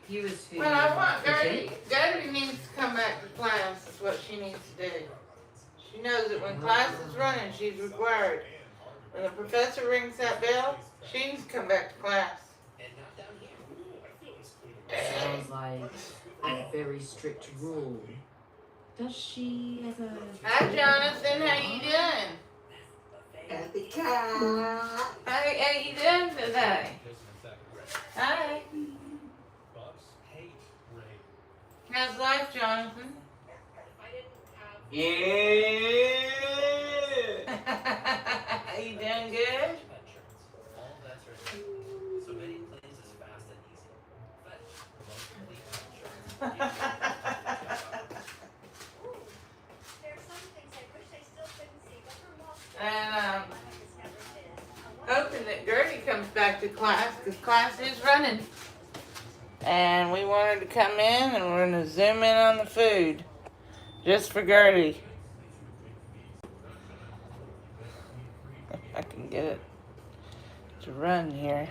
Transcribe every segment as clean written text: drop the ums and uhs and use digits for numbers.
He was who? Well, I want Okay. Gertie needs to come back to class is what she needs to do. She knows that when class is running, she's required. When the professor rings that bell, she needs to come back to class. Sounds like a very strict rule. Does she have a... Hi, Jonathan. How you doing? Happy cat. How you doing today? Hi. How's life, Jonathan? Yeah. You doing good? And hoping that Gertie comes back to class because class is running. And we want her to come in and we're going to zoom in on the food just for Gertie. If I can get it to run here.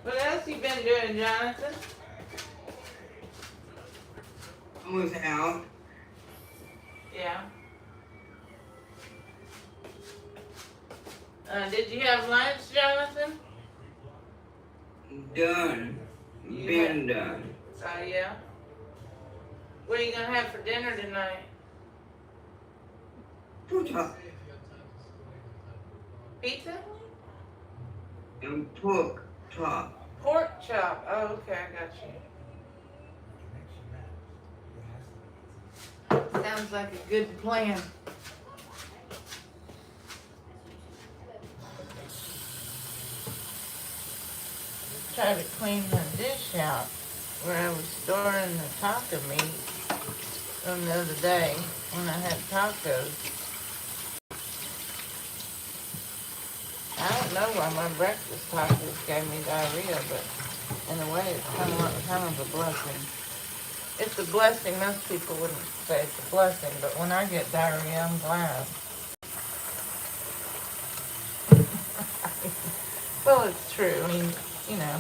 What else you been doing, Jonathan? I was out. Yeah. Did you have lunch, Jonathan? Done. Been done. Oh, yeah? What are you going to have for dinner tonight? Put Pizza? and pork chop. Pork chop. Oh, okay, I got you. Sounds like a good plan. Try to clean the dish out where I was storing the taco meat from the other day when I had tacos. I don't know why my breakfast tacos gave me diarrhea, but in a way it's kind of a blessing. It's a blessing. Most people wouldn't say it's a blessing, but when I get diarrhea, I'm glad. Well, it's true. I mean, you know,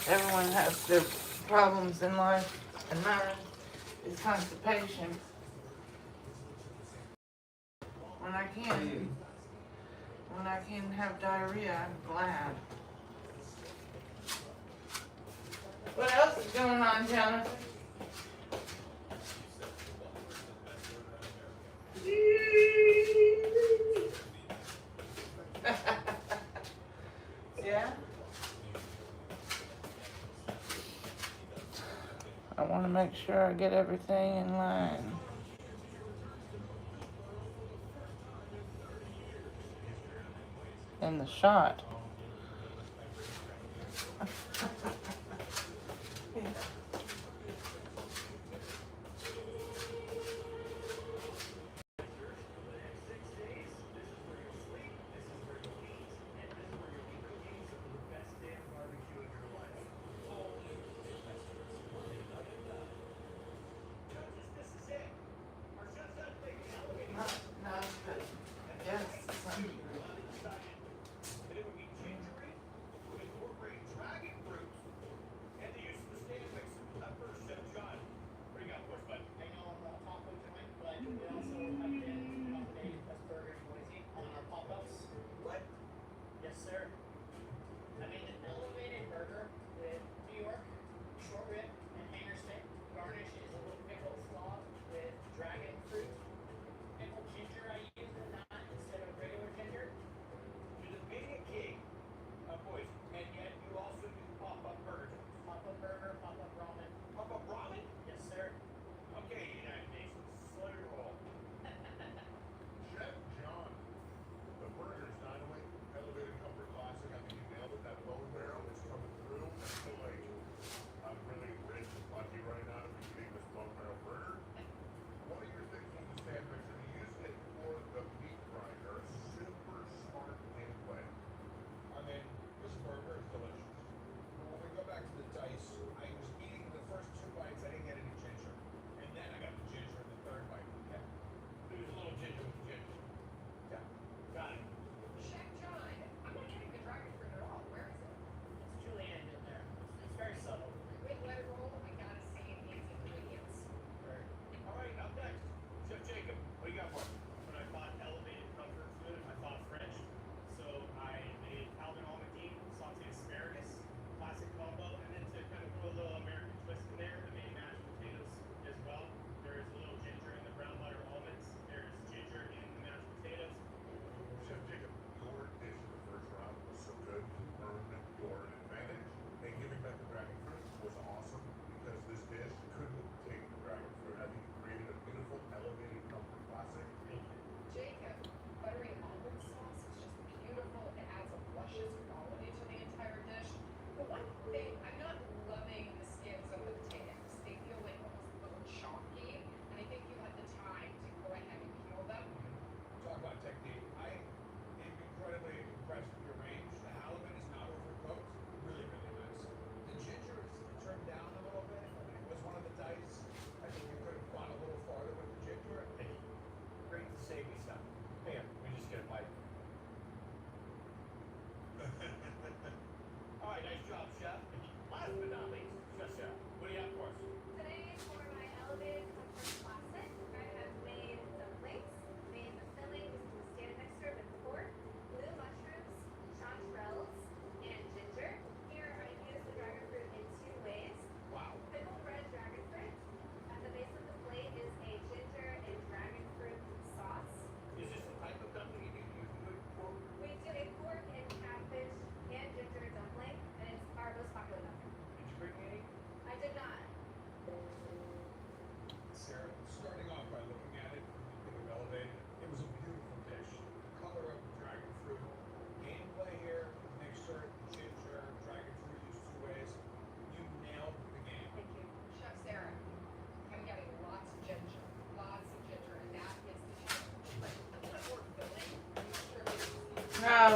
everyone has their problems in life, and mine is constipation. When I can have diarrhea, I'm glad. What else is going on, Jonathan? Yeah? I want to make sure I get everything in line. In the shot.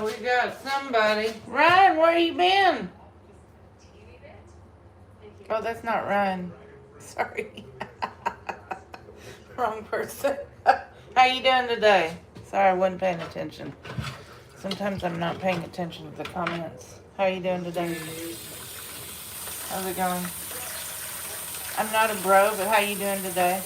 So we got somebody. Ryan, where you been? Oh, that's not Ryan. Sorry. Wrong person. How you doing today? Sorry, I wasn't paying attention. Sometimes I'm not paying attention to the comments. How you doing today? How's it going? I'm not a bro, but how you doing today?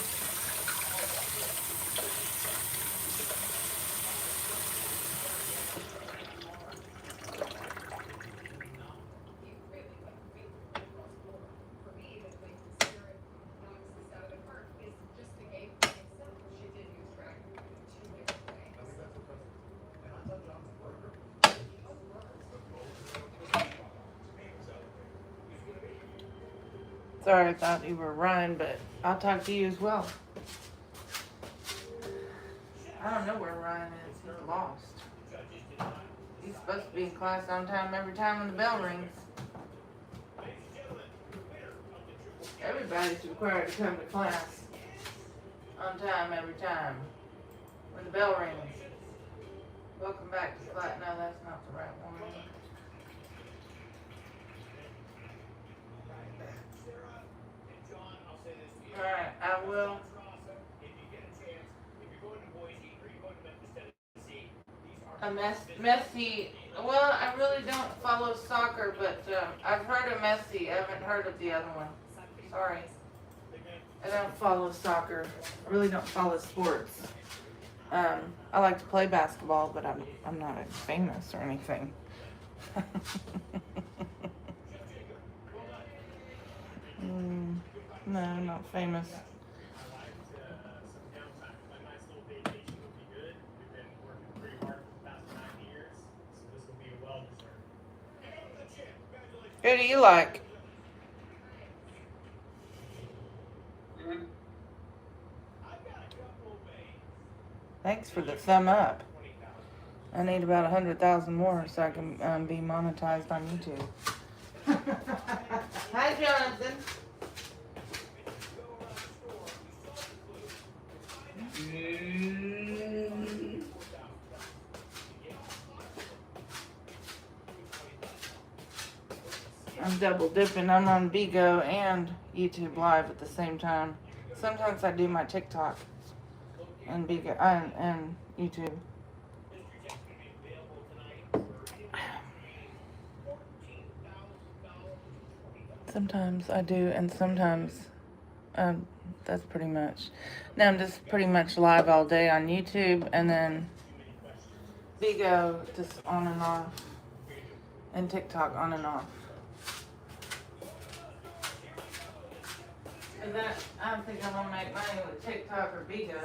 Sorry, I thought you were Ryan, but I'll talk to you as well. I don't know where Ryan is. He's lost. He's supposed to be in class on time every time when the bell rings. Everybody's required to come to class on time every time when the bell rings. Welcome back to class. No, that's not the right one. Alright, I will. Messi. Well, I really don't follow soccer, but I've heard of Messi. I haven't heard of the other one. Sorry. I don't follow soccer. I really don't follow sports. I like to play basketball, but I'm not famous or anything. No, I'm not famous. Who do you like? Thanks for the thumb up. I need about 100,000 more so I can be monetized on YouTube. Hi, Jonathan. I'm double dipping. I'm on Bigo and YouTube Live at the same time. Sometimes I do my TikTok and Bigo and YouTube. Sometimes I do, and sometimes that's pretty much. Now I'm just pretty much live all day on YouTube, and then Bigo just on and off, and TikTok on and off. And that, I don't think I'm gonna make money with TikTok or Bigo.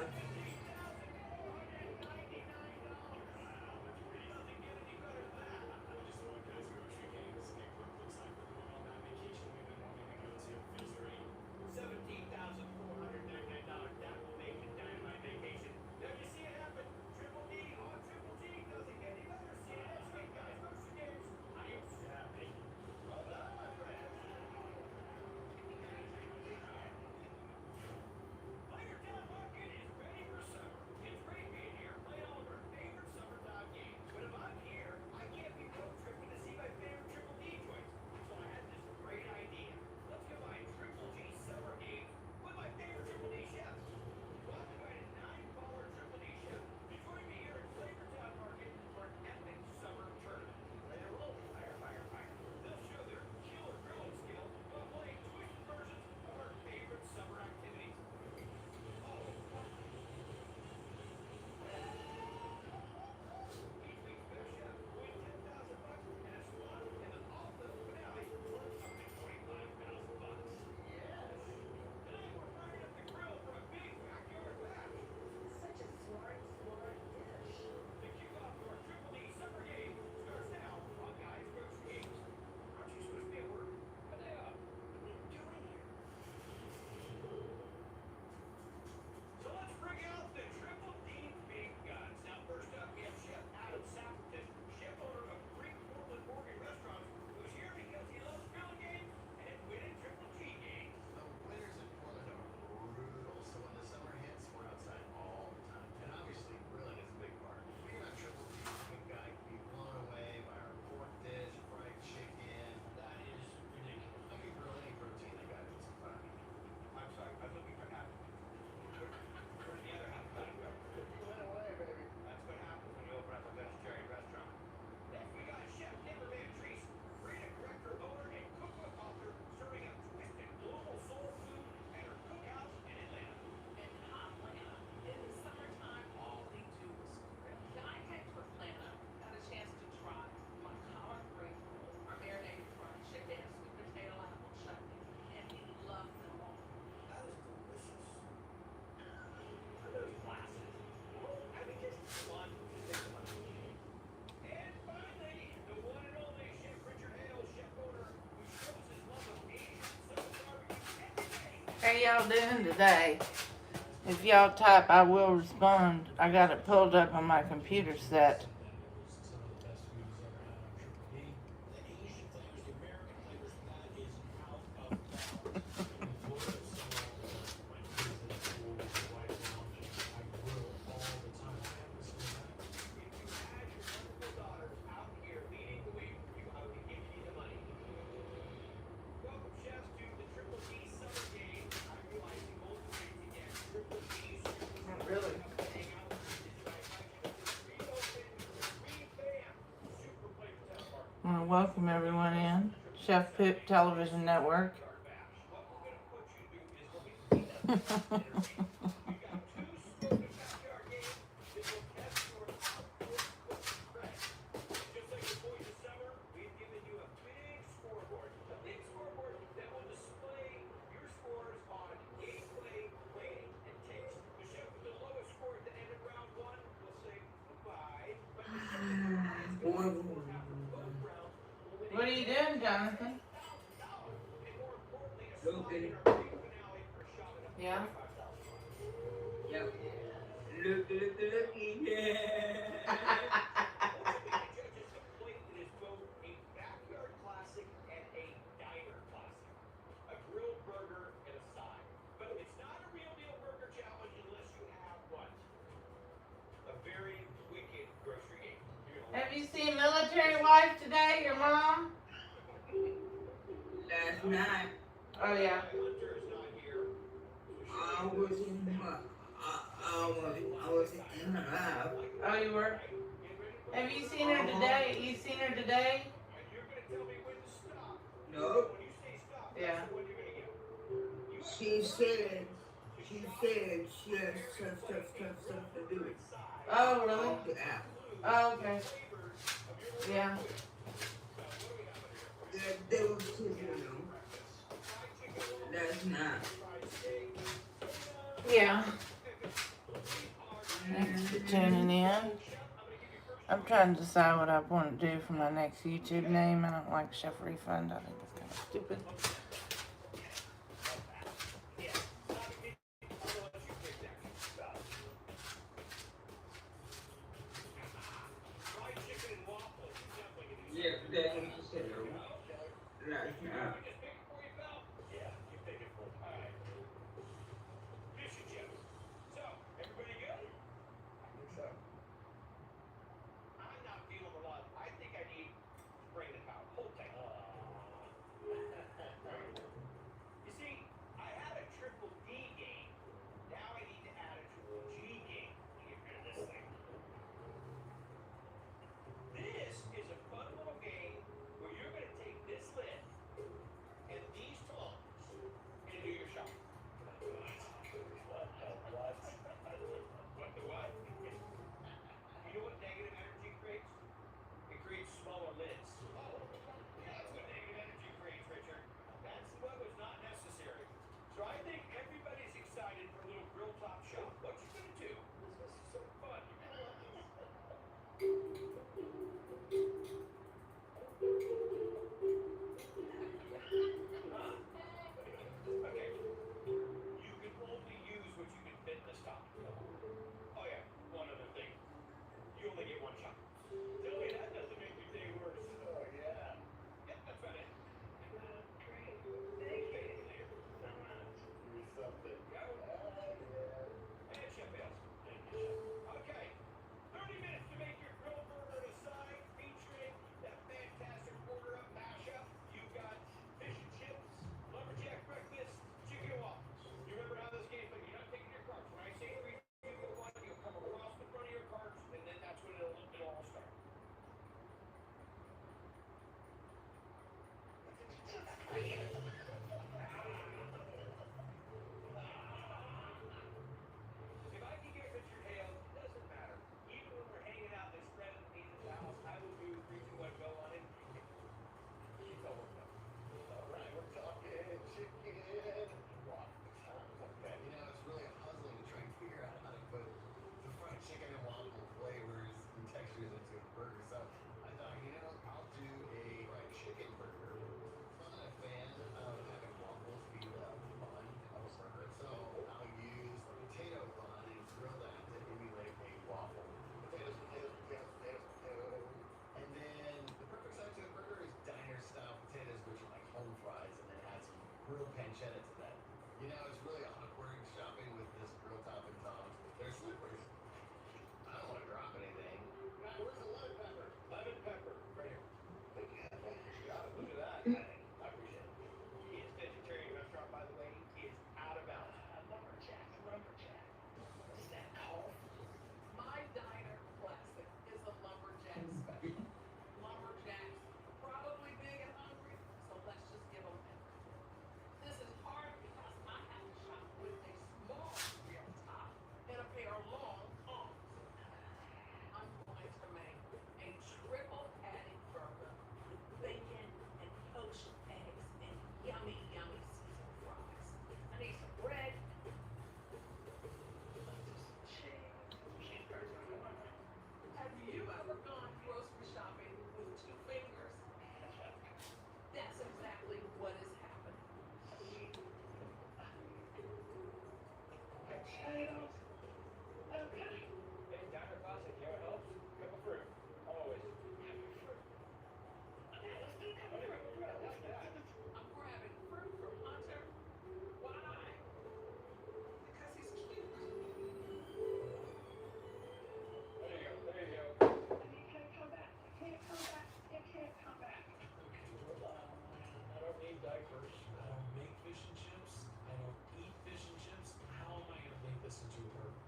y'all doing today? If y'all type, I will respond. I got it pulled up on my computer set. Really? I want to welcome everyone in. Chef Pip Television Network. What are you doing, Jonathan? Looking. Yeah? Yep. Looky. Yeah. Have you seen Military Wife today, your mom? Last night, Oh, yeah. I was in my, I was in her house. Oh, you were? Have you seen her today? You seen her today? No, Yeah. she said she has stuff to do Oh, really? off the app. Oh, okay. Yeah. They were sitting last night. Yeah. Thanks for tuning in. I'm trying to decide what I want to do for my next YouTube name. I don't like Chef Refund. I think it's kind of stupid. Yeah, that's what she said last night. little pancetta to that. You know, it's really awkward shopping with this grill top and tongs. They're slippery. I don't want to drop anything. God, where's the lemon pepper? Lemon pepper, right here. Thank you. Got it. Look at that. I appreciate it. His vegetarian restaurant, by the way, is out of bounds. Lumberjack. Is that called? My diner classic is a lumberjack special. Lumberjacks are probably big and hungry, so let's just give them everything. This is hard because I have to shop with a small real top and a pair of long arms. I'm going to make a triple patty burger, bacon and poached eggs, and yummy, yummy Caesar fries. I need some bread, have you ever gone grocery shopping with 2 fingers? That's exactly what is happening. Potatoes. Okay. Hey, diner classic, you know what helps? Cup of fruit. Always. Cup of fruit. Okay, let's do cup of fruit. I like that. I'm grabbing fruit from Hunter. Why? Because he's cute. There you go. There you go. And you can't come back. You can't come back. You can't come back. Okay, hold on. I don't need diapers. I don't make fish and chips. I don't eat fish and chips. How am I going to make this into a burger?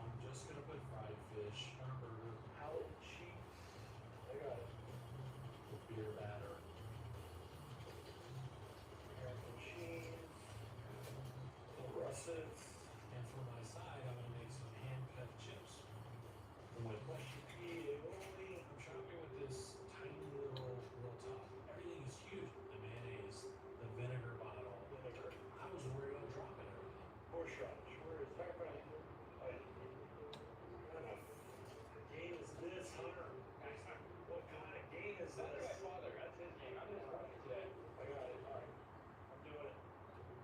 I'm just going to put fried fish on a burger. How cheap? I got it. With beer batter. American cheese. Russets. And for my side, I'm going to make some hand-cut chips. For my question, I'm shopping with this tiny little grill top. Everything is huge. The mayonnaise, the vinegar bottle. Vinegar. I was worried about dropping everything. Horseradish. Where is that right? Oh, yeah. What kind of game is this, Hunter? What kind of game is this? That's my father. That's his game. I'm just running today. I got it. All right. I'm doing it.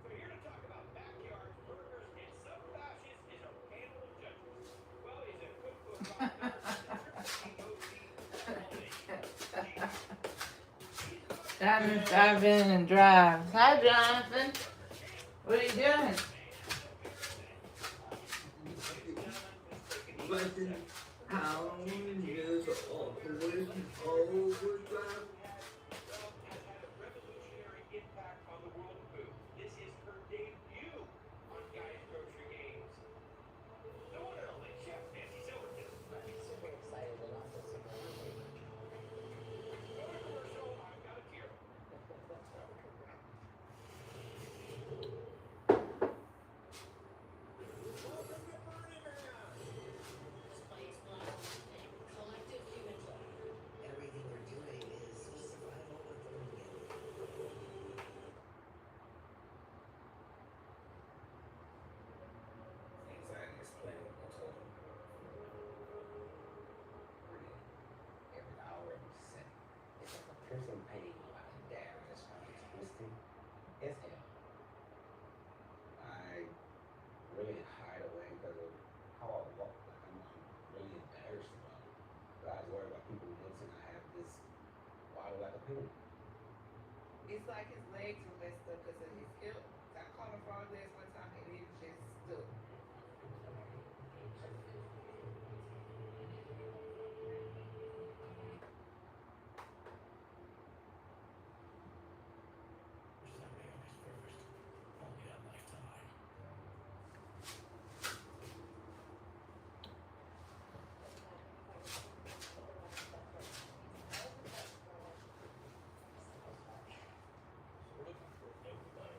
So here to talk about backyard burgers and some bashes is our panel of judges. Well, he's a cookbook author. Jonathan drive in and drive. Hi, Jonathan. What are you doing? Question, how does the operation overdrive? Revolutionary impact on the world of food. This is her debut on Guy's Grocery Games. The one and only Chef Nancy Silverton. I'm super excited to launch this. Go to commercial. I've got a tear. Welcome to Burning Man. Spice Blast, selective human. Everything we're doing is for survival or throwing it. Anxiety is playing a total. Breathing every hour, every second. It's like a piercing pain lying down. It's twisting. It's hell. I really hide away because of how I walk. Like I'm really embarrassed about it. But I was worried about people noticing I have this waddle like a penguin. It's like his legs were messed up because of his hip. I called him frog legs one time and he just stood. We're looking for everybody.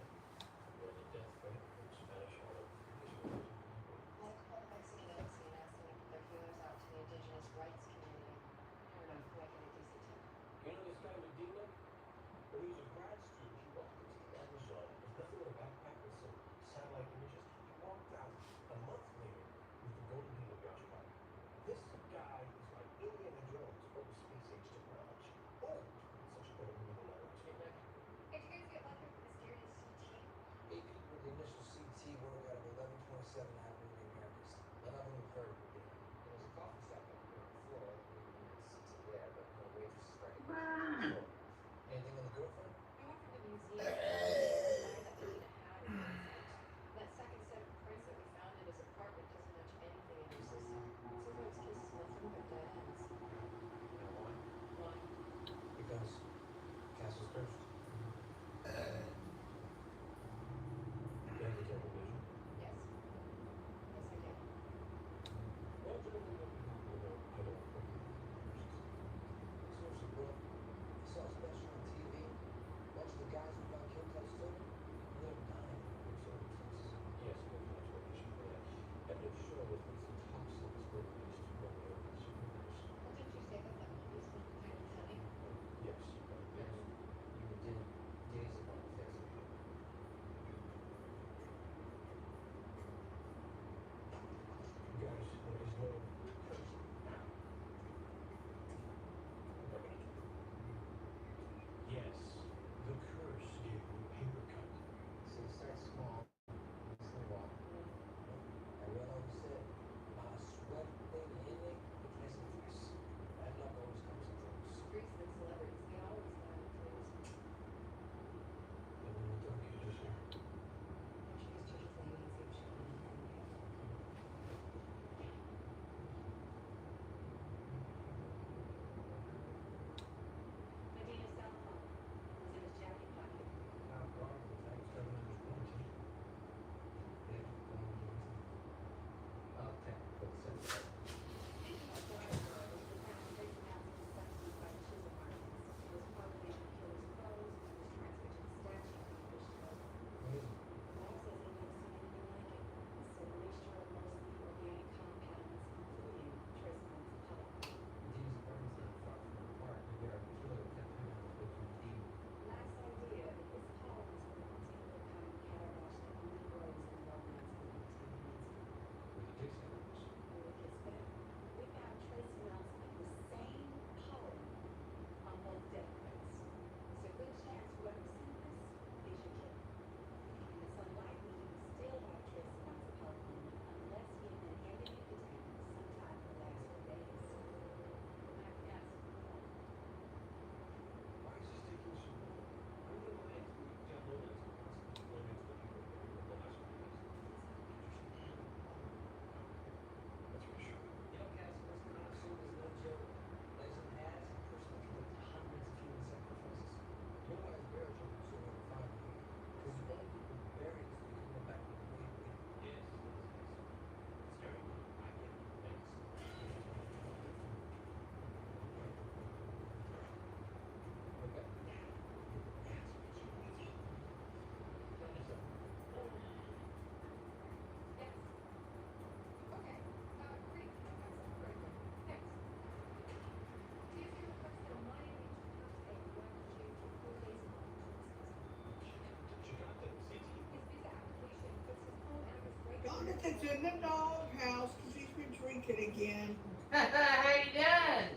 Agatha's in the doghouse because he's been drinking again. How you doing?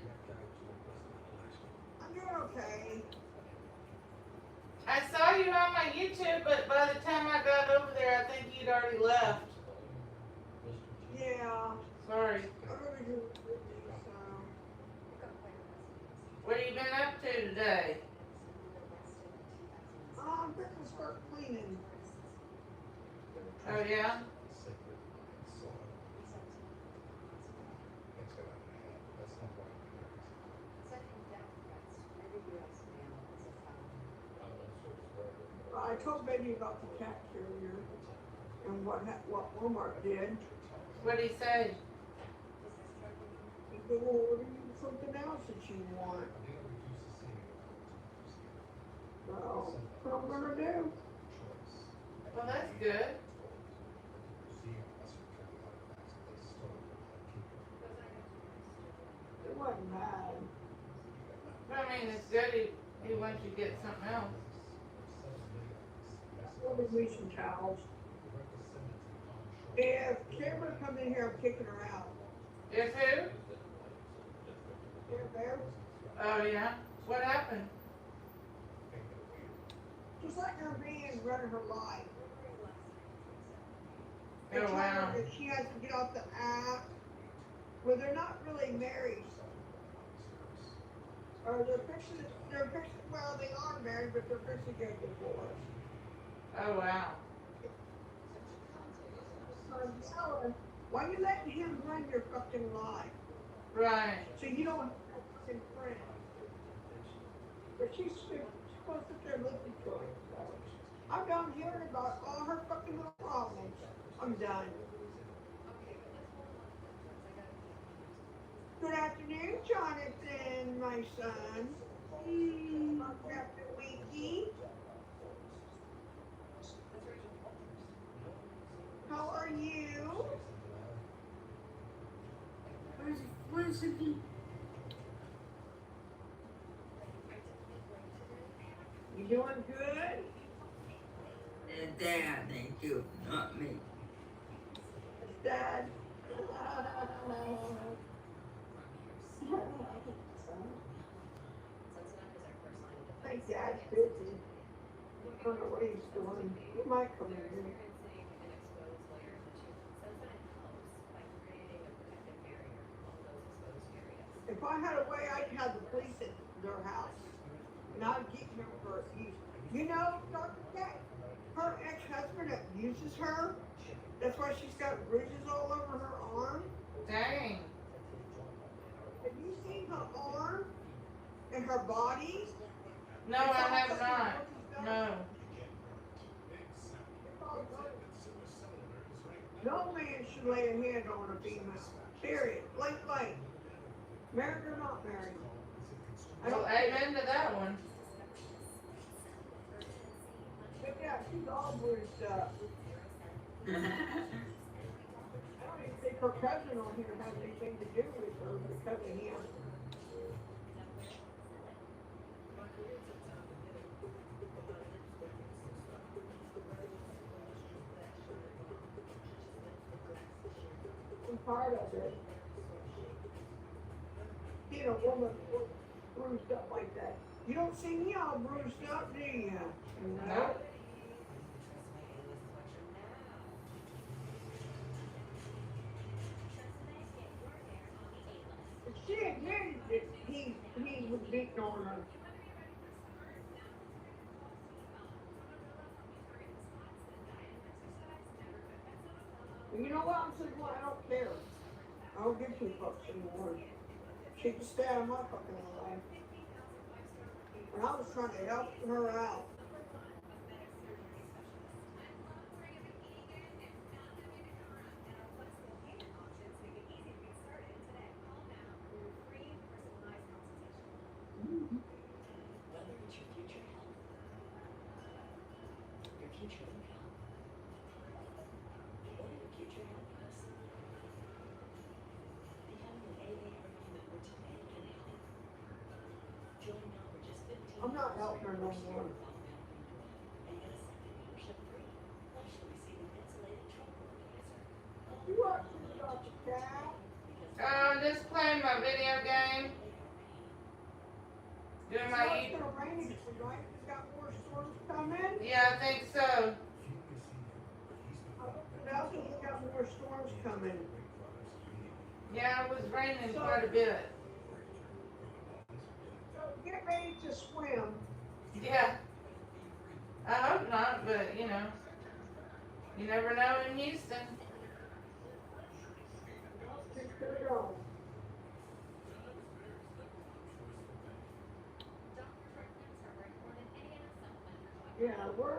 I'm doing okay. I saw you on my YouTube, but by the time I got over there, I think you'd already left. Yeah. Sorry. I'm over here with Brittany, so. What have you been up to today? I'm going to start cleaning. Oh, yeah? I told Betty about the cat carrier and what Walmart did. What'd he say? He said, well, order you something else that you want. So, that's what I'm going to do. Well, that's good. It wasn't bad. But I mean, it's good he wants you to get something else. Ordered me some towels. If Cameron comes in here, I'm kicking her out. If who? There. Oh, yeah? What happened? Just like her being running her life. Oh, wow. That she has to get off the app. Well, they're not really married. Or well, they are married, but they're fixing to get divorced. Oh, wow. So I'm telling her, why are you letting him run your fucking life? Right. So you don't have a fucking friend. But she's supposed to sit there listening to her. So I'm done hearing about all her fucking little problems. I'm done. Good afternoon, Jonathan, my son. Captain Winky. How are you? Where's the You doing good? Dad, thank you, not me. Dad. My dad's busy. I don't know what he's doing. He might come in here. If I had a way, I'd have the police at their house. And I'd get him for abuse. You know, Dr. Cat, her ex-husband abuses her. That's why she's got bruises all over her arm. Dang. Have you seen her arm and her body? No, I have not. No. No man should lay a hand on a female. Period. Blank. Married or not married. I Well, don't care. amen to that one. But yeah, she's all bruised up. I don't even think her cousin on here has anything to do with her because of him. I'm part of it. Being a woman bruised up like that. You don't see me all bruised up, do you? No. But she admitted that he was beating on her. And you know what? I'm saying, well, I don't care. I don't give two fucks anymore. She can stay out of my fucking life. And I was trying to help her out. Whether it's your future health, your future income, or your future happiness, becoming an AA member today can help. Join now for just $15. I'm not helping her no more. And get a second membership free. Plus, you'll receive an insulated trunk organizer. my It's gonna rain again, right? It's got more storms coming. Yeah, I think so. Now it's got more storms coming. Yeah, it was raining quite a bit. So get ready to swim. Yeah. I hope not, but you know, you never know in Houston. Just gonna go. Yeah, we're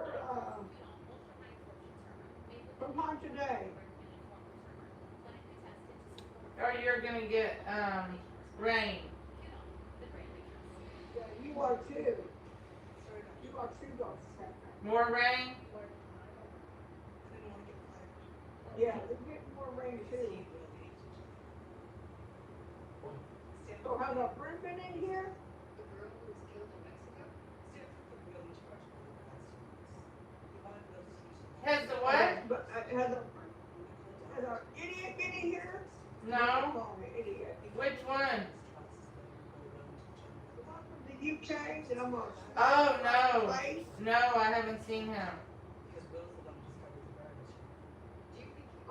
sometime today. Or you're gonna get rain. Yeah, you are too. You are too, though. More rain? Yeah, we're getting more rain too. So has our friend been in here? Has the what? But has our idiot been in here? No. Call me idiot. Which one? The one from the UK that I'm on. Oh no. Place. No, I haven't seen him.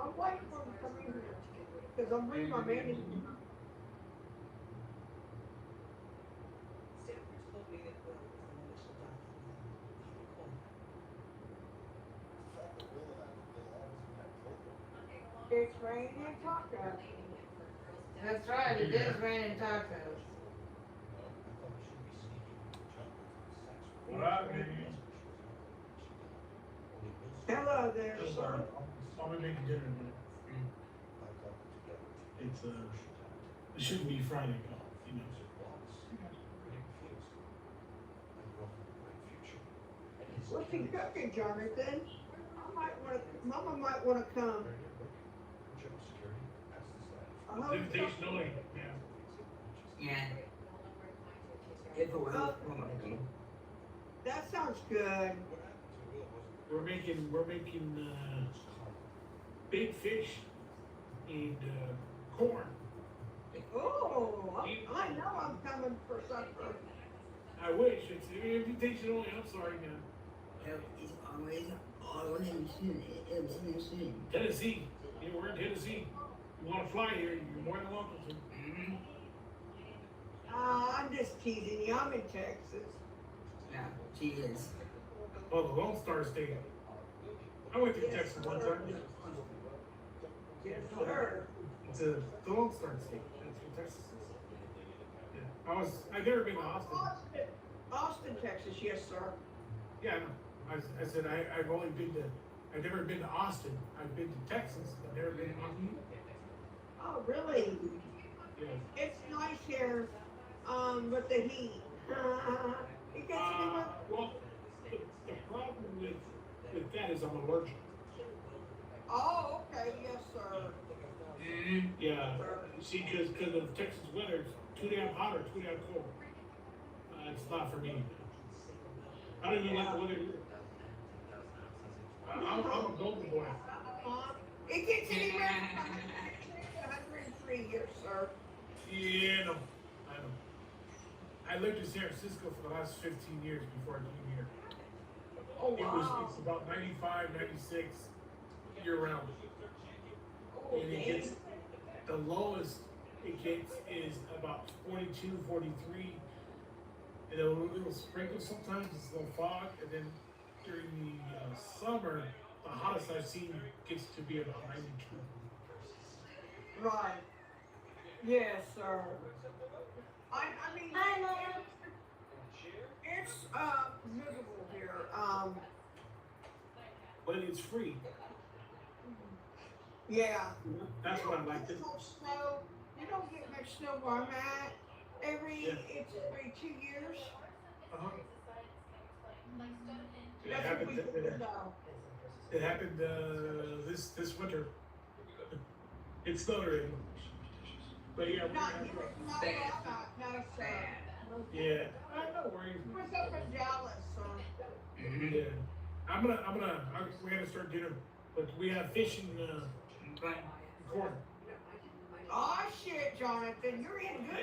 I'm waiting for him to come in here. Because I'm reading my menu. It's raining in Taco. That's right, it is raining tacos. What up, baby? Hello there, Just, sir. I'll be making dinner in a minute. It's, it shouldn't be Friday, you know. What's he cooking, Jonathan? Mama might wanna come. I hope Invitation so. only, yeah. Yeah. If it was probably. That sounds good. We're making, big fish and, corn. Oh, I know I'm coming for supper. I wish, it's invitation only, I'm sorry, man. It's always all in the city. Tennessee, yeah, we're in Tennessee. You wanna fly here, you're more than welcome to. Mm-hmm. I'm just teasing you. I'm in Texas. Yeah, she is. Oh, the Lone Star State. I went to Yes, Texas one sir. time. Yes, sir. It's the Lone Star State, that's what Texas is. Yeah, I've never been to Austin. Austin, Texas. Yes, sir. Yeah, I know. I said I've never been to Austin. I've been to Texas, I've never been to Austin. Oh, really? Yeah. It's nice here, with the heat. It gets me with. Well, the problem with that is I'm allergic. Oh, okay. Yes, sir. Yeah. You see, because of Texas weather, it's too damn hot or too damn cold. It's not for me. I don't even like the weather here. I'm a golden boy. It gets anywhere from 103 years, sir. Yeah, no, I know. I lived in San Francisco for the last 15 years before I came here. Oh, wow. It's about 95, 96 year round. Oh, And it gets, the lowest it gets is about 42, 43. And a little sprinkle sometimes, it's a little fog. And then during the summer, the hottest I've seen gets to be about 92. Right. Yes, sir. I mean, it's miserable here. But it's free. Yeah. That's what I like. There's no snow. You don't get much snow where I'm at. It's every 2 years. Uh-huh. It That's what happened, we get snow. it happened this winter. It snowed already. But yeah, Not here, not where I'm at. No, sir. yeah, no worries. We're up in Dallas, sir. Mm-hmm. Yeah, we're gonna start dinner, but we have fish and corn. Oh shit, Jonathan, you're in good.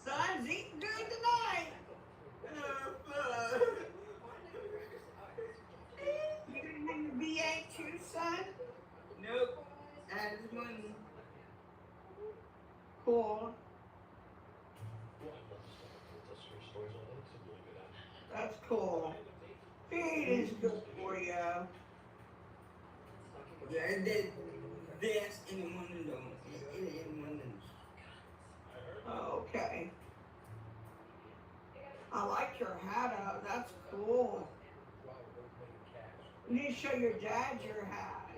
Son's eating good tonight. You didn't have your V8 too, son? Nope. I just money. Cool. That's cool. Feed is good for you. Yeah, that's in one of them. In one of them. Okay. I like your hat up. That's cool. You need to show your dad your hat.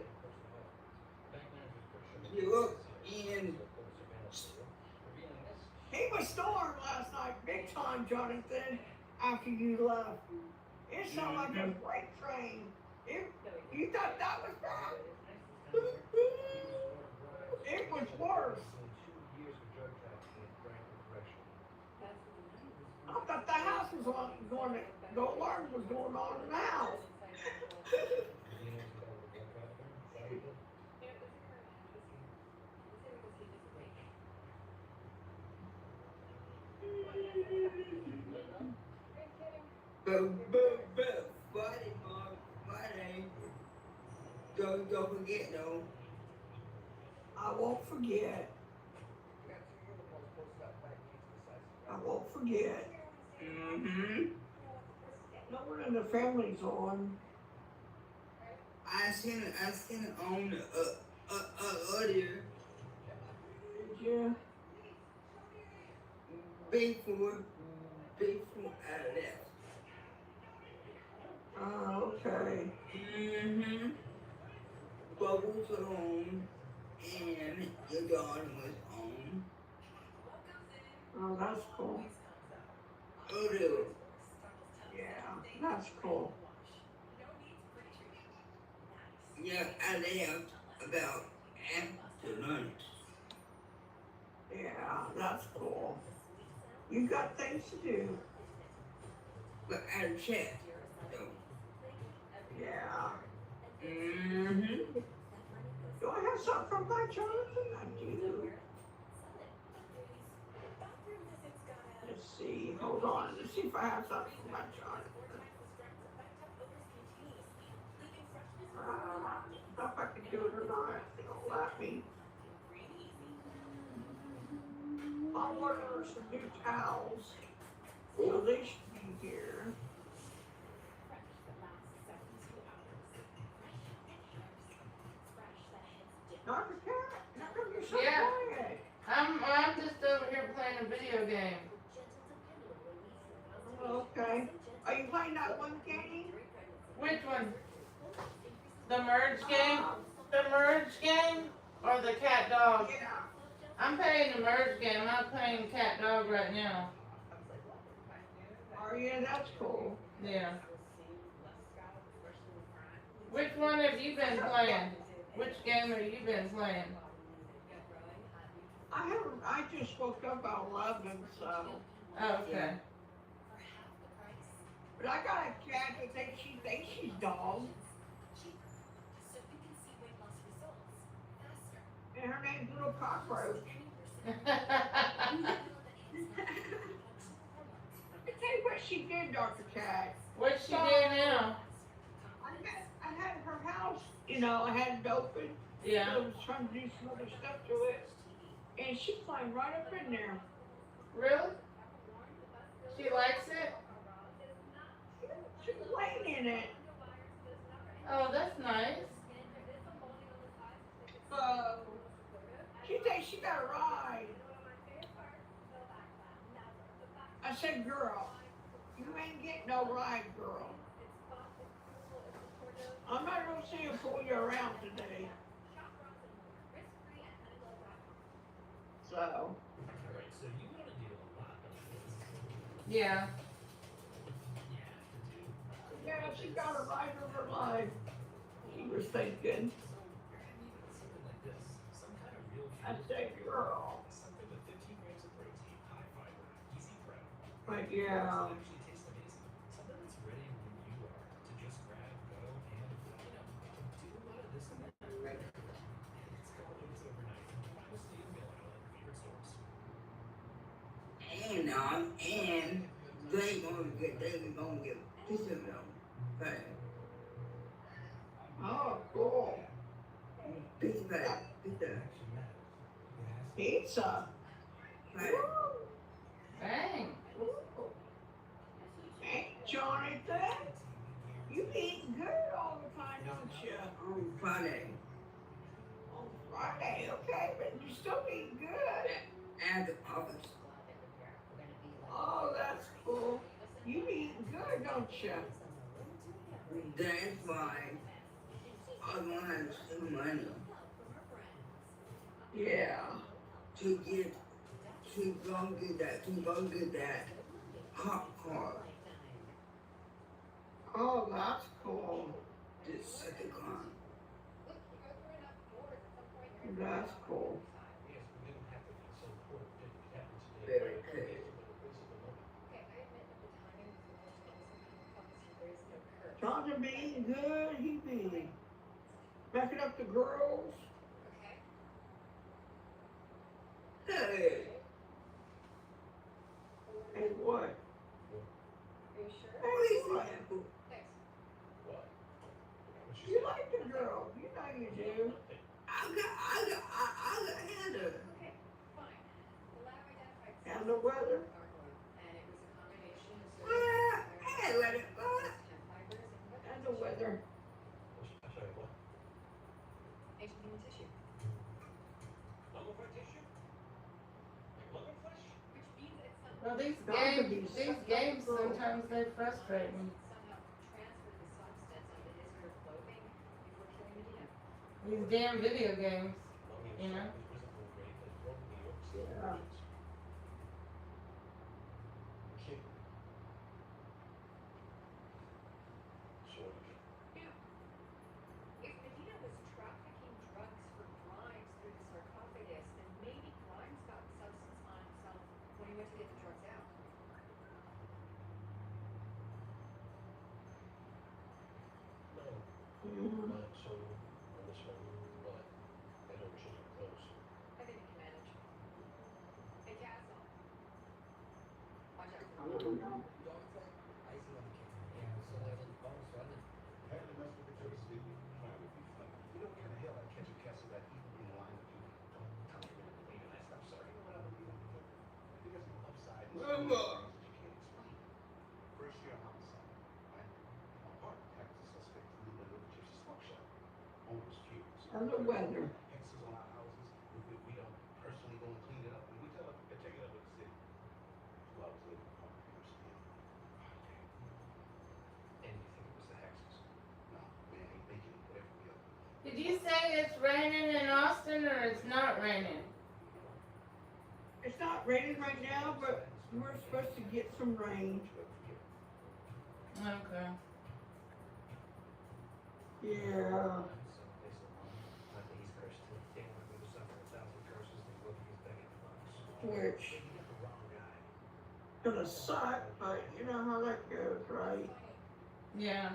You look in. He was stormed last night, big time, Jonathan, after you left. It sounded like a freight train. You thought that was bad? It was worse. I thought the house was going to, the alarm was going on in the house. But Friday, Mom, Friday. Don't forget though. I won't forget. I won't forget. Mm-hmm. No one in the family's on. I seen it on earlier Did you? before I left. Oh, okay. Mm-hmm. Bubbles was on and your daughter was on. Oh, that's cool. Earlier. Yeah, that's cool. Yeah, I left about after lunch. Yeah, that's cool. You got things to do. But I checked though. Yeah. Mm-hmm. Do I have something from my Jonathan? I do. Let's see. Hold on. Let's see if I have something from my Jonathan. I don't know if I can do it or not. They don't let me. I'll order some new towels. So they should be here. Dr. Cat, how come you're so Yeah. quiet? I'm just over here playing a video game. Okay. Are you playing that one game? Which one? The merge game? The merge game? Or the cat dog? Yeah. I'm playing the merge game. I'm not playing cat dog right now. Oh yeah, that's cool. Yeah. Which one have you been playing? Which game have you been playing? I just woke up at 11, so. Oh, okay. But I got a cat that thinks she's dog. And her name's Little Cockroach. I tell you what she did, Dr. Cat. What's she doing now? I had her house, you know, I had it open. Yeah. I was trying to do some other stuff to it. And she climbed right up in there. Really? She likes it? She was laying in it. Oh, that's nice. So, she thinks she got a ride. I said, girl, you ain't getting no ride, girl. I'm not gonna see her pull you around today. So, Yeah. yeah, she got a ride of her life. She was thinking. I said, girl. But yeah. and they gonna get pizza though. But Oh, cool. pizza. Pizza. But Dang. Ooh. Hey, Jonathan, you eat good all the time, don't you? on Friday On Friday, okay, but you still eat good. at the office. Oh, that's cool. You eat good, don't you? That's why I gonna have to spend money Yeah. to go get that hot car, Oh, that's cool. this second car. That's cool. Very good. Jonathan be eating good, he be backing up the girls. Hey, And what? what is that? You like the girls, you know you do. I got Heather. And the weather. Well, hey, let it go. And the weather. Well, these Jonathan games, be sucking up games the girls. sometimes they frustrate me. These damn video games, you know. Yeah. Mhm. I don't know. Remember, First year homicide, right? My partner tackles the suspect to leave a little gypsy smoke shop. Owner's furious. And the weather. Hexes on our houses. We don't personally go and clean it up. And we tell her, take it up with the city. 2 hours later, the partner comes in. And you think it was the hexes? No, man, ain't making it whatever we are. Did you say it's raining in Austin or it's not raining? It's not raining right now, but we're supposed to get some rain. Okay. Yeah. Which gonna suck, but you know how that goes, right? Yeah.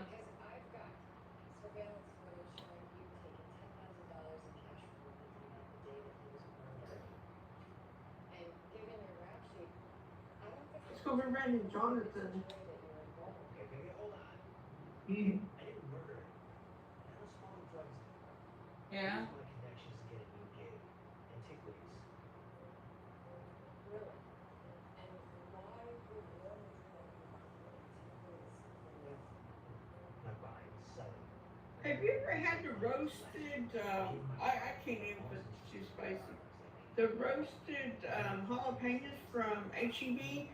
It's gonna be raining, Jonathan. I didn't murder him. I was smuggling drugs. Yeah. My connections to get a new gig. Antiquities. Not buying, selling. Have you ever had the roasted, I can't even, put it's too spicy. The roasted jalapenos from H-E-B?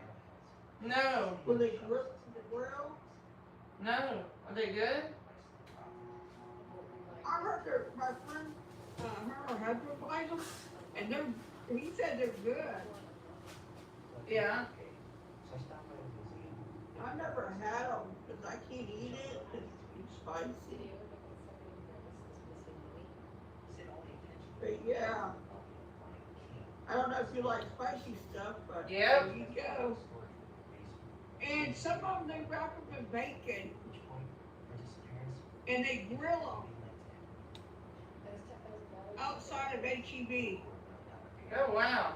No. Will they grill? No. Are they good? I heard my friend, her husband buys them, and he said they're good. Yeah. So I stopped by the museum. I never had them, because I can't eat it, it's too spicy. Said all the attention. But yeah, I don't know if you like spicy stuff, but Yep. there you go. And some of them, they wrap them in bacon, Which point? Her disappearance. and they grill them outside of H-E-B. Oh wow.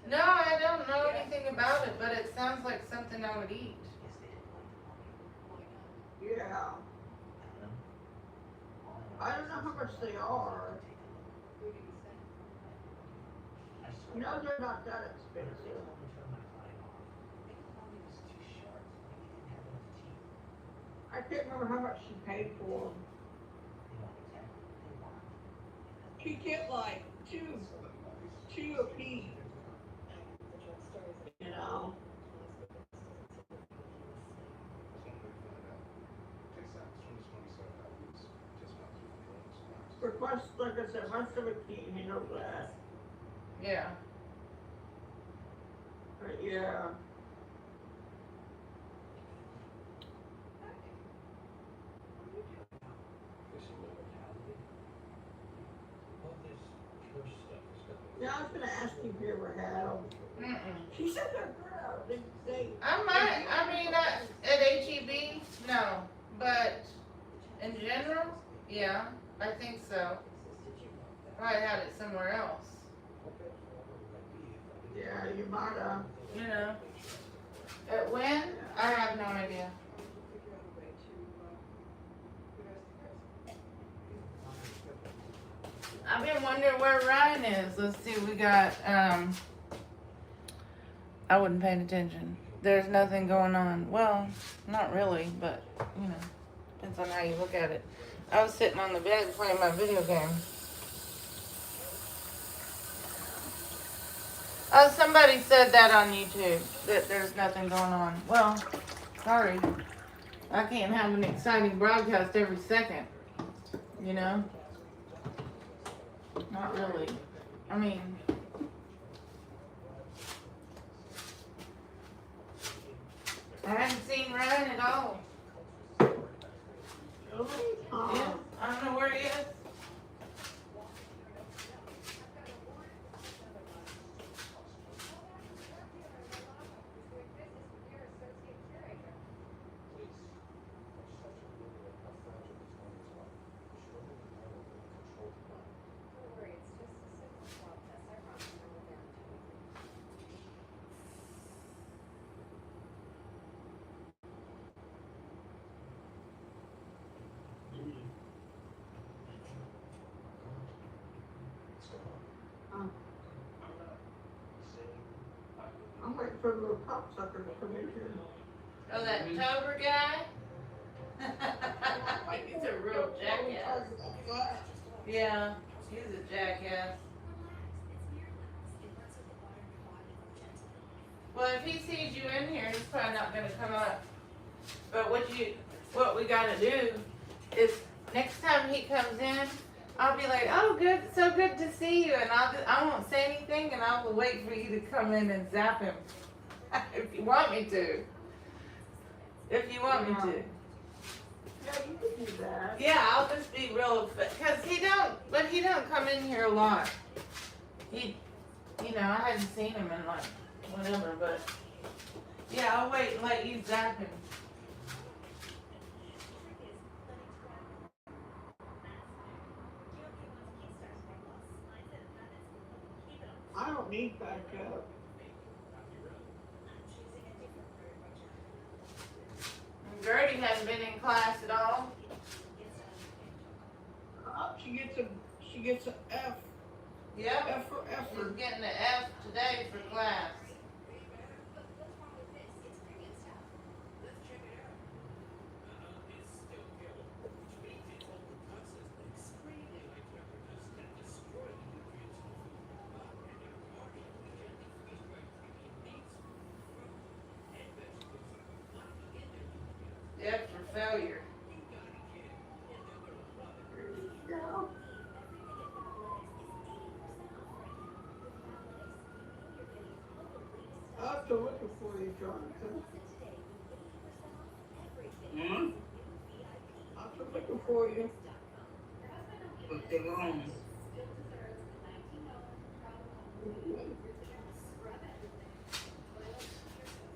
No, I don't know anything about it, but it sounds like something I would eat. Yeah. I don't know how much they are. No, they're not that expensive. I can't remember how much she paid for them. She get like two a piece. You know. Request, like I said, my stomach can't handle that. Yeah. But yeah. Yeah, I was gonna ask you if you ever had them. Mm-mm. She said they're good. They I might, I mean, at HEB, no, but in general, yeah, I think so. Probably had it somewhere else, yeah, you might have. you know. At when? I have no idea. I've been wondering where Ryan is. Let's see, we got, I wasn't paying attention. There's nothing going on. Well, not really, but, you know, depends on how you look at it. I was sitting on the bed playing my video game. Oh, somebody said that on YouTube, that there's nothing going on. Well, sorry. I can't have an exciting broadcast every second, you know? Not really. I mean, I haven't seen Ryan at all. Really? Yeah, I don't know where he is. I'm waiting for the little cocksucker to come in here. Oh, that Tober guy? He's a real jackass. Yeah, he's a jackass. Well, if he sees you in here, he's probably not gonna come up. But what we gotta do is next time he comes in, I'll be like, oh, good, so good to see you, and I won't say anything, and I will wait for you to come in and zap him, if you want me to. If you want me to. Yeah, you can do that. Yeah, I'll just be real, because he don't come in here a lot. He, I hadn't seen him in like, whatever, but, yeah, I'll wait and let you zap him. I don't need backup. Gertie hasn't been in class at all. She gets an F. Yep. F for She's effort. getting an F today for class. F for failure. No. I'm still looking for you, Jonathan. Hmm? I'm still looking for you. What's the wrong?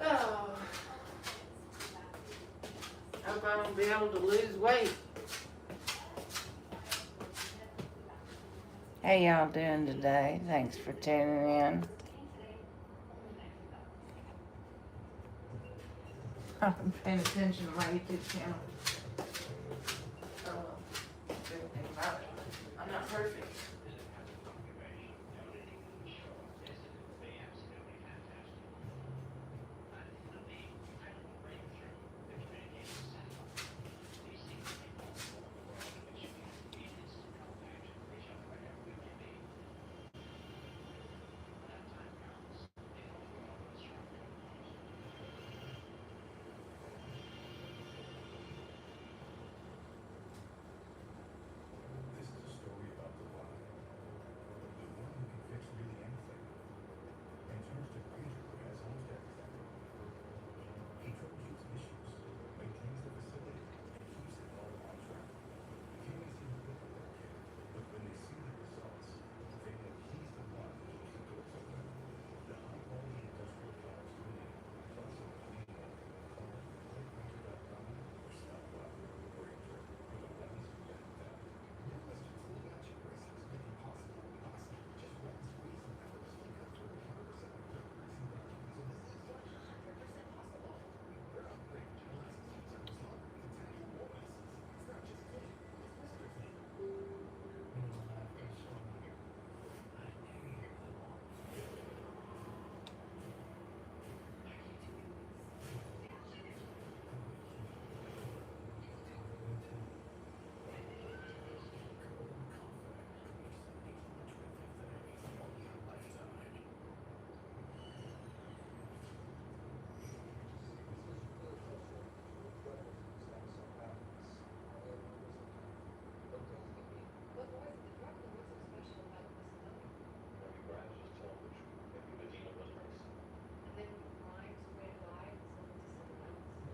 Oh. Hope I won't be able to lose weight. How y'all doing today? Thanks for tuning in. I've been paying attention to my YouTube channel. Oh, do anything about it. I'm not perfect. This is a story about the one who can fix really anything, and turns to Granger, who has almost everything. He troubleshoots issues, maintains the facility, and keeps it all on track. Few may seem to look at that kid, but when they see the results, they know he's the one who keeps the doors open. The high-quality industrial products we need, plus a clean one. Call Granger.com or stop by Granger for the ones who get it done. No questions, leave out your braces, make impossible possible. Just one squeeze and effortlessly cut through 100% of your greasy documents. So this is 100% possible. We're on Granger. Licensing service longer than 10 more licenses. It's not just clean, it's Mr. Clean.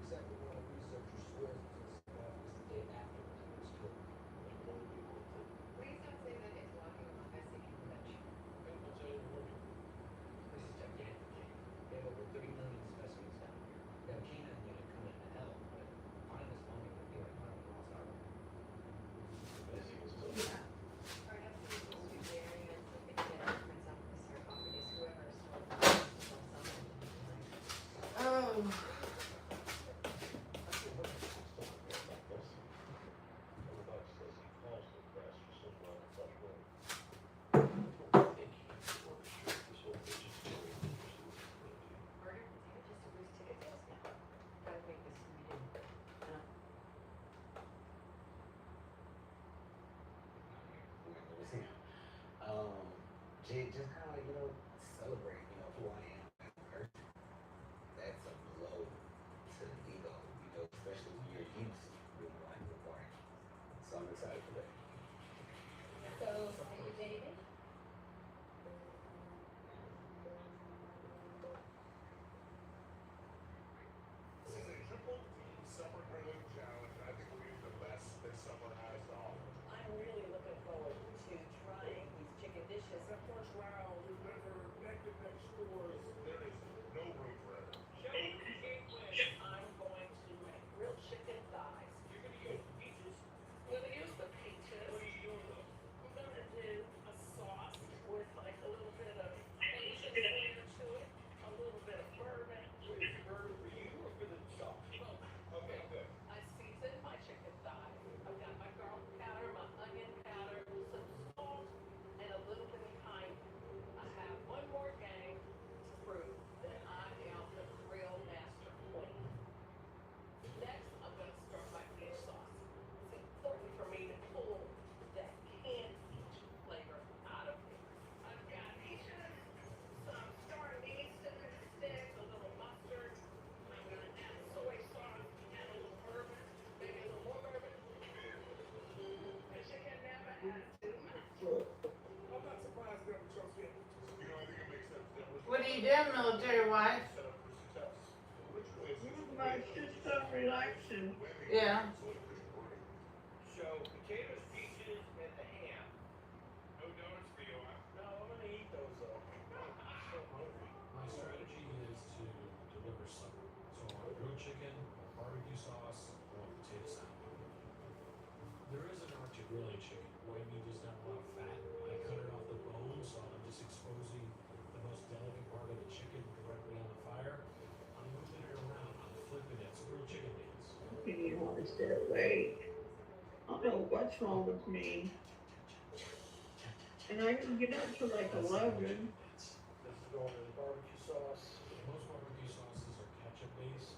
Exactly what a researcher swears was in survival was the day after he was killed. Please don't say that it's walking along a city convention. I'll tell you what. This is gigantic. They have over 30 million specimens down here. They have a canine unit coming to help, but finding this mummy would be like finding a lost art. Perhaps it's supposed to be very and something that prints off the sarcophagus, whoever stole something. Oh. Order just to lose ticket sales now. Gotta make this redo. Just kind of like, celebrate, who I am as a person. That's a blow to the ego, especially when you're used to being like the part. So I'm excited for that. So, are you dating? This is a triple D summer grilling challenge. I think we're the best that summer has to offer. I'm really looking forward to trying these chicken dishes. That first round, remember, connected next doors, there is no room for error. Show me the gateway. I'm going to make grilled chicken thighs. You're gonna use peaches? I'm gonna use the peaches. What are you doing with them? I'm gonna do a sauce with like a little bit of Asian flair to it, a little bit of bourbon. Wait, is it burger for you or for the sauce? Okay, good. I seasoned my chicken thighs. I've got my garlic powder, my onion powder, some salt, and a little bit of cayenne. I have one more game to prove that I am the grill master queen. Next, I'm going to start my fish sauce. It's important for me to pull that canned peach flavor out of it. I've got peaches, some star anise, cinnamon sticks, a little mustard. I'm going to add soy sauce and a little bourbon, maybe a little more bourbon. The chicken never had too much. I'm not surprised that we chose it. I think it makes sense that we're What are you doing, military wife? set up for success. Originally, it's Just so relaxing. Yeah. So, potatoes, peaches, and the ham. No donuts for you, huh? No, I'm gonna eat those though. I'm so hungry. My strategy is to deliver supper. So I want grilled chicken, I want barbecue sauce, I want potato salad. There is an art to grilling chicken. White meat does not have a lot of fat. I cut it off the bone, so I'm just exposing the most delicate part of the chicken directly on the fire. I'm moving it around, I'm flipping it, so stay awake. I don't know what's wrong with me. And I didn't get up till like That's the 11. This is going in barbecue sauce. Most barbecue sauces are ketchup based.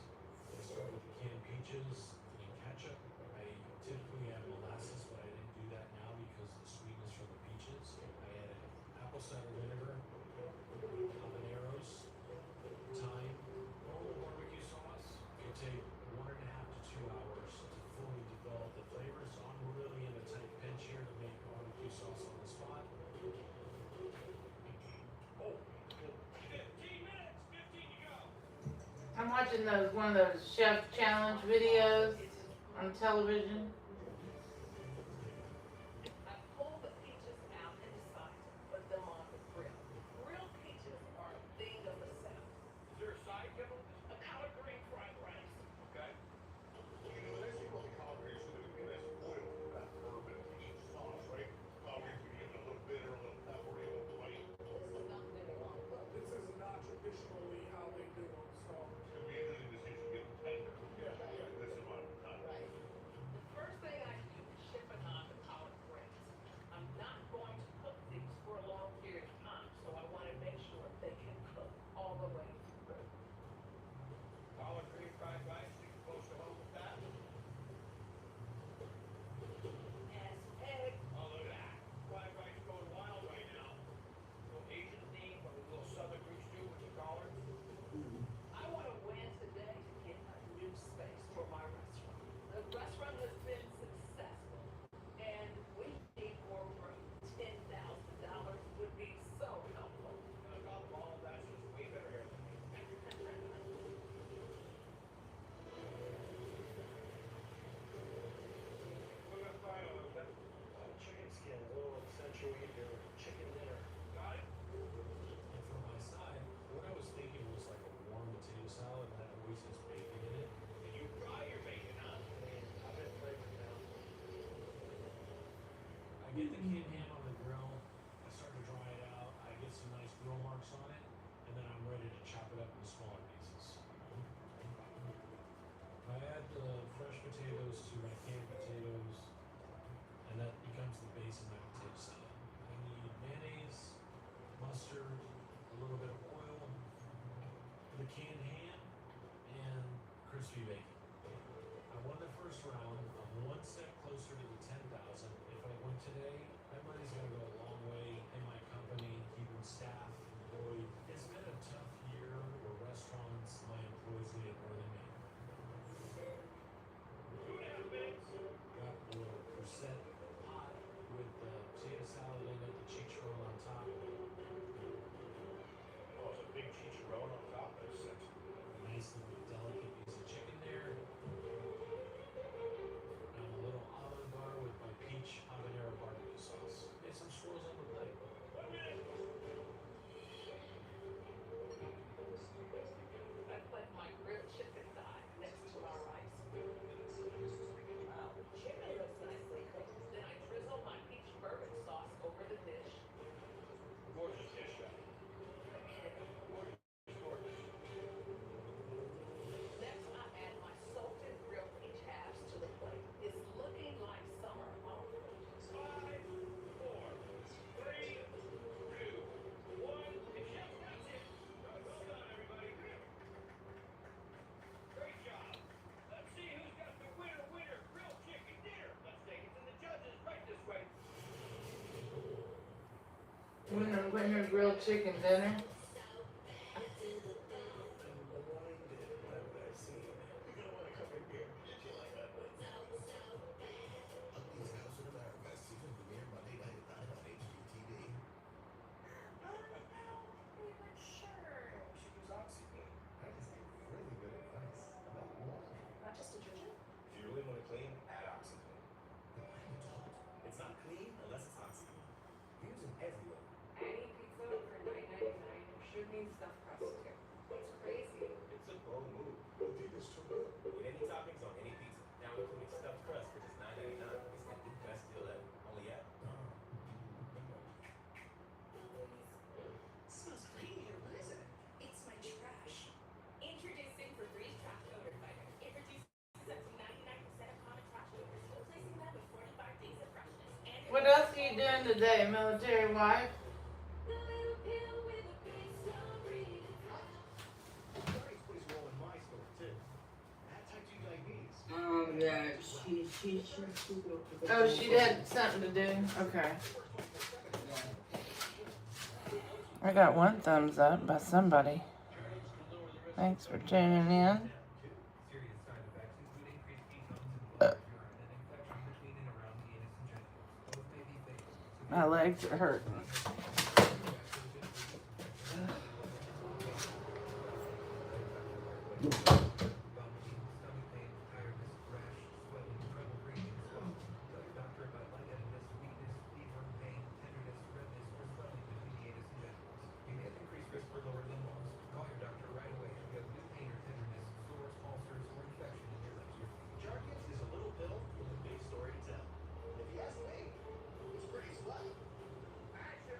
They start with the canned peaches and ketchup. I typically add molasses, but I didn't do that now because of the sweetness from the peaches. I added apple cider vinegar, habaneros, thyme. Normal barbecue sauce can take 1.5 to 2 hours to fully develop the flavors. So I'm really in a tight pinch here to make barbecue sauce on the spot. Oh, 15 minutes, 15 to go. I'm watching one of those chef challenge videos on television. I pull the peaches out and decide to put them on the grill. Grilled peaches are a thing of the South. Is there a side, Kibble? A collard green fried rice. Okay. You know, they say about the collard greens, so they're gonna get oil from that bourbon peach sauce, right? Collard greens can get a little bitter, a little peppery, a little bite. This is not very long cook. This is not traditionally how they do them, so. It's gonna be interesting to see if you get them tender. Yeah. This amount of time. Right. The first thing I do is chiffonade the collard greens. I'm not going to cook these for a long period of time, so I want to make sure they can cook all the way through. Collard green fried rice, you can close to home with that. As eggs, Oh, look at that. Fried rice going wild right now. Little Asian theme, but a little southern grease too with the collards. I want to win today to get a new space for my restaurant. The restaurant has been successful, and we need more room. $10,000 would be so helpful. On top of all of that, it's just way better here than me. We're gonna fry a little bit. Chicken skin, a little accentuate your chicken dinner. Got it? And for my side, what I was thinking was like a warm potato salad that always has bacon in it. And you fry your bacon, huh? And I've been flavored now. I get the canned ham on the grill. I start to dry it out. I get some nice grill marks on it, and then I'm ready to chop it up into smaller pieces. I add the fresh potatoes to my canned potatoes, and that becomes the base of my potato salad. I need mayonnaise, mustard, a little bit of oil, the canned ham, and crispy bacon. I won the first round. I'm one step closer to the 10,000. If I win today, that money's gonna go a long way in my company, keeping staff employed. It's been a tough year for restaurants. My employees need it more than me. 2.5 minutes. Got a little percent pot with the potato salad in it, the chicharron on top. Oh, it's a big chicharron on top. That's sexy. A nice little delicate piece of chicken there. And a little olive bar with my peach habanero barbecue sauce. Get some swirls on the plate. 1 minute. I put my grilled chicken thigh next to our rice. Wow, chicken looks nicely cooked. Then I drizzle my peach bourbon sauce over the dish. Gorgeous dish, chef. Gorgeous. Next, I add my salted grilled peach halves to the plate. It's looking like summer already. 5, 4, 3, 2, 1. And chef, that's it. Well done, everybody. Great job. Let's see who's got the winner grilled chicken dinner. Let's take it to the judges right this way. Winner grilled chicken dinner. Ugliest House in America, season premiere Monday night at 9 on HGTV. That is a really good advice about water. Not just detergent? If you really want to clean, add OxyClean. But why you don't? It's not clean unless it's OxyClean. Use it everywhere. I eat pizza for $9.99 What else are you doing today, military wife? Diabetes plays a role in my story too. I had type 2 diabetes. Yeah, she go to the Oh, she had something to do. Okay. I got one thumbs up by somebody. Thanks for tuning in. My legs are hurting. Jarkins is a little pill with a big story to tell. If you ask me, it's pretty swell. Action!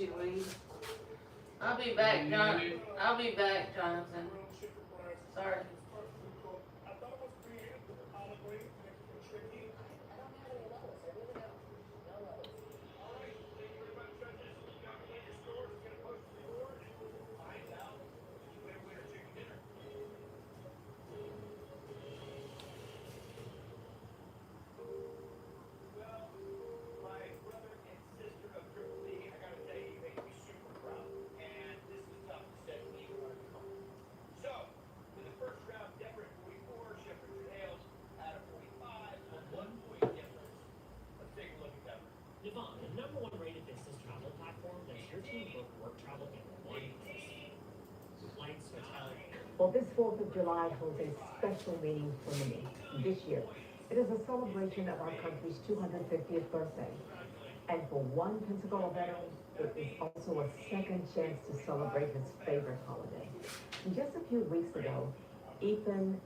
you, Weed. I'll be back, Jonathan. I'll be back, Jonathan. Sorry. Yvonne, the #1 rated business travel platform that's your team book work travel in one place. Flights, hotels. Well, this 4th of July holds a special meaning for me this year. It is a celebration of our country's 250th birthday. And for one Pensacola veteran, it is also a second chance to celebrate his favorite holiday. And just a few weeks ago, Ethan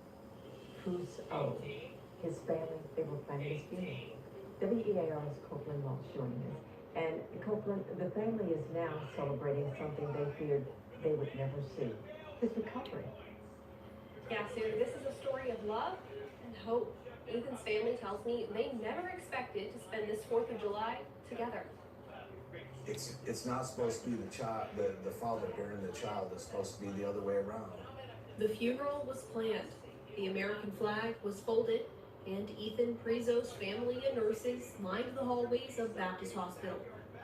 Crusoe, his family, they were planning his funeral. WEAR's Copeland Walsh joining us. And Copeland, the family is now celebrating something they feared they would never see, his recovery. Yeah, so this is a story of love and hope. Ethan's family tells me they never expected to spend this 4th of July together. It's not supposed to be the child, the father burying the child. It's supposed to be the other way around. The funeral was planned. The American flag was folded, and Ethan Prizo's family and nurses lined the hallways of Baptist Hospital.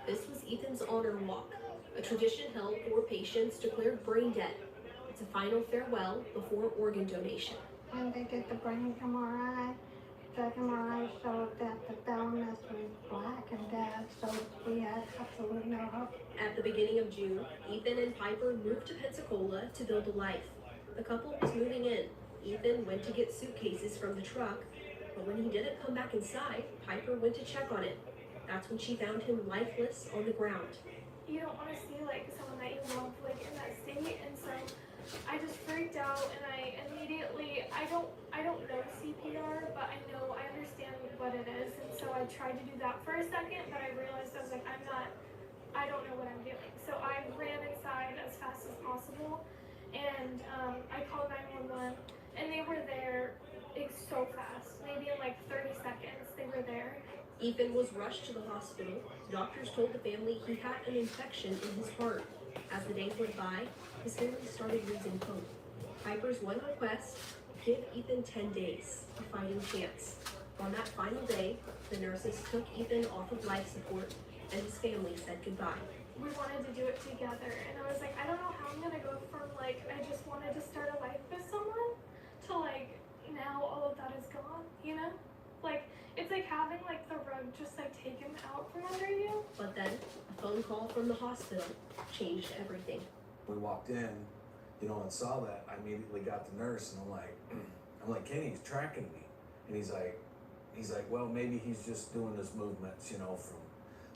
This was Ethan's honor walk, a tradition held for patients declared brain dead. It's a final farewell before organ donation. When they did the brain MRI, the MRI showed that the thalamus was black and dead, so we had absolutely no hope. At the beginning of June, Ethan and Piper moved to Pensacola to build a life. The couple was moving in. Ethan went to get suitcases from the truck, but when he didn't come back inside, Piper went to check on it. That's when she found him lifeless on the ground. You don't want to see like someone that you love like in that state, and so I just freaked out, and I immediately I don't know CPR, but I understand what it is, and so I tried to do that for a second, but I realized I was like I don't know what I'm doing, so I ran inside as fast as possible, and I called 911, and they were there so fast, maybe in like 30 seconds they were there. Ethan was rushed to the hospital. Doctors told the family he had an infection in his heart. As the days went by, his family started losing hope. Piper's one request: give Ethan 10 days, a fighting chance. On that final day, the nurses took Ethan off of life support, and his family said goodbye. We wanted to do it together, and I was like, I don't know how I'm gonna go from like I just wanted to start a life with someone to like now all of that is gone, you know? Like, it's like having like the rug just like taken out from under you. But then a phone call from the hospital changed everything. We walked in, and saw that. I immediately got the nurse, and I'm like, Kenny, he's tracking me, and he's like, well, maybe he's just doing his movements, from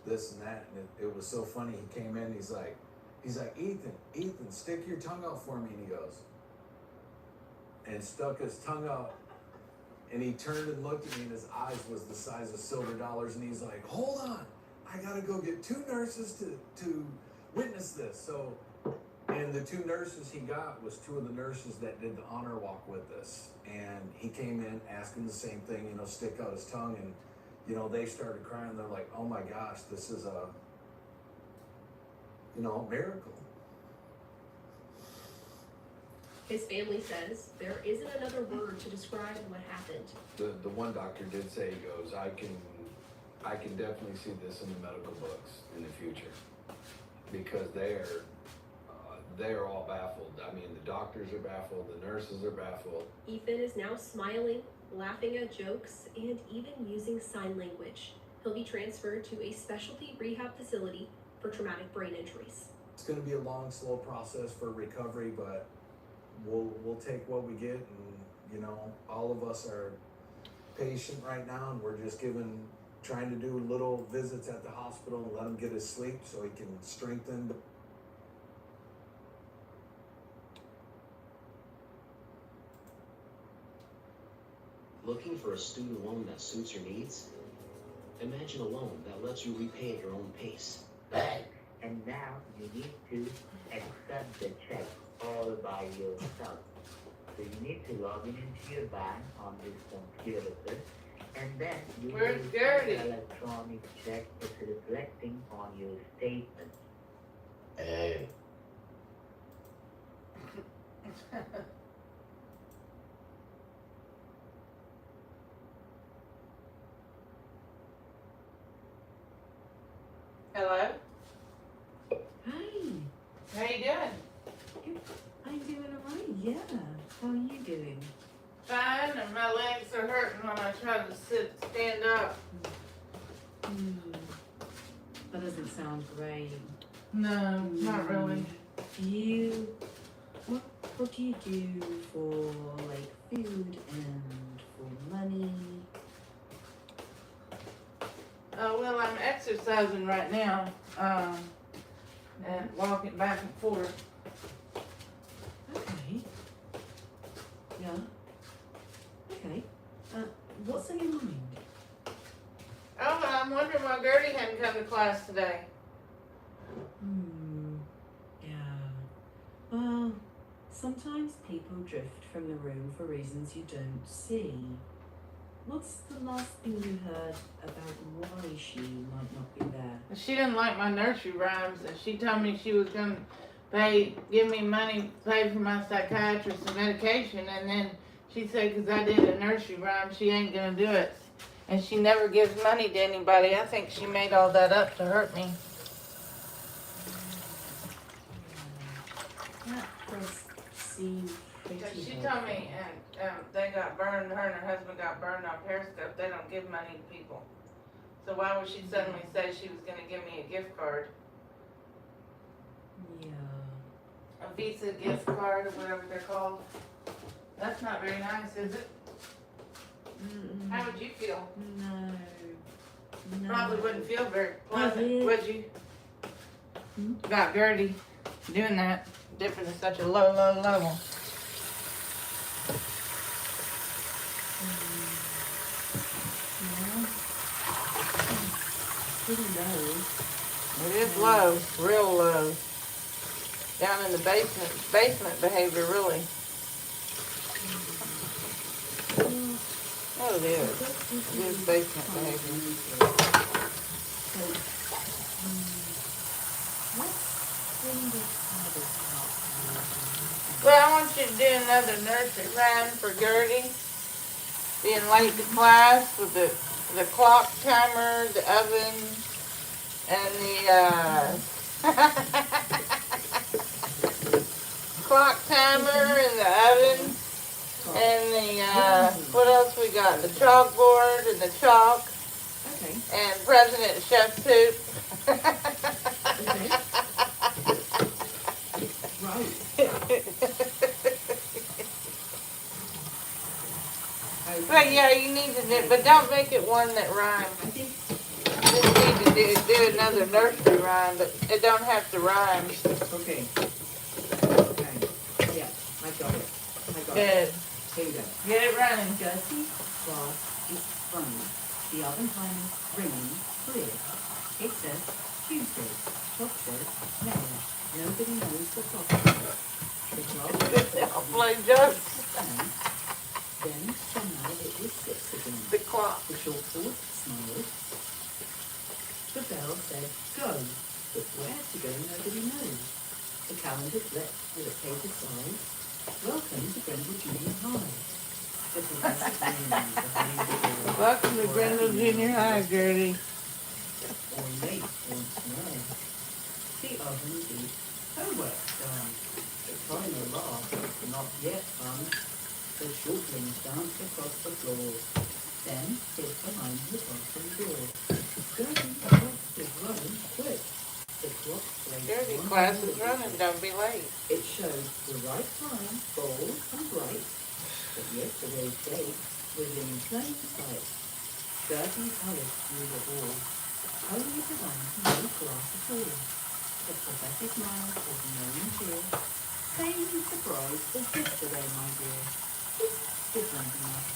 this and that. And it was so funny. He came in, he's like, Ethan, stick your tongue out for me, and he goes, and stuck his tongue out. And he turned and looked at me, and his eyes was the size of silver dollars. And he's like, hold on, I gotta go get 2 nurses to witness this. So, and the 2 nurses he got was 2 of the nurses that did the honor walk with us. And he came in asking the same thing, stick out his tongue. And, they started crying. They're like, oh my gosh, this is a miracle. His family says there isn't another word to describe what happened. The one doctor did say, he goes, I can definitely see this in the medical books in the future, because they're all baffled. I mean, the doctors are baffled, the nurses are baffled. Ethan is now smiling, laughing at jokes, and even using sign language. He'll be transferred to a specialty rehab facility for traumatic brain injuries. It's going to be a long, slow process for recovery, but we'll take what we get, and all of us are patient right now, and we're just trying to do little visits at the hospital and let him get his sleep so he can strengthen. Looking for a student loan that suits your needs? Imagine a loan that lets you repay at your own pace. And now need to accept the check all by yourself. So you need to log in into your bank on this computer, and then you Where's will see Gertie? the electronic check is reflecting on your statement. Hey. Hello? Hey, How you doing? I'm doing alright, yeah. How are you doing? Fine, and my legs are hurting when I try to stand up. That doesn't sound great. No, not really. What do you do for like food and for money? Well, I'm exercising right now, and walking back and forth. Okay. Yeah. Okay. What's on your mind? Oh, well, I'm wondering why Gertie hadn't come to class today. Yeah. Well, sometimes people drift from the room for reasons you don't see. What's the last thing you heard about why she might not be there? She didn't like my nursery rhymes, and she told me she was going to give me money, pay for my psychiatrist and medication, and then she said because I did a nursery rhyme, she ain't going to do it. And she never gives money to anybody. I think she made all that up to hurt me. That does seem pretty Because she hurtful. told me, and they got burned, her and her husband got burned on Periscope. They don't give money to people. So why would she suddenly say she was going to give me a gift card? Yeah. A Visa gift card or whatever they're called. That's not very nice, is it? How would you feel? No. Probably wouldn't feel very pleasant, would. would you? About Gertie doing that, dipping to such a low level. Pretty low. It is low, real low. Down in the basement behavior, really. Oh, it is. It is basement behavior. Well, I want you to do another nursery rhyme for Gertie. Being late to class with the clock timer, the oven, and the clock timer and the oven, and the what else we got? The chalkboard and the chalk, and President Chef Soup. But yeah, you need to do, but don't make it one that rhymes. You just need to do another nursery rhyme, but it don't have to rhyme. Okay. Yeah, I got it. Good. Here you go. Get it running. Dirty glass is funny. The oven timer's ringing clear. It says Tuesday. Clock says no. Nobody knows the clock. The clock I'll play jokes. Then somehow it was 6 again. The clock. The chalkboard smiled. The bell said go, but where to go nobody knows. The calendar flipped with a paper side. Welcome to Brendel Junior High. The professor grinned behind the door. Welcome to Brendel Junior High, Gertie. Or late once more. The oven beat. Homework done. The timer laughed. Not yet, fun. The shortlings danced across the floor. Then hid behind the bathroom door. Gertie clock is running quick. The clock played Gertie one class is more running, don't be late. It showed the right time, bold and bright, but yesterday's date was in plain sight. Gertie hurried through the hall, only to find no class at all. The professor smiled with knowing cheer. Same surprise as yesterday, my dear. It's different enough.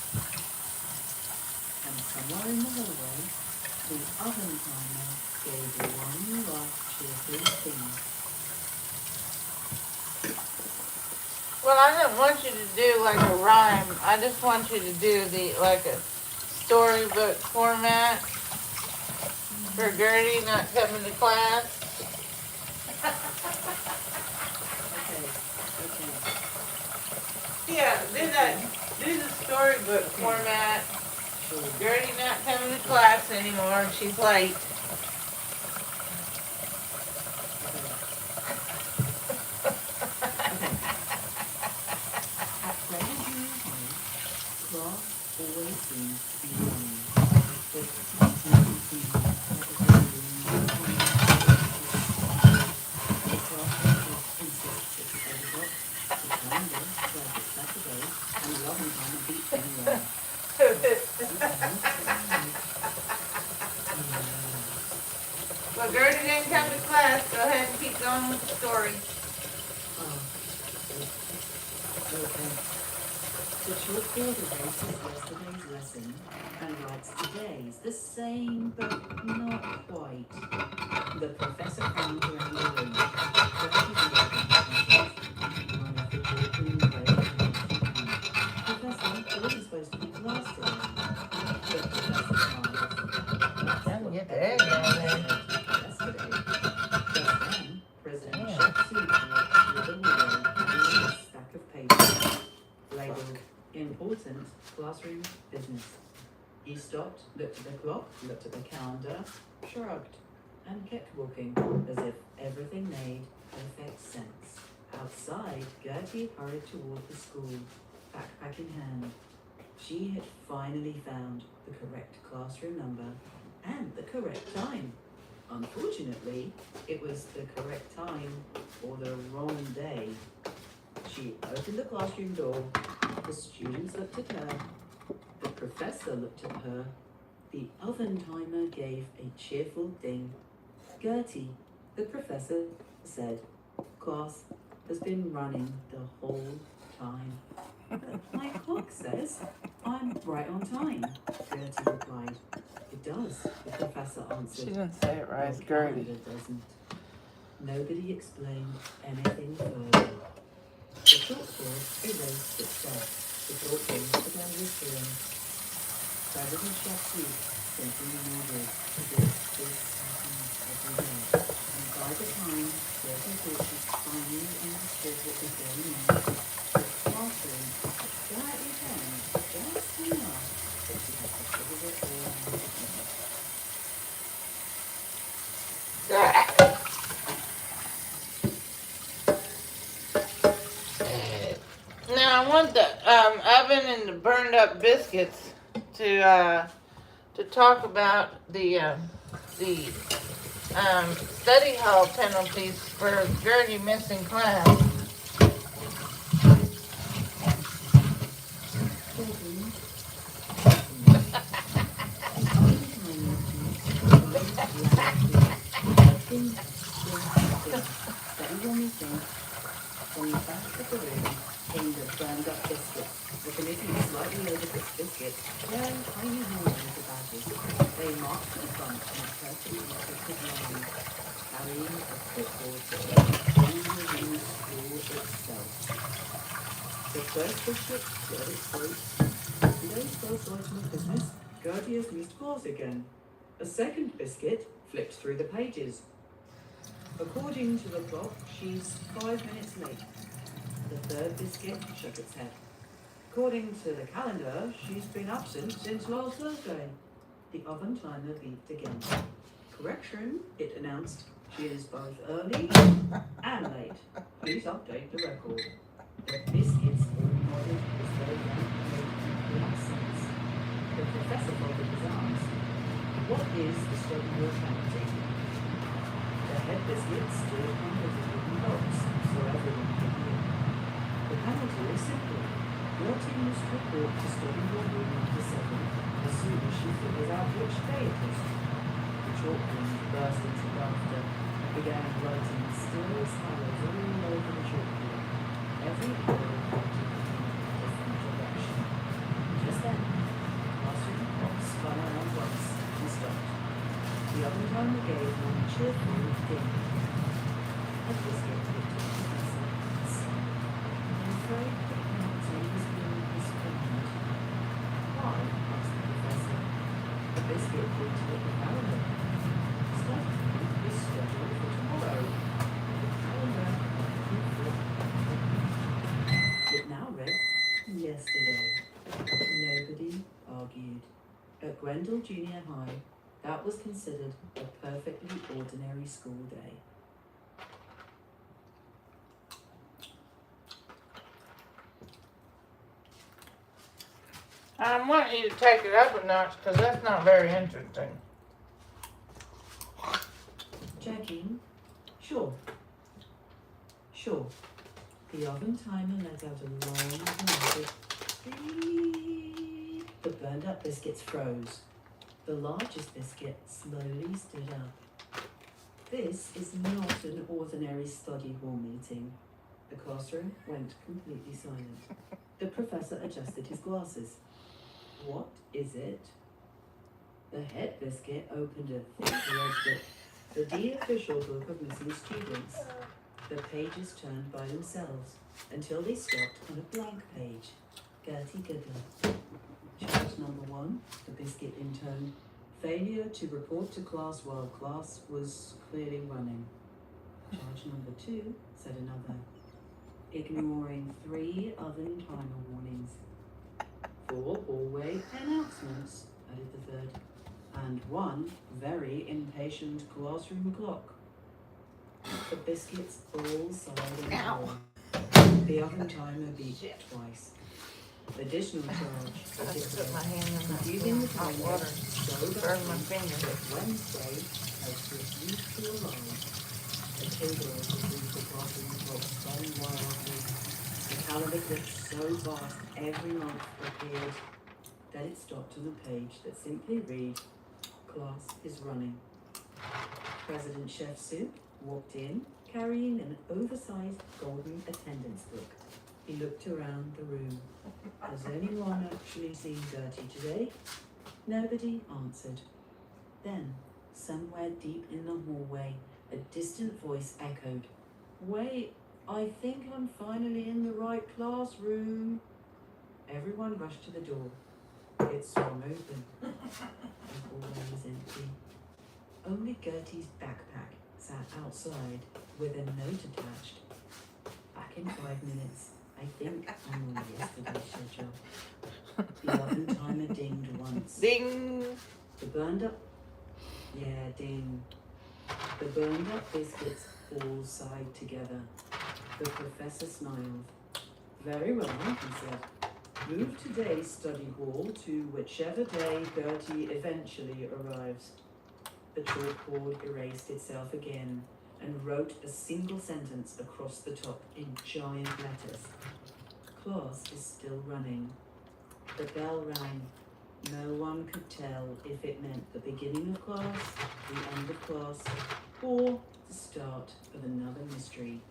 And somewhere in the hallway, the oven timer gave one last cheerful sting. Well, I don't want you to do like a rhyme. I just want you to do like a storybook format for Gertie not coming to class. Okay. Yeah, do that. Do the storybook format. Gertie not coming to class anymore. She's late. At present junior high, class always seems to be running. But nothing seems like a very long time. The classroom clock insists it's 8 o'clock. The calendar says it's Saturday, and the loving time beats anywhere. Well, Gertie didn't come to class. Go ahead and keep going with the story. Okay. The chalkboard erases yesterday's lesson and writes today's, the same but not quite. The professor frowns around the room. Professor, there wasn't supposed to be class today. The professor smiles. Time to get the egg out of there. Yesterday. Just then, President Chef Soup walked through the hallway carrying a stack of papers labeled Important Classroom Business. He stopped, looked at the clock, looked at the calendar, shrugged, and kept walking as if everything made perfect sense. Outside, Gertie hurried toward the school, backpack in hand. She had finally found the correct classroom number and the correct time. Unfortunately, it was the correct time or the wrong day. She opened the classroom door. The students looked at her. The professor looked at her. The oven timer gave a cheerful ding. Gertie, the professor said, class has been running the whole time. My clock says I'm right on time, Gertie replied. It does, the professor answered. She didn't say it right, Gertie. It doesn't. Nobody explained anything further. The chalkboard erased itself. The chalkboard began whispering. President Chef Soup simply nodded. This happens every day. And by the time Gertie thought she finally understood what was going on, the classroom had slightly changed just enough that she had to figure it all out. Now I want the oven and the burned up biscuits to talk about the study hall penalties for Gertie missing class. From the back of the room came the burned up biscuits. The committee slightly overcooked biscuits, wearing tiny horns as the badges. They marched to the front in a perfectly crooked line, carrying a clipboard to all within the school itself. The first biscuit cleared its throat. Today's first item of business, Gertie has missed class again. A second biscuit flipped through the pages. According to the clock, she's 5 minutes late. The third biscuit shook its head. According to the calendar, she's been absent since last Thursday. The oven timer beeped again. Correction, it announced. She is both early and late. Please update the record. The biscuits all nodded as though that made complete sense. The professor folded his arms. What is the study hall penalty? The head biscuit stood under the wooden box so everyone could hear. The penalty is simple. Your team must report to study hall room number 7 as soon as she figures out which day it is. The chalkboard burst into laughter and began writing mysterious arrows all over the chalkboard. Every arrow pointed in a different direction. Just then, the classroom clock spun around once and stopped. The oven timer gave one cheerful ding. A biscuit picked up the professor. And Wendell Junior High, that was considered a perfectly ordinary school day. I want you to take it up a notch because that's not very interesting. Checking. Sure. Sure. The oven timer let out a long dramatic beep. The burned up biscuits froze. The largest biscuit slowly stood up. This is not an ordinary study hall meeting. The classroom went completely silent. The professor adjusted his glasses. What is it? The head biscuit opened a thick red book, the official book of missing students. The pages turned by themselves until they stopped on a blank page. Gertie Giggler. Charge number 1, the biscuit intoned, failure to report to class while class was clearly running. Charge number 2, said another, ignoring 3 oven timer warnings. 4 hallway announcements, added the third, and 1 very impatient classroom clock. The biscuits all sighed on the floor. The oven timer beeped twice. Additional charge. I just put my hand in that Using the hot timer, water. so Burn my finger. Wednesday has refused to arrive. A table between the classroom clock spun wildly. The calendar clicked so fast every month appeared. Then it stopped on a page that simply read, "Class is running." President Chef Soup walked in, carrying an oversized golden attendance book. He looked around the room. Has anyone actually seen Gertie today? Nobody answered. Then, somewhere deep in the hallway, a distant voice echoed, "Wait, I think I'm finally in the right classroom." Everyone rushed to the door. It swung open. The hallway was empty. Only Gertie's backpack sat outside with a note attached. Back in 5 minutes. I think I'm on yesterday's schedule. The oven timer dinged once. Ding! The burned up... Yeah, ding. The burned up biscuits all sighed together. The professor smiled. "Very well," he said. "Move today's study hall to whichever day Gertie eventually arrives." The chalkboard erased itself again and wrote a single sentence across the top in giant letters. Class is still running. The bell rang. No one could tell if it meant the beginning of class, the end of class, or the start of another mystery.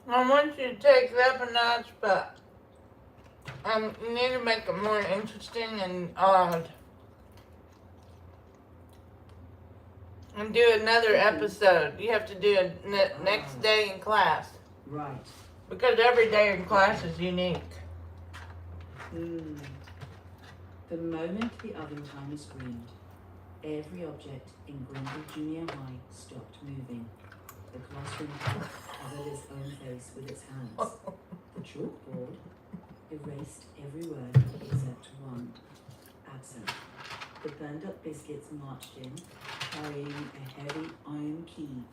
I want you to take it up a notch, but you need to make it more interesting and odd. And do another episode. You have to do a next day in class. Right. Because every day in class is unique. The moment the oven timer screamed, every object in Grendel Junior High stopped moving. The classroom clock covered its own face with its hands. The chalkboard erased every word except one. Absent. The burned up biscuits marched in, carrying a heavy iron key,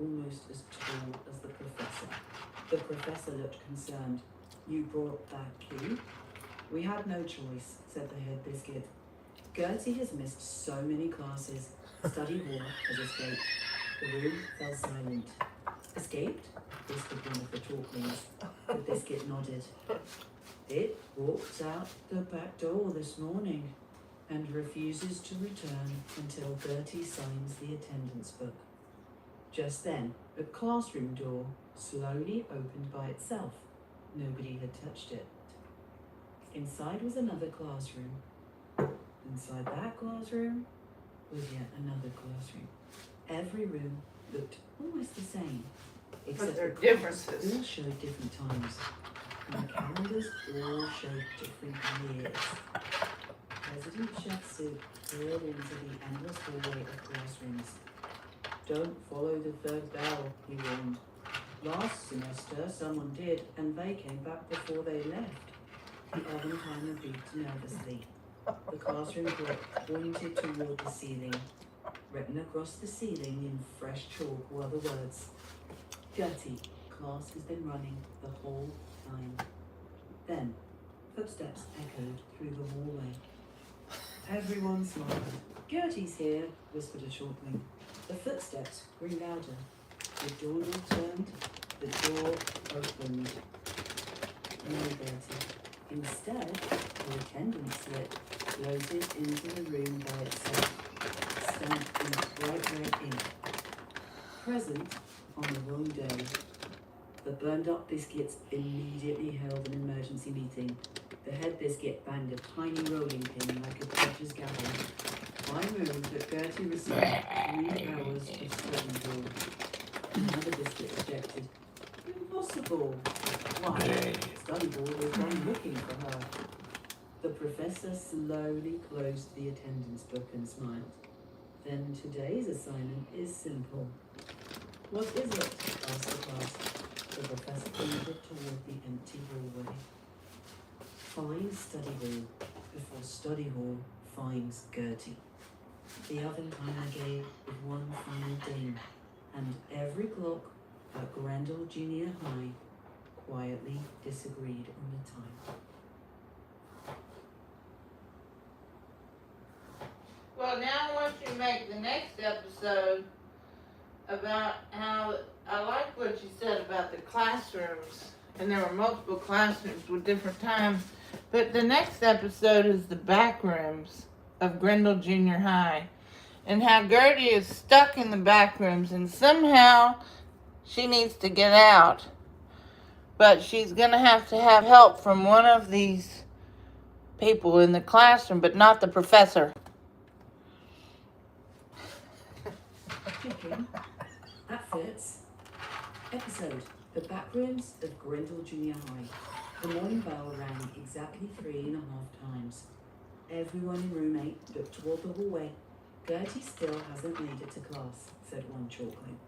almost as tall as the professor. The professor looked concerned. "You brought that key?" "We had no choice," said the head biscuit. "Gertie has missed so many classes. Study hall has escaped." The room fell silent. "Escaped?" whispered one of the talklings. The biscuit nodded. "It walked out the back door this morning and refuses to return until Gertie signs the attendance book." Just then, a classroom door slowly opened by itself. Nobody had touched it. Inside was another classroom. Inside that classroom was yet another classroom. Every room looked almost the same, except there are the differences. clocks all showed different times, and the calendars all showed different years. President Chef Soup peered into the endless hallway of classrooms. "Don't follow the third bell," he warned. "Last semester someone did, and they came back before they left." The oven timer beeped nervously. The classroom clock pointed toward the ceiling. Written across the ceiling in fresh chalk were the words, Gertie, class has been running the whole time. Then, footsteps echoed through the hallway. Everyone smiled. Gertie's here, whispered a shortling. The footsteps grew louder. The doorknob turned. The door opened. No Gertie. Instead, her attendance slip floated into the room by itself, stamped in bright red ink. Present on the wrong day. The burned up biscuits immediately held an emergency meeting. The head biscuit banged a tiny rolling pin like a judge's gavel. I moved that Gertie received 3 hours of study hall. Another biscuit objected. Impossible. Why? Study hall was gone looking for her. The professor slowly closed the attendance book and smiled. Then today's assignment is simple. What is it? Asked the class. The professor pointed toward the empty hallway. Find study hall before study hall finds Gertie. The oven timer gave one final ding, and every clock at Grendel Junior High quietly disagreed on the time. Well, now I want you to make the next episode about how, I like what you said about the classrooms, and there were multiple classrooms with different times, but the next episode is the back rooms of Grendel Junior High, and how Gertie is stuck in the back rooms, and somehow she needs to get out, but she's going to have help from one of these people in the classroom, but not the professor. Chicken. That fits. Episode, The Backrooms of Grendel Junior High. The morning bell rang exactly 3.5 times. Everyone in room 8 looked toward the hallway. Gertie still hasn't made it to class, said one chalkling.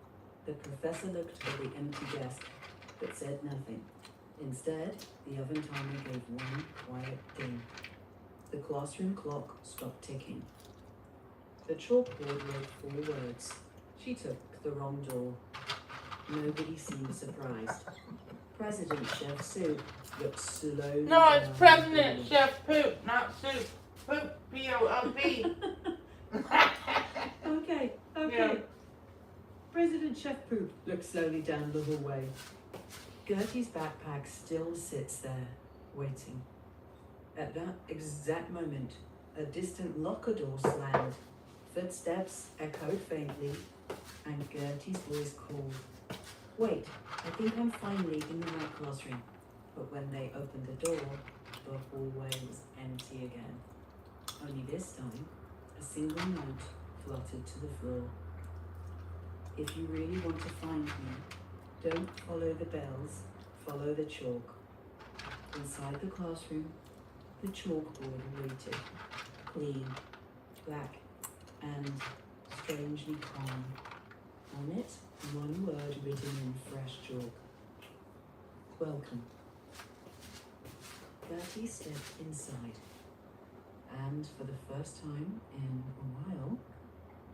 The professor looked at the empty desk, but said nothing. Instead, the oven timer gave one quiet ding. The classroom clock stopped ticking. The chalkboard wrote 4 words. She took the wrong door. Nobody seemed surprised. President Chef Soup looked slowly. No, it's President Chef Poop, not Soup. Poop, P-O-O-P. Okay. Yeah. President Chef Poop looked slowly down the hallway. Gertie's backpack still sits there, waiting. At that exact moment, a distant locker door slammed. Footsteps echoed faintly, and Gertie's voice called. Wait, I think I'm finally in the right classroom. But when they opened the door, the hallway was empty again. Only this time, a single note fluttered to the floor. If you really want to find me, don't follow the bells, follow the chalk. Inside the classroom, the chalkboard waited, clean, black, and strangely calm. On it, one word written in fresh chalk. Welcome. Gertie stepped inside, and for the first time in a while,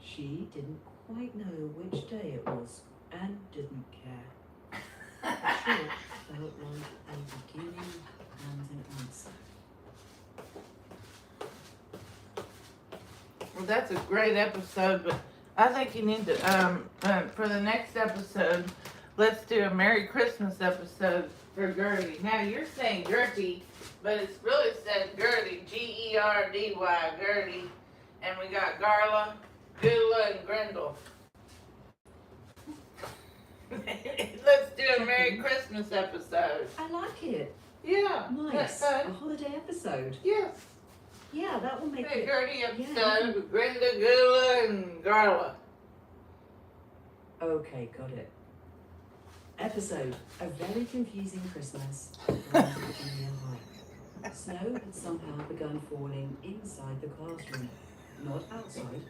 she didn't quite know which day it was, and didn't care. The chalk felt like a beginning and an answer. Well, that's a great episode, but I think you need to, for the next episode, let's do a Merry Christmas episode for Gertie. Now, you're saying Gertie, but it's really said Gertie, G-E-R-D-Y, Gertie. And we got Garla, Gula, and Grendel. Let's do a Merry Christmas episode. I like it. Yeah. Nice. That's A holiday episode. Yes. Yeah, that will make A it. Gertie episode with Grenda, Gula, and Garla. Okay, got it. Episode, A Very Confusing Christmas. Junior High. Snow had somehow begun falling inside the classroom. Not outside,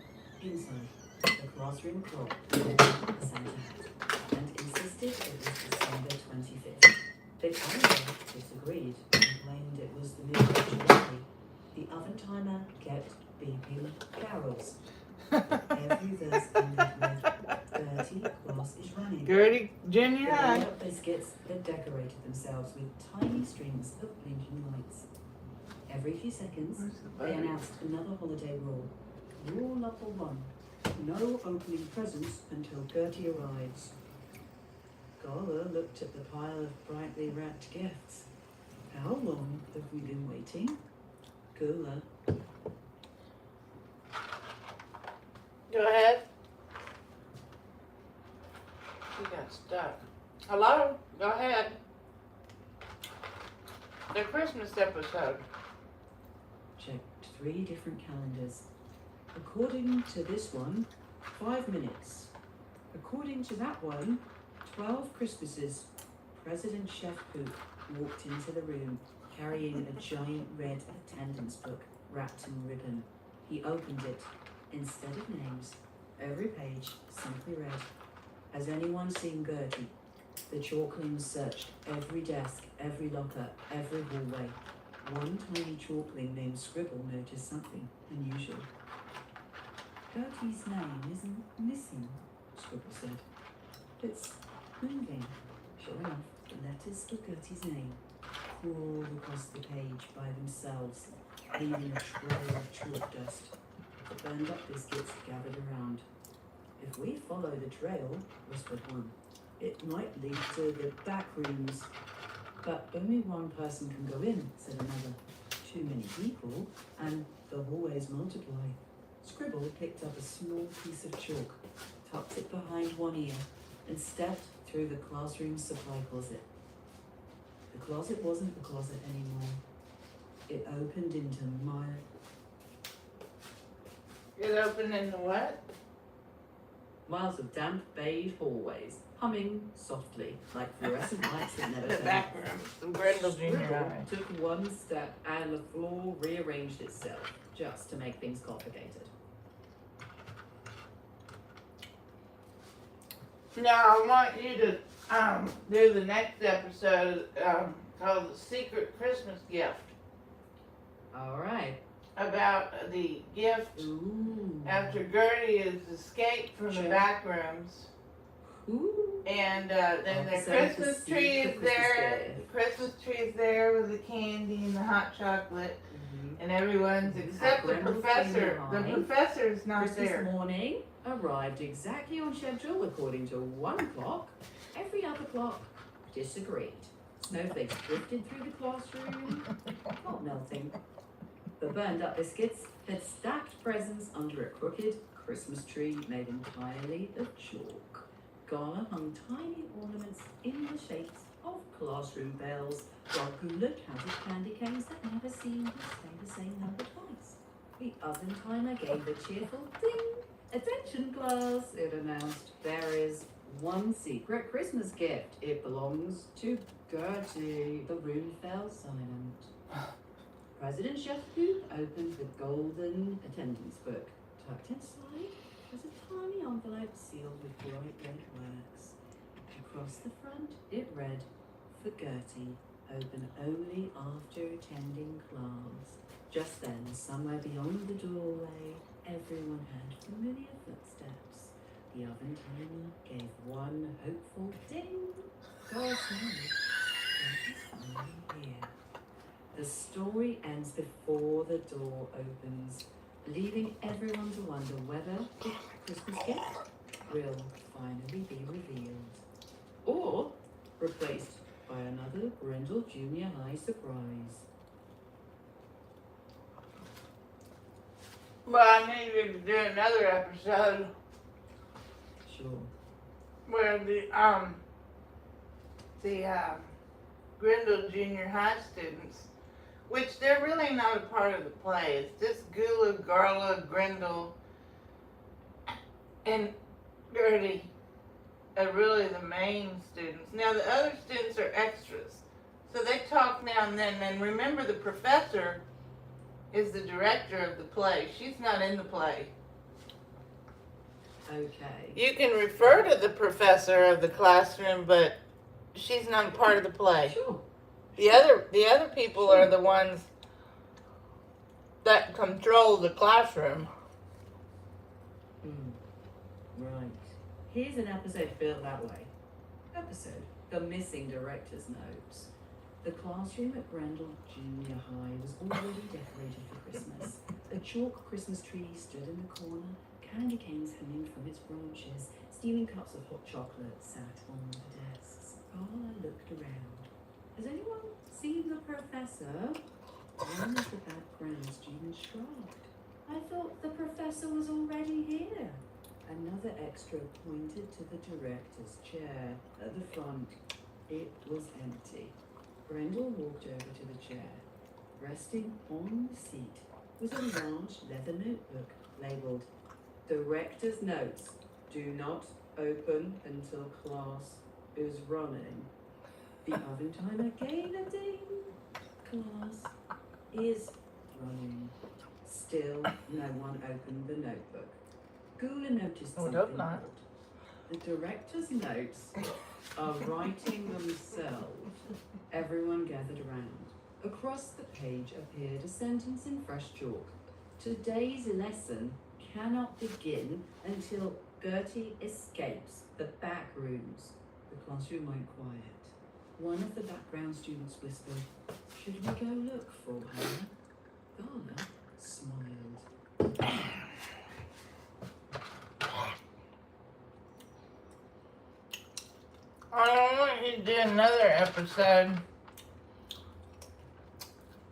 inside. The classroom clock told the Santa hat and insisted it was December 25th. The calendar disagreed and claimed it was the beeping carols. Every verse ended with Gertie, class is running. Gertie Junior The High. burned-up biscuits had decorated themselves with tiny strings of blinking lights. Every few seconds, they announced another holiday rule. Rule number 1. No opening presents until Gertie arrives. Gala looked at the pile of brightly wrapped gifts. How long have we been waiting? Gula. Go ahead. You got stuck. Hello? Go ahead. The Christmas episode. Checked 3 different calendars. According to this one, 5 minutes. According to that one, 12 Christmases. President Chef Poop walked into the room carrying a giant red attendance book wrapped in ribbon. He opened it. Instead of names, every page simply read, "Has anyone seen Gertie?" The chalklings searched every desk, every locker, every hallway. One tiny chalkling named Scribble noticed something unusual. "Gertie's name isn't missing," Scribble said. "It's moving." Sure enough, the letters of Gertie's name crawled across the page by themselves, leaving a trail of chalk dust. The burned-up biscuits gathered around. "If we follow the trail," whispered one, "it might lead to the back rooms." "But only one person can go in," said another. "Too many people, and the hallways multiply." Scribble picked up a small piece of chalk, tucked it behind one ear, and stepped through the classroom supply closet. The closet wasn't a closet anymore. It opened into It opened into what? miles of damp beige hallways, humming softly like fluorescent lights that never The turned back room. Some Grendel Junior Scribble High. took one step and the floor rearranged itself just to make things complicated. Now I want you to do the next episode called The Secret Christmas Gift. All right. About the gift after Gertie is escaped from the back rooms. And then the Christmas tree is there. The Christmas tree is there with the candy and the hot chocolate. And everyone's except the professor. The professor's not Christmas there. morning arrived exactly on schedule according to one clock. Every other clock disagreed. Snowflakes drifted through the classroom, not melting. The burned-up biscuits had stacked presents under a crooked Christmas tree made entirely of chalk. Gala hung tiny ornaments in the shapes of classroom bells, while Gula counted candy canes that never seemed to stay the same number twice. The oven timer gave a cheerful ding. "Attention, class," it announced. "There is one secret Christmas gift. It belongs to Gertie." The room fell silent. President Chef Poop opened the golden attendance book. Tucked inside was a tiny envelope sealed with bright red wax. Across the front it read, "For Gertie, open only after attending class." Just then, somewhere beyond the doorway, everyone heard familiar footsteps. The oven timer gave one hopeful ding. Girls know Gertie's finally here. The story ends before the door opens, leaving everyone to wonder whether the Christmas gift will finally be revealed, or replaced by another Grendel Junior High surprise. Well, I needed to do another episode Sure. where the Grendel Junior High students, which they're really not a part of the play. It's just Gula, Garla, Grendel, and Gertie are really the main students. Now the other students are extras, so they talk now and then. And remember, the professor is the director of the play. She's not in the play. Okay. You can refer to the professor of the classroom, but she's not part of the play. Sure. The other people are the ones that control the classroom. Right. Here's an episode built that way. Episode: The Missing Director's Notes. The classroom at Grendel Junior High was already decorated for Christmas. A chalk Christmas tree stood in the corner, candy canes hanging from its branches, steaming cups of hot chocolate sat on the desks. Carla looked around. Has anyone seen the professor? One of the background students shrugged. I thought the professor was already here. Another extra pointed to the director's chair at the front. It was empty. Grendel walked over to the chair. Resting on the seat was a large leather notebook labeled Director's Notes. Do not open until class is running. The oven timer gave a ding. Class is running. Still, no one opened the notebook. Gula noticed something odd. The director's notes are writing themselves. Everyone gathered around. Across the page appeared a sentence in fresh chalk. Today's lesson cannot begin until Gertie escapes the back rooms. The classroom went quiet. One of the background students whispered, "Should we go look for her?" Gala smiled. I want you to do another episode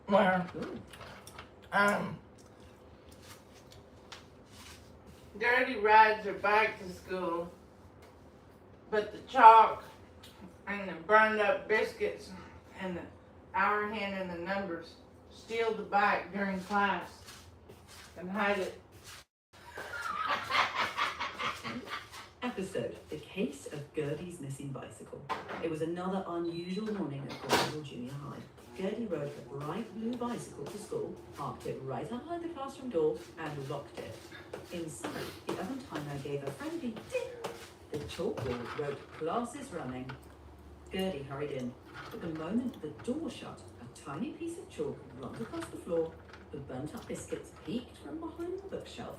where Gertie rides her bike to school, but the chalk and the burned up biscuits and the hour hand and the numbers steal the bike during class and hide it. Episode: The Case of Gertie's Missing Bicycle. It was another unusual morning at Grendel Junior High. Gertie rode a bright blue bicycle to school, parked it right outside the classroom door, and locked it. Inside, the oven timer gave a friendly ding. The chalkboard wrote "Class is running." Gertie hurried in. But the moment the door shut, a tiny piece of chalk rolled across the floor. The burnt-up biscuits peeked from behind the bookshelf.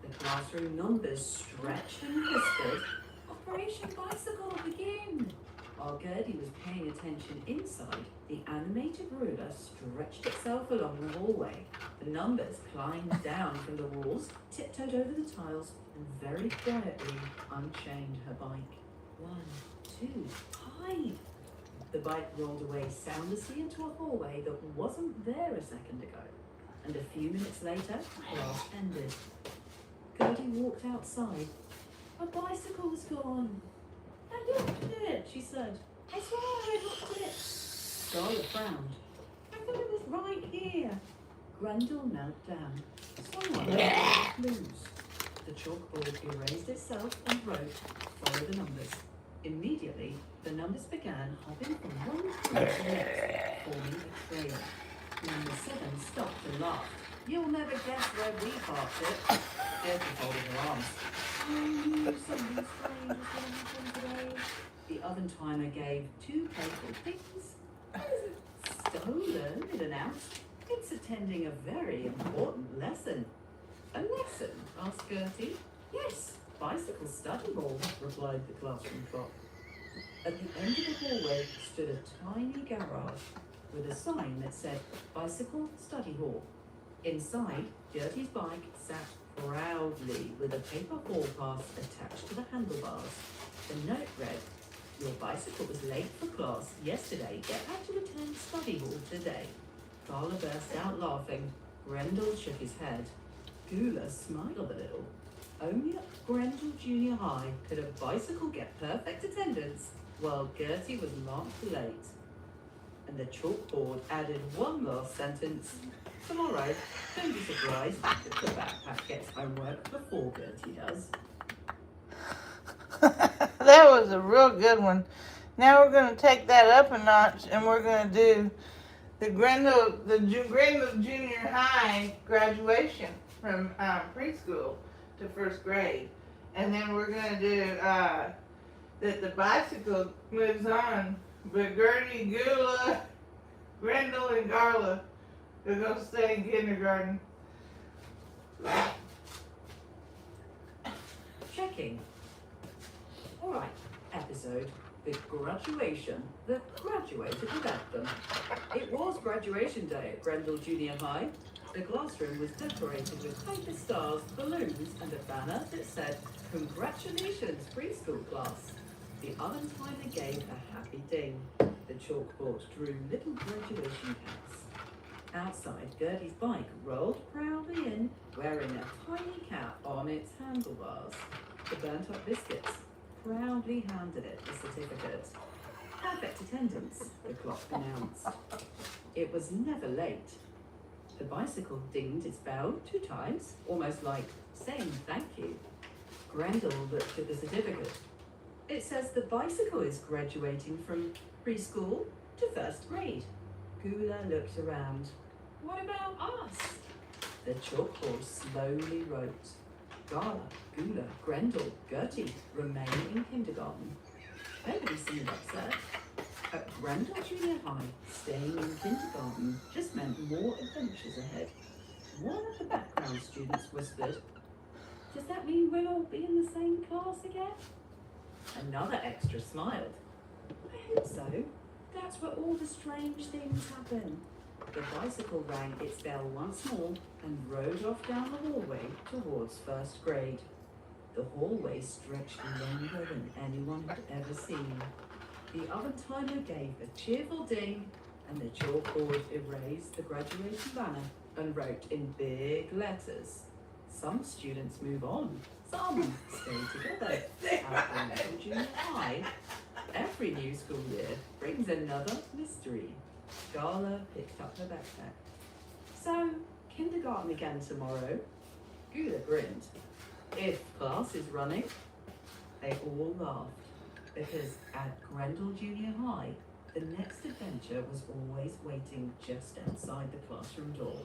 The classroom numbers stretched and whispered, "Operation Bicycle, begin!" While Gertie was paying attention inside, the animated ruler stretched itself along the hallway. The numbers climbed down from the walls, tiptoed over the tiles, and very quietly unchained her bike. 1, 2, hide! The bike rolled away soundlessly into a hallway that wasn't there a second ago. And a few minutes later, class ended. Gertie walked outside. "My bicycle was gone." "I looked at it," she said. "I swear I looked at it." Scarlet frowned. "I thought it was right here." Grendel knelt down. Someone had clues. The chalkboard erased itself and wrote, "Follow the numbers." Immediately, the numbers began hopping from one point to the next, forming a trail. Number 7 stopped and laughed. "You'll never guess where we parked it." Gertie folded her arms. "Something strange is going to happen today." The oven timer gave 2 playful pings. "Stolen," it announced. "It's attending a very important lesson." "A lesson?" asked Gertie. "Yes, bicycle study hall," replied the classroom clock. At the end of the hallway stood a tiny garage with a sign that said "Bicycle Study Hall." Inside, Gertie's bike sat proudly with a paper hall pass attached to the handlebars. The note read, "Your bicycle was late for class yesterday. Get back to attend study hall today." Carla burst out laughing. Grendel shook his head. Gula smiled a little. Only at Grendel Junior High could a bicycle get perfect attendance while Gertie was marked late. And the chalkboard added one last sentence. "Tomorrow, don't be surprised if the backpack gets homework before Gertie does." That was a real good one. Now we're going to take that up a notch and we're going to do the Grendel Junior High graduation from preschool to first grade. And then we're going to do that the bicycle moves on, but Gertie, Gula, Grendel, and Garla They're gonna stay in kindergarten. Checking. Alright, episode. The graduation that graduated without them. It was graduation day at Grendel Junior High. The classroom was decorated with paper stars, balloons, and a banner that said, "Congratulations, preschool class." The oven timer gave a happy ding. The chalkboard drew little graduation caps. Outside, Gertie's bike rolled proudly in, wearing a tiny cap on its handlebars. The burnt-up biscuits proudly handed it the certificate. Perfect attendance, the clock announced. It was never late. The bicycle dinged its bell 2 times, almost like saying thank you. Grendel looked at the certificate. It says the bicycle is graduating from preschool to 1st grade. Gula looked around. What about us? The chalkboard slowly wrote. Gala, Gula, Grendel, Gertie remain in kindergarten. Nobody seemed upset. At Grendel Junior High, staying in kindergarten just meant more adventures ahead. One of the background students whispered, "Does that mean we'll all be in the same class again?" Another extra smiled. "I hope so. That's where all the strange things happen." The bicycle rang its bell once more and rode off down the hallway towards 1st grade. The hallway stretched longer than anyone had ever seen. The oven timer gave a cheerful ding, and the chalkboard erased the graduation banner and wrote in big letters, "Some students move on, some stay together." At Grendel Junior High, every new school year brings another mystery. Gala picked up her backpack. "So, kindergarten again tomorrow?" Gula grinned. "If class is running?" They all laughed, because at Grendel Junior High, the next adventure was always waiting just outside the classroom door.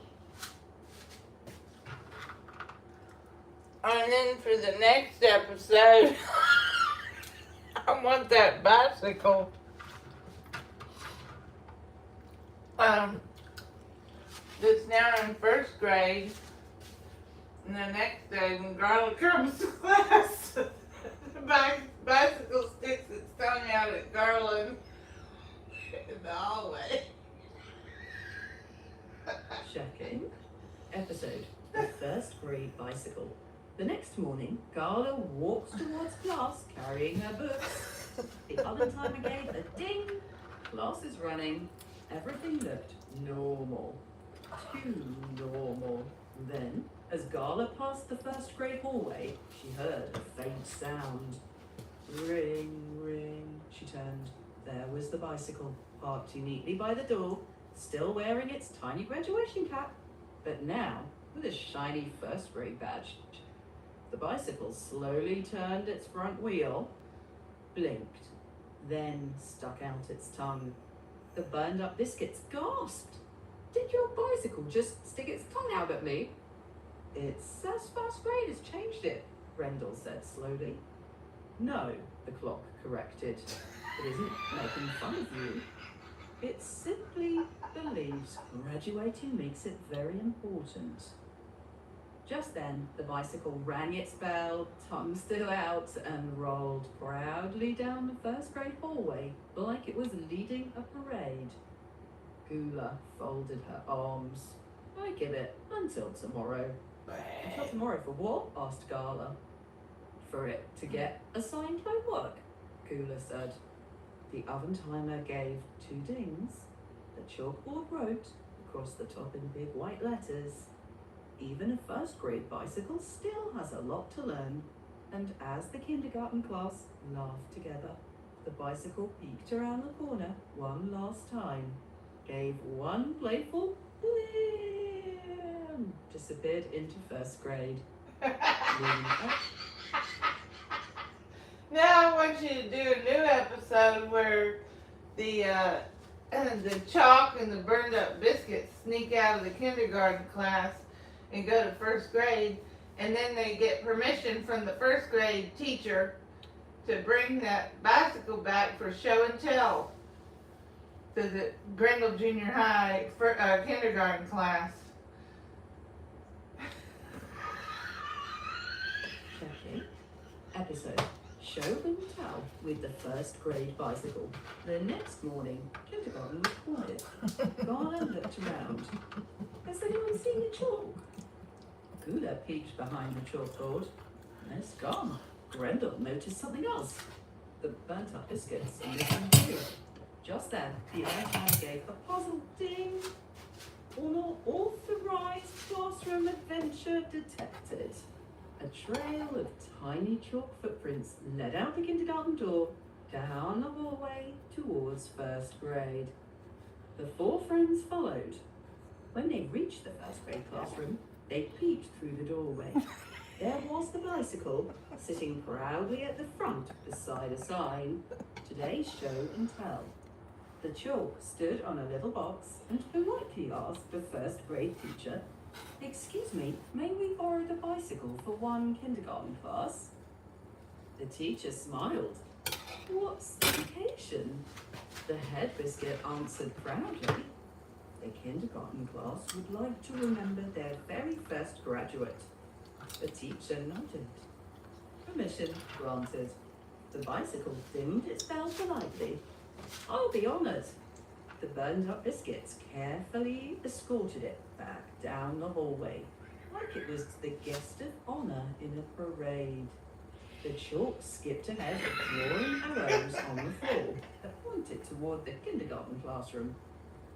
And then for the next episode, I want that bicycle. That's now in 1st grade. And the next day when Garla comes to class, the bicycle sticks its tongue out at Garland in the hallway. Checking. Episode. The 1st grade bicycle. The next morning, Gala walks towards class carrying her books. The oven timer gave a ding. Class is running. Everything looked normal. Too normal. Then, as Gala passed the 1st grade hallway, she heard a faint sound. Ring, ring. She turned. There was the bicycle, parked neatly by the door, still wearing its tiny graduation cap, but now with a shiny 1st grade badge. The bicycle slowly turned its front wheel, blinked, then stuck out its tongue. The burned-up biscuits gasped. "Did your bicycle just stick its tongue out at me?" "It says 1st grade has changed it," Grendel said slowly. "No," the clock corrected. "It isn't making fun of you. It simply believes graduating makes it very important." Just then, the bicycle rang its bell, tongue still out, and rolled proudly down the 1st grade hallway like it was leading a parade. Gula folded her arms. "I give it until tomorrow." "Until tomorrow for what?" asked Gala. "For it to get assigned homework," Gula said. The oven timer gave 2 dings. The chalkboard wrote across the top in big white letters, "Even a 1st grade bicycle still has a lot to learn." And as the kindergarten class laughed together, the bicycle peeked around the corner one last time, gave one playful wham, disappeared into 1st grade. Now I want you to do a new episode where the chalk and the burned up biscuits sneak out of the kindergarten class and go to 1st grade, and then they get permission from the 1st grade teacher to bring that bicycle back for show and tell. to the Grendel Junior High kindergarten class. Checking. Episode. Show and tell with the first grade bicycle. The next morning, kindergarten was quiet. Garland looked around. Has anyone seen the chalk? Gula peeked behind the chalkboard. It's gone. Grendel noticed something else. The burnt up biscuits missing too. Just then, the airline gave a puzzle ding. Unauthorized classroom adventure detected. A trail of tiny chalk footprints led out the kindergarten door, down the hallway towards first grade. The four friends followed. When they reached the first grade classroom, they peeked through the doorway. There was the bicycle, sitting proudly at the front beside a sign, Today's Show and Tell. The chalk stood on a little box and politely asked the first grade teacher, "Excuse me, may we borrow the bicycle for one kindergarten class?" The teacher smiled. "What's the occasion?" The head biscuit answered proudly. The kindergarten class would like to remember their very first graduate. The teacher nodded. Permission granted. The bicycle dinged its bell politely. "I'll be honoured." The burned-up biscuits carefully escorted it back down the hallway, like it was the guest of honour in a parade. The chalk skipped ahead, drawing arrows on the floor that pointed toward the kindergarten classroom.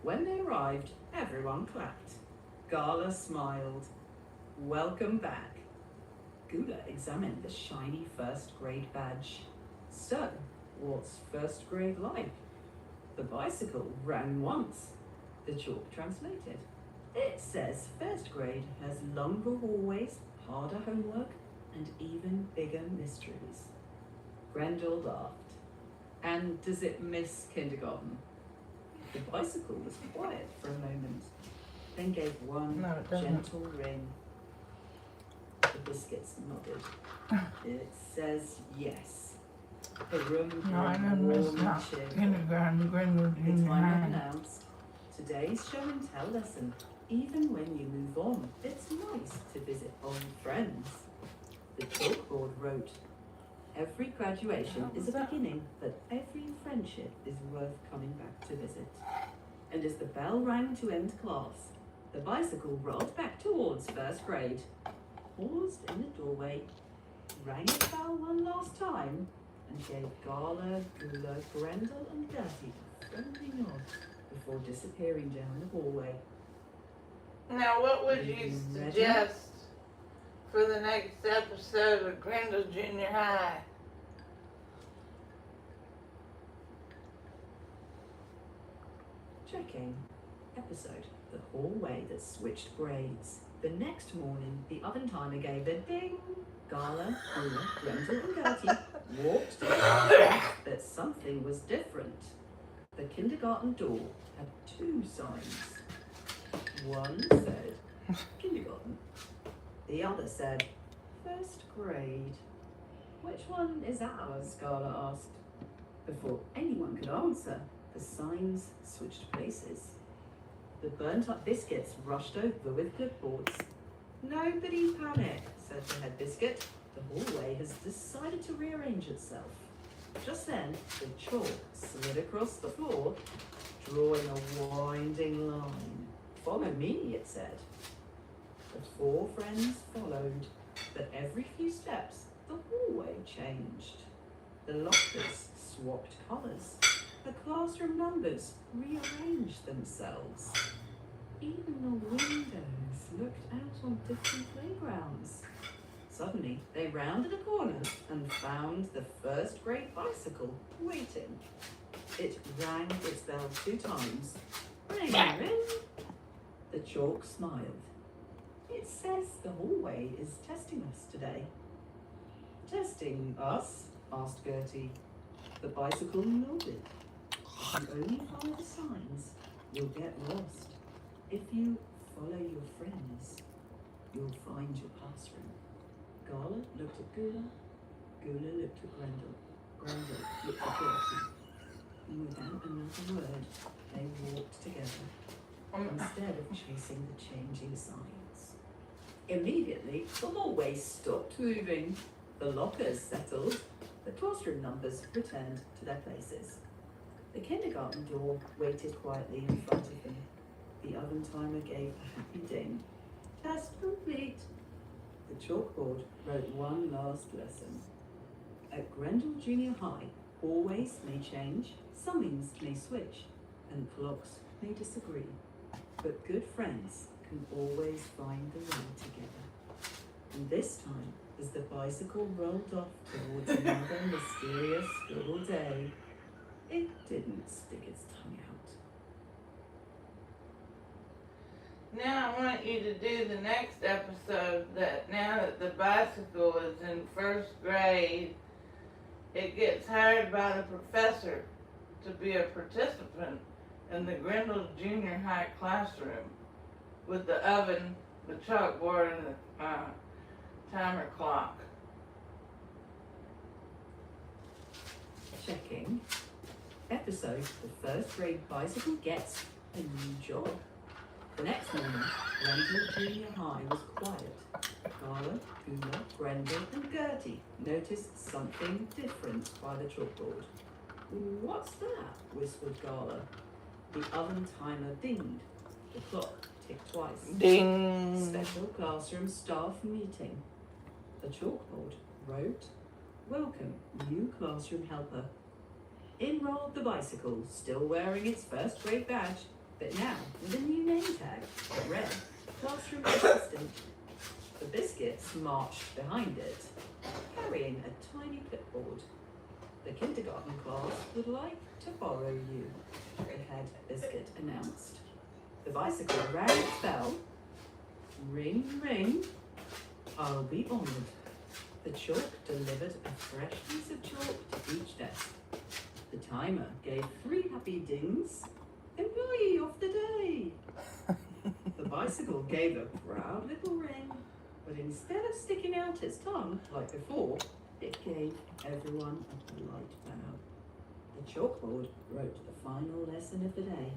When they arrived, everyone clapped. Gala smiled. "Welcome back." Gula examined the shiny first grade badge. "So, what's first grade like?" The bicycle ran once. The chalk translated. "It says first grade has longer hallways, harder homework, and even bigger mysteries." Grendel laughed. "And does it miss kindergarten?" The bicycle was quiet for a moment, then gave one No, it doesn't. gentle ring. The biscuits nodded. "It says yes." The room grew No, I never warm missed and not cheerful. kindergarten, Grendel The Junior timer High. announced, "Today's show and tell lesson. Even when you move on, it's nice to visit old friends." The chalkboard wrote, "Every graduation is a beginning, but every friendship is worth coming back to visit." And as the bell rang to end class, the bicycle rolled back towards first grade, paused in the doorway, rang its bell one last time, and gave Gala, Gula, Grendel, and Gertie a friendly nod before disappearing down the hallway. Now, what would you Ready? suggest for the next episode of Grendel Junior High? Checking. Episode. The hallway that switched grades. The next morning, the oven timer gave a ding. Gala, Gula, Grendel, and Gertie walked together, but something was different. The kindergarten door had two signs. One said kindergarten. The other said first grade. "Which one is ours?" Gala asked. Before anyone could answer, the signs switched places. The burnt-up biscuits rushed over with clipboards. "Nobody panic," said the head biscuit. "The hallway has decided to rearrange itself." Just then, the chalk slid across the floor, drawing a winding line. "Follow me," it said. The four friends followed, but every few steps, the hallway changed. The lockers swapped colours. The classroom numbers rearranged themselves. Even the windows looked out on different playgrounds. Suddenly, they rounded a corner and found the first grade bicycle waiting. It rang its bell 2 times. Ring, ring. The chalk smiled. "It says the hallway is testing us today." "Testing us?" asked Gertie. The bicycle nodded. "If you only follow the signs, you'll get lost. If you follow your friends, you'll find your classroom." Gala looked at Gula. Gula looked at Grendel. Grendel looked at Gertie. and without another word, they walked together, instead of chasing the changing signs. Immediately, the hallway stopped moving. The lockers settled. The classroom numbers returned to their places. The kindergarten door waited quietly in front of them. The oven timer gave a happy ding. Task complete. The chalkboard wrote one last lesson. At Grendel Junior High, hallways may change, summings may switch, and clocks may disagree. But good friends can always find the way together. And this time, as the bicycle rolled off towards another mysterious school day, it didn't stick its tongue out. Now I want you to do the next episode that now that the bicycle is in first grade, it gets hired by the professor to be a participant in the Grendel Junior High classroom with the oven, the chalkboard, and the timer clock. Checking. Episode, the first grade bicycle gets a new job. The next morning, Grendel Junior High was quiet. Carla, Una, Grendel, and Gertie noticed something different by the chalkboard. "What's that?" whispered Carla. The oven timer dinged. The clock ticked twice. Ding! Special classroom staff meeting. The chalkboard wrote, "Welcome, new classroom helper." In rolled the bicycle, still wearing its first grade badge, but now with a new name tag that read, "Classroom Assistant." The biscuits marched behind it, carrying a tiny clipboard. "The kindergarten class would like to borrow you," the head biscuit announced. The bicycle rang its bell. "Ring, ring. I'll be honored." The chalk delivered a fresh piece of chalk to each desk. The timer gave 3 happy dings. "Employee of the day." The bicycle gave a proud little ring, but instead of sticking out its tongue like before, it gave everyone a polite bow. The chalkboard wrote the final lesson of the day.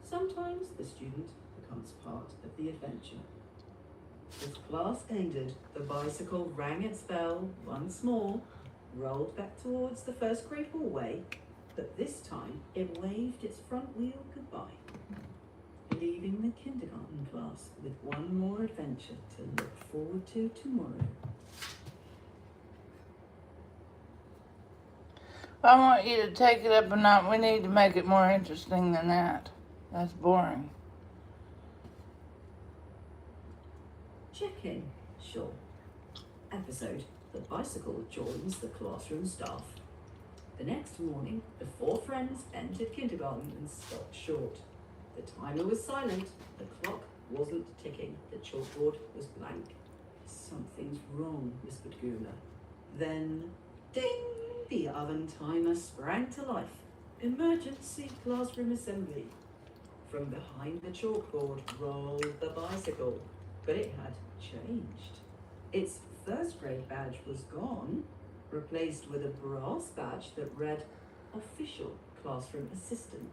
Sometimes the student becomes part of the adventure. As class ended, the bicycle rang its bell once more, rolled back towards the first grade hallway, but this time it waved its front wheel goodbye, leaving the kindergarten class with one more adventure to look forward to tomorrow. I want you to take it up a notch. We need to make it more interesting than that. That's boring. Check in, sure. Episode, the bicycle joins the classroom staff. The next morning, the 4 friends entered kindergarten and stopped short. The timer was silent, the clock wasn't ticking, the chalkboard was blank. "Something's wrong," whispered Guna. Then, ding! The oven timer sprang to life. "Emergency classroom assembly." From behind the chalkboard rolled the bicycle, but it had changed. Its first grade badge was gone, replaced with a brass badge that read, "Official Classroom Assistant."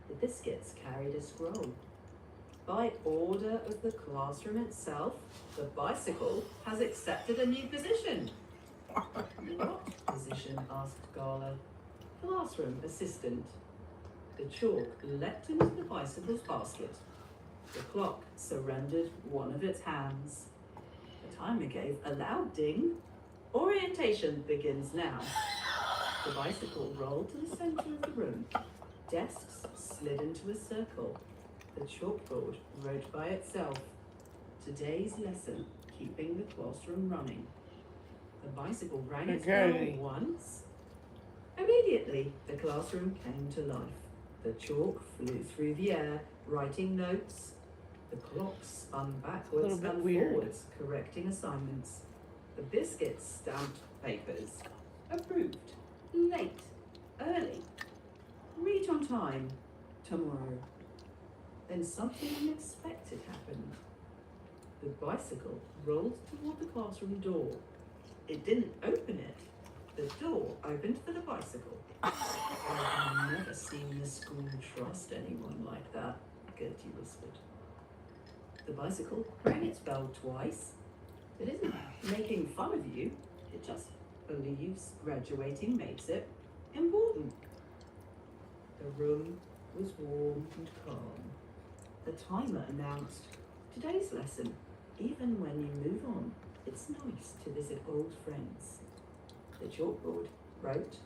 The biscuits carried a scroll. "By order of the classroom itself, the bicycle has accepted a new position." "What position?" asked Gala. "Classroom Assistant." The chalk leapt into the bicycle's basket. The clock surrendered one of its hands. The timer gave a loud ding. "Orientation begins now." The bicycle rolled to the center of the room. Desks slid into a circle. The chalkboard wrote by itself, "Today's lesson, keeping the classroom running." The bicycle rang its bell once. Immediately, the classroom came to life. The chalk flew through the air, writing notes. The clock spun backwards and forwards, correcting assignments. The biscuits stamped papers. Approved. Late. Early. Reach on time. Tomorrow. Then something unexpected happened. The bicycle rolled toward the classroom door. It didn't open it. The door opened for the bicycle. I've never seen the school trust anyone like that, Gertie whispered. The bicycle rang its bell twice. It isn't making fun of you, it just believes graduating makes it important. The room was warm and calm. The timer announced today's lesson. Even when you move on, it's nice to visit old friends. The chalkboard wrote,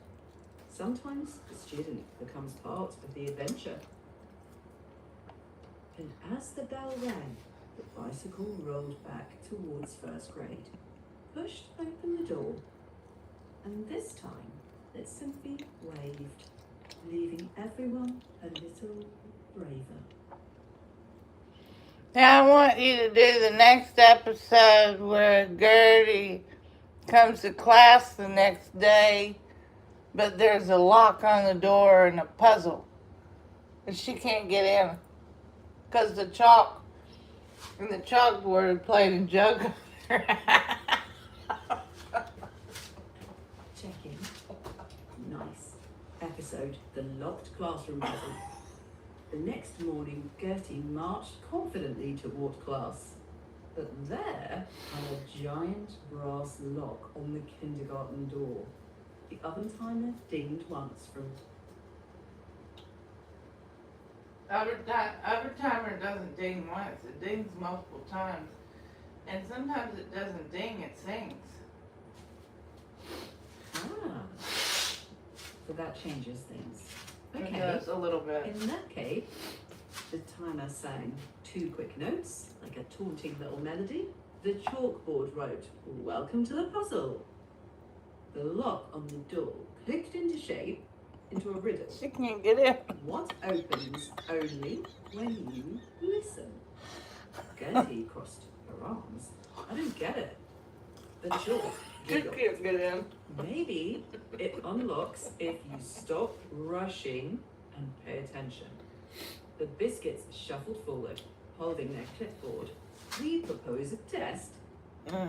sometimes the student becomes part of the adventure. And as the bell rang, the bicycle rolled back towards first grade, pushed open the door, and this time it simply waved, leaving everyone a little braver. Now I want you to do the next episode where Gertie comes to class the next day, but there's a lock on the door and a puzzle, and she can't get in because the chalk and the chalkboard had played a joke on her. Check in. Nice. Episode, The Locked Classroom Puzzle. The next morning, Gertie marched confidently toward class. But there hung a giant brass lock on the kindergarten door. The oven timer dinged once from... Oven timer doesn't ding once, it dings multiple times. And sometimes it doesn't ding, it sings. Ah. So that changes things. It does a little bit. In that case, the timer sang 2 quick notes, like a taunting little melody. The chalkboard wrote, welcome to the puzzle. The lock on the door clicked into shape, into a riddle. She can't get in. What opens only when you listen? Gertie crossed her arms. I don't get it. The chalk giggled. Can't get in. Maybe it unlocks if you stop rushing and pay attention. The biscuits shuffled forward, holding their clipboard. We propose a test.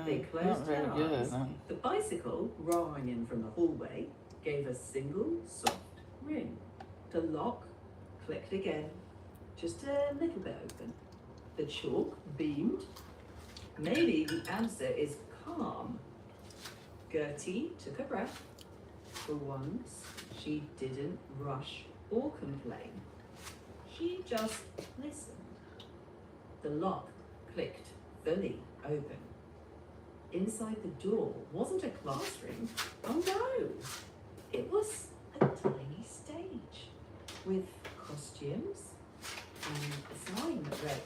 They closed their eyes. The bicycle, roaring in from the hallway, gave a single soft ring. The lock clicked again, just a little bit open. The chalk beamed. Maybe the answer is calm. Gertie took a breath. For once, she didn't rush or complain. She just listened. The lock clicked fully open. Inside the door wasn't a classroom. Oh no! It was a tiny stage with costumes and a sign that read,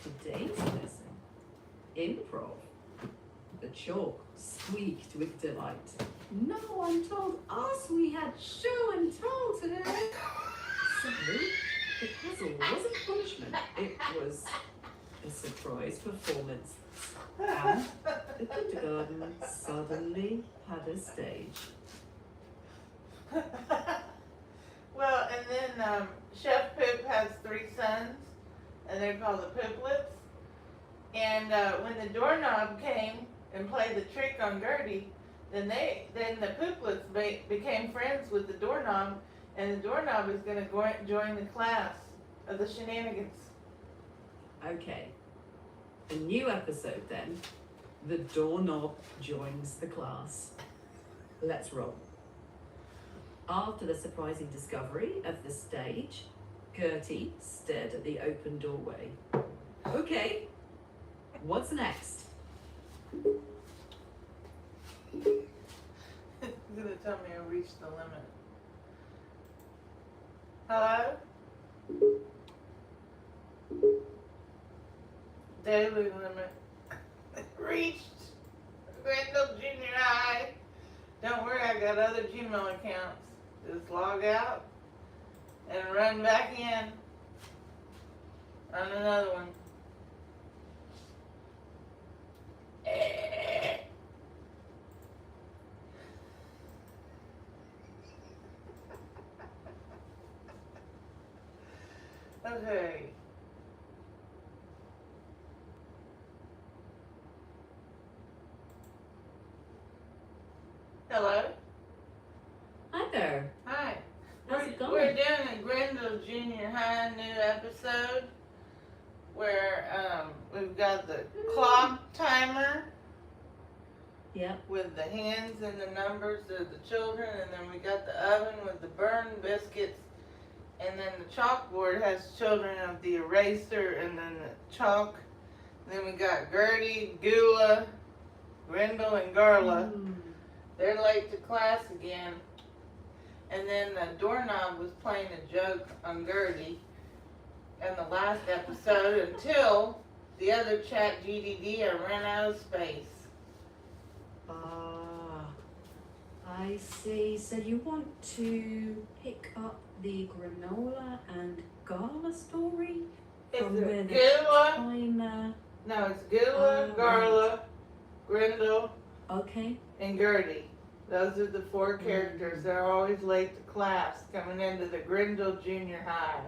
today's lesson, improv. The chalk squeaked with delight. No one told us we had show and tell today. So, the puzzle wasn't punishment, it was a surprise performance. And the kindergarten suddenly had a stage. Well, and then Chef Poop has 3 sons, and they're called the Pooplets. And when the doorknob came and played the trick on Gertie, then the Pooplets became friends with the doorknob, and the doorknob is going to join the class of the shenanigans. Okay. A new episode then. The doorknob joins the class. Let's roll. After the surprising discovery of the stage, Gertie stared at the open doorway. Okay, what's next? It's going to tell me I reached the limit. Hello? Daily limit. Reached. Grandville Junior High. Don't worry, I got other Gmail accounts. Just log out and run back in on another one. Okay. Hello? Hi there. Hi. How's episode where we've got the clock timer. Yep. With the hands and the numbers of the children, and then we got the oven with the burned biscuits, and then the chalkboard has children of the eraser and then the chalk. And then we got Gertie, Gula, Grendel, and Garla. They're late to class again. And then the doorknob was playing a joke on Gertie in the last episode until the other chat GDD ran out of space. I see. So you want to pick up the granola and Gala story from where the timer? No, it's Gula, Garla, Grendel, okay, and Gertie. Those are the four characters. They're always late to class, coming into the Grendel Junior High.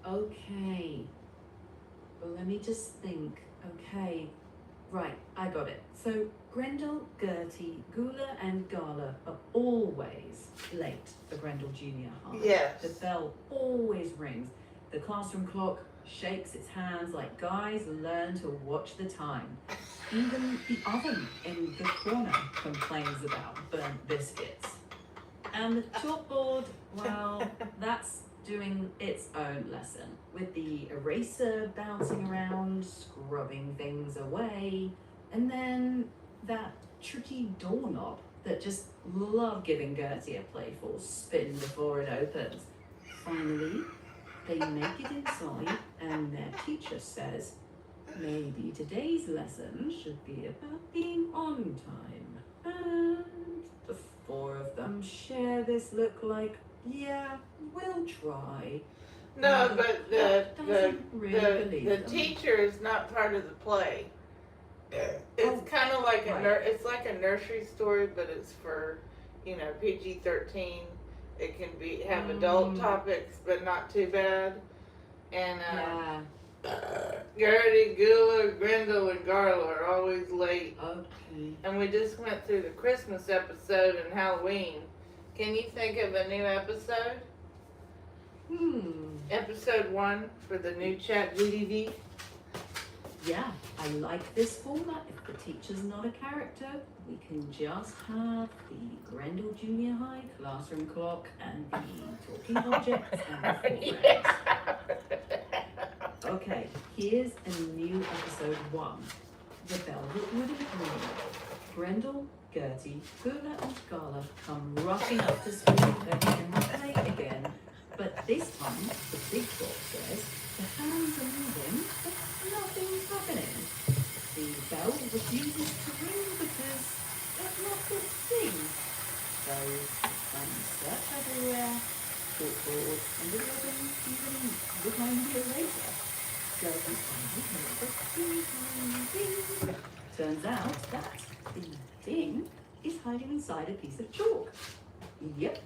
Okay. Well, let me just think. Okay. Right, I got it. So Grendel, Gertie, Gula, and Gala are always late for Grendel Junior High. Yes. The bell always rings. The classroom clock shakes its hands like guys learn to watch the time. Even the oven in the corner complains about burnt biscuits. And the chalkboard, well, that's doing its own lesson, with the eraser bouncing around, scrubbing things away, and then that tricky doorknob that just loved giving Gertie a playful spin before it opens. Finally, they make it inside, and their teacher says, maybe today's lesson should be about being on time. And the four of them share this look like, yeah, we'll try. No, but the teacher is not part of the play. It's kind of like it's like a nursery story, but it's for, PG-13. It can have adult topics, but not too bad. And Gertie, Gula, Grendel, and Garla are always late. Okay. And we just went through the Christmas episode and Halloween. Can you think of a new episode? Episode 1 for the new chat GDD. Yeah, I like this format. If the teacher's not a character, we can just have the Grendel Junior High classroom clock and the talking objects and the friends. Okay, here's a new episode 1. The Velvet Wooden Room. Grendel, Gertie, Gula, and Gala come rushing up to school and play again. But this time, the big boss says, the hands are moving, but nothing's happening. The bell refuses to ring because there's not a thing. So, some search everywhere, chalkboards, and the ribbon, even behind the eraser. Gertie finally hears a ding, ding, ding. Turns out that the ding is hiding inside a piece of chalk. Yep.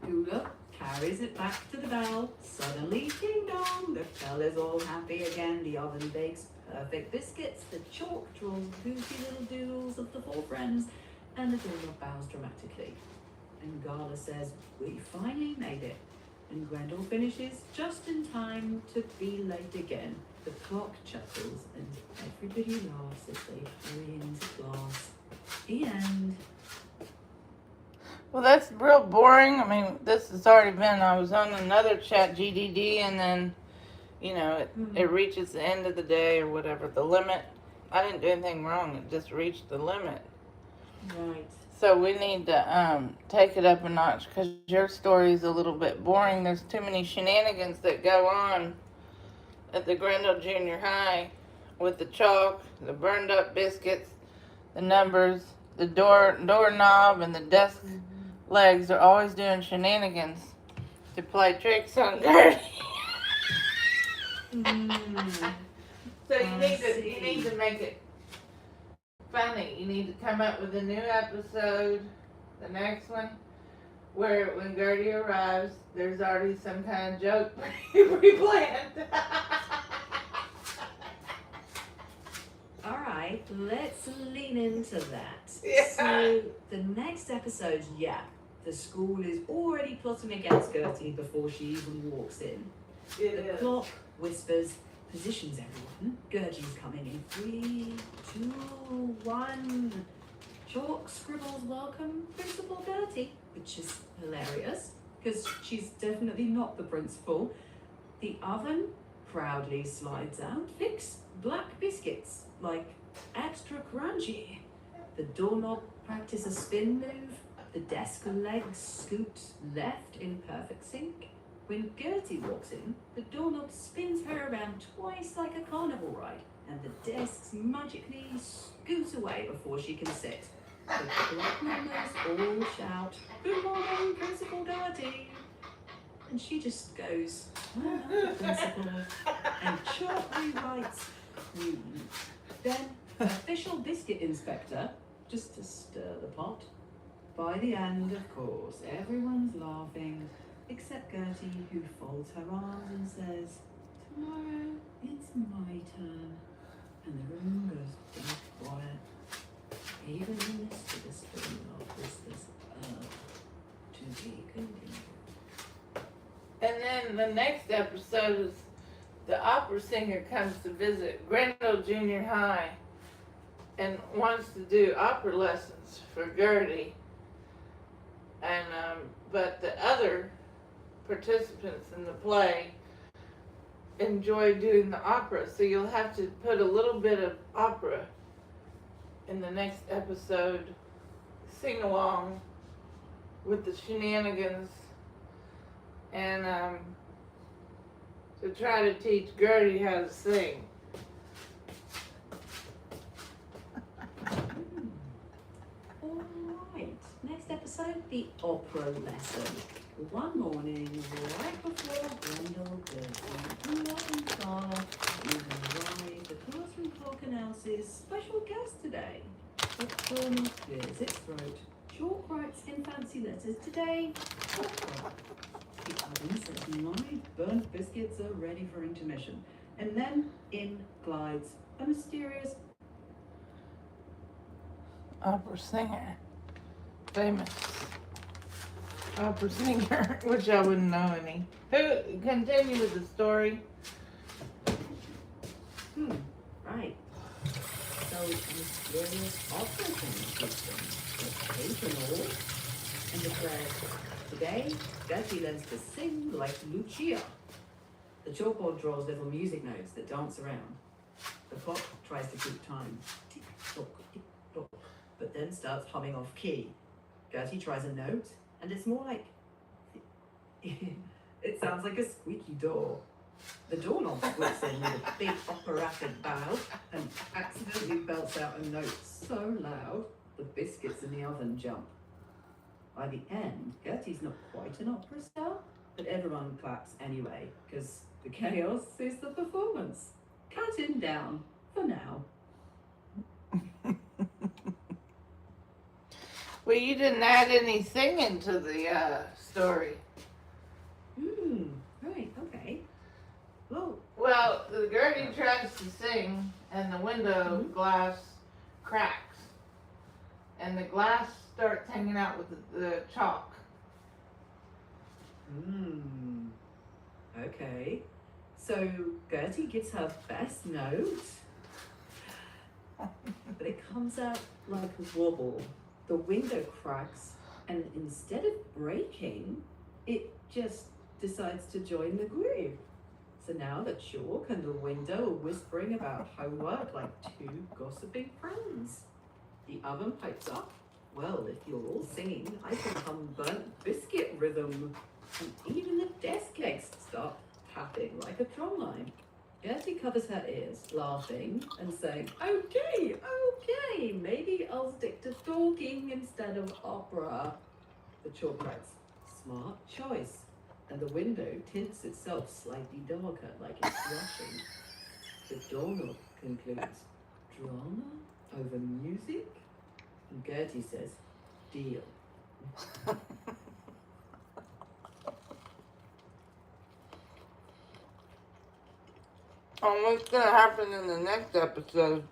Gula carries it back to the bell. Suddenly, ding dong, the bell is all happy again. The oven bakes perfect biscuits. The chalk draws goofy little doodles of the four friends, and the doorknob bows dramatically. And Gala says, we finally made it. And Grendel finishes just in time to be late again. The clock chuckles, and everybody laughs as they hurry into class. The end. Well, that's real boring. I mean, this has already been, I was on another chat GDD, and then, it reaches the end of the day or whatever, the limit. I didn't do anything wrong. It just reached the limit. Right. So we need to take it up a notch because your story is a little bit boring. There's too many shenanigans that go on at the Grendel Junior High with the chalk, the burned up biscuits, the numbers, the doorknob, and the desk legs are always doing shenanigans to play tricks on Gertie. So you need to make it funny. You need to come up with a new episode, the next one, where when Gertie arrives, there's already some kind of joke pre-planned. All right, let's lean into that. Yeah. So the next episode, the school is already plotting against Gertie before she even walks in. The clock whispers, positions everyone. Gertie's coming in 3, 2, 1. Chalk scribbles welcome Principal Gertie, which is hilarious because she's definitely not the principal. The oven proudly slides out, fix black biscuits like extra crunchy. The doorknob practice a spin move. The desk legs scoot left in perfect sync. When Gertie walks in, the doorknob spins her around twice like a carnival ride, and the desks magically scoot away before she can sit. The clock members all shout, "Good morning, Principal Gertie!" And she just goes, "Well done, Principal," and shortly writes, "Queen." Then, official biscuit inspector, just to stir the pot. By the end, of course, everyone's laughing, except Gertie, who folds her arms and says, "Tomorrow, it's my turn." And the room goes dead quiet. Even in the midst of the spring of whispers, to be continued. And then the next episode is the opera singer comes to visit Grendel Junior High and wants to do opera lessons for Gertie. And but the other participants in the play enjoy doing the opera, so you'll have to put a little bit of opera in the next episode, sing along with the shenanigans, and to try to teach Gertie how to sing. Alright, next episode, the opera lesson. One morning, right before Grendel goes in car, even arrived, the classroom clock announces special guest today. The Colonel clears its throat. Chalk writes in fancy letters today, opera. The oven says 9 burnt biscuits are ready for intermission. And then in glides a mysterious Opera singer, famous opera singer, which I wouldn't know any. Who continue with the story? Right. So mysterious opera singer gets them, all, and declares, "Today, Gertie learns to sing like Lucia." The chalkboard draws little music notes that dance around. The clock tries to keep time. Tick tock, tick tock, but then starts humming off key. Gertie tries a note, and it's more like it sounds like a squeaky door. The doorknob squeaks in with a big operatic bow and accidentally belts out a note so loud the biscuits in the oven jump. By the end, Gertie's not quite an opera star, but everyone claps anyway, because the chaos is the performance. Cut him down for now. Well, you didn't add any singing to the story. Right, okay. Well, the Gertie tries to sing, and the window glass cracks, and the glass starts hanging out with the chalk. Okay. So Gertie gives her best note, but it comes out like a wobble. The window cracks, and instead of breaking, it just decides to join the groove. So now the chalk and the window are whispering about homework like 2 gossiping friends. The oven pipes up. "Well, if you're all singing, I can hum burnt biscuit rhythm." And even the desk legs start tapping like a drum line. Gertie covers her ears, laughing and saying, okay, maybe I'll stick to talking instead of opera." The chalk writes, "Smart choice." And the window tints itself slightly darker, like it's blushing. The doorknob concludes, "Drama over music?" And Gertie says, "Deal." What's gonna happen in the next episode?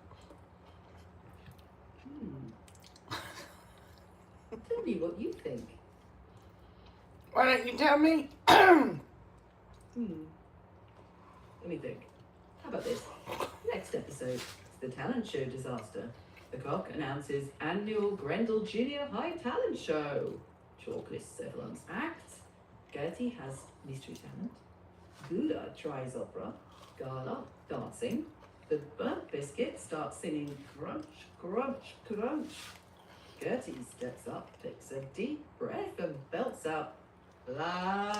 Tell me what you think. Why don't you tell me? Let me think. How about this? Next episode, it's the talent show disaster. The clock announces annual Grendel Junior High Talent Show. Chalk lists everyone's acts. Gertie has mystery talent. Gula tries opera. Gala dancing. The burnt biscuit starts singing crunch, crunch, crunch. Gertie gets up, takes a deep breath, and belts out la.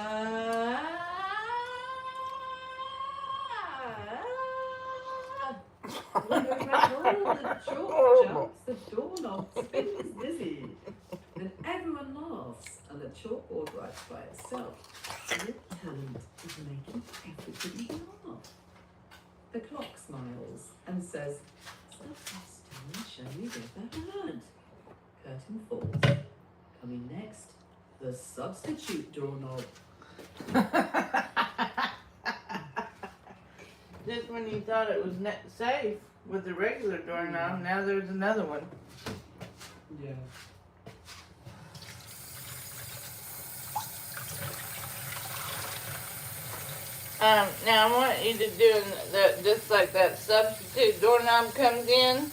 When the chalk jumps, the doorknob spins dizzy. Then everyone laughs, and the chalkboard writes by itself. Your talent is making everybody laugh. The clock smiles and says, "It's the best talent show you've ever heard." Curtain falls. Coming next, the substitute doorknob. Just when you thought it was safe with the regular doorknob, now there's another one. Yeah. Now I want you to do just like that substitute doorknob comes in,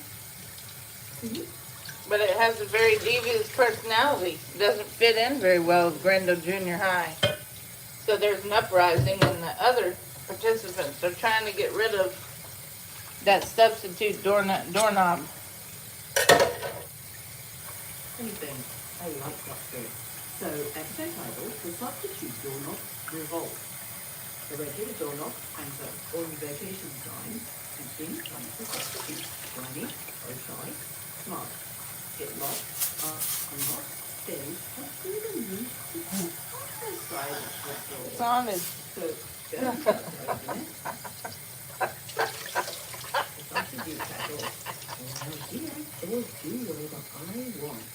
but it has a very devious personality. It doesn't fit in very well with Grendel Junior High. So there's an uprising, and the other participants are trying to get rid of that substitute doorknob. Anything. I like that spirit. So, episode title, the substitute doorknob revolt. The regular doorknob hangs up on the vacation sign, and in comes the substitute. Shiny, very shy, smart. Get lost, unlocked, stay, and through the roof to other side of the door. Solid. So, go to the substitute title. Oh dear, or do whatever I want.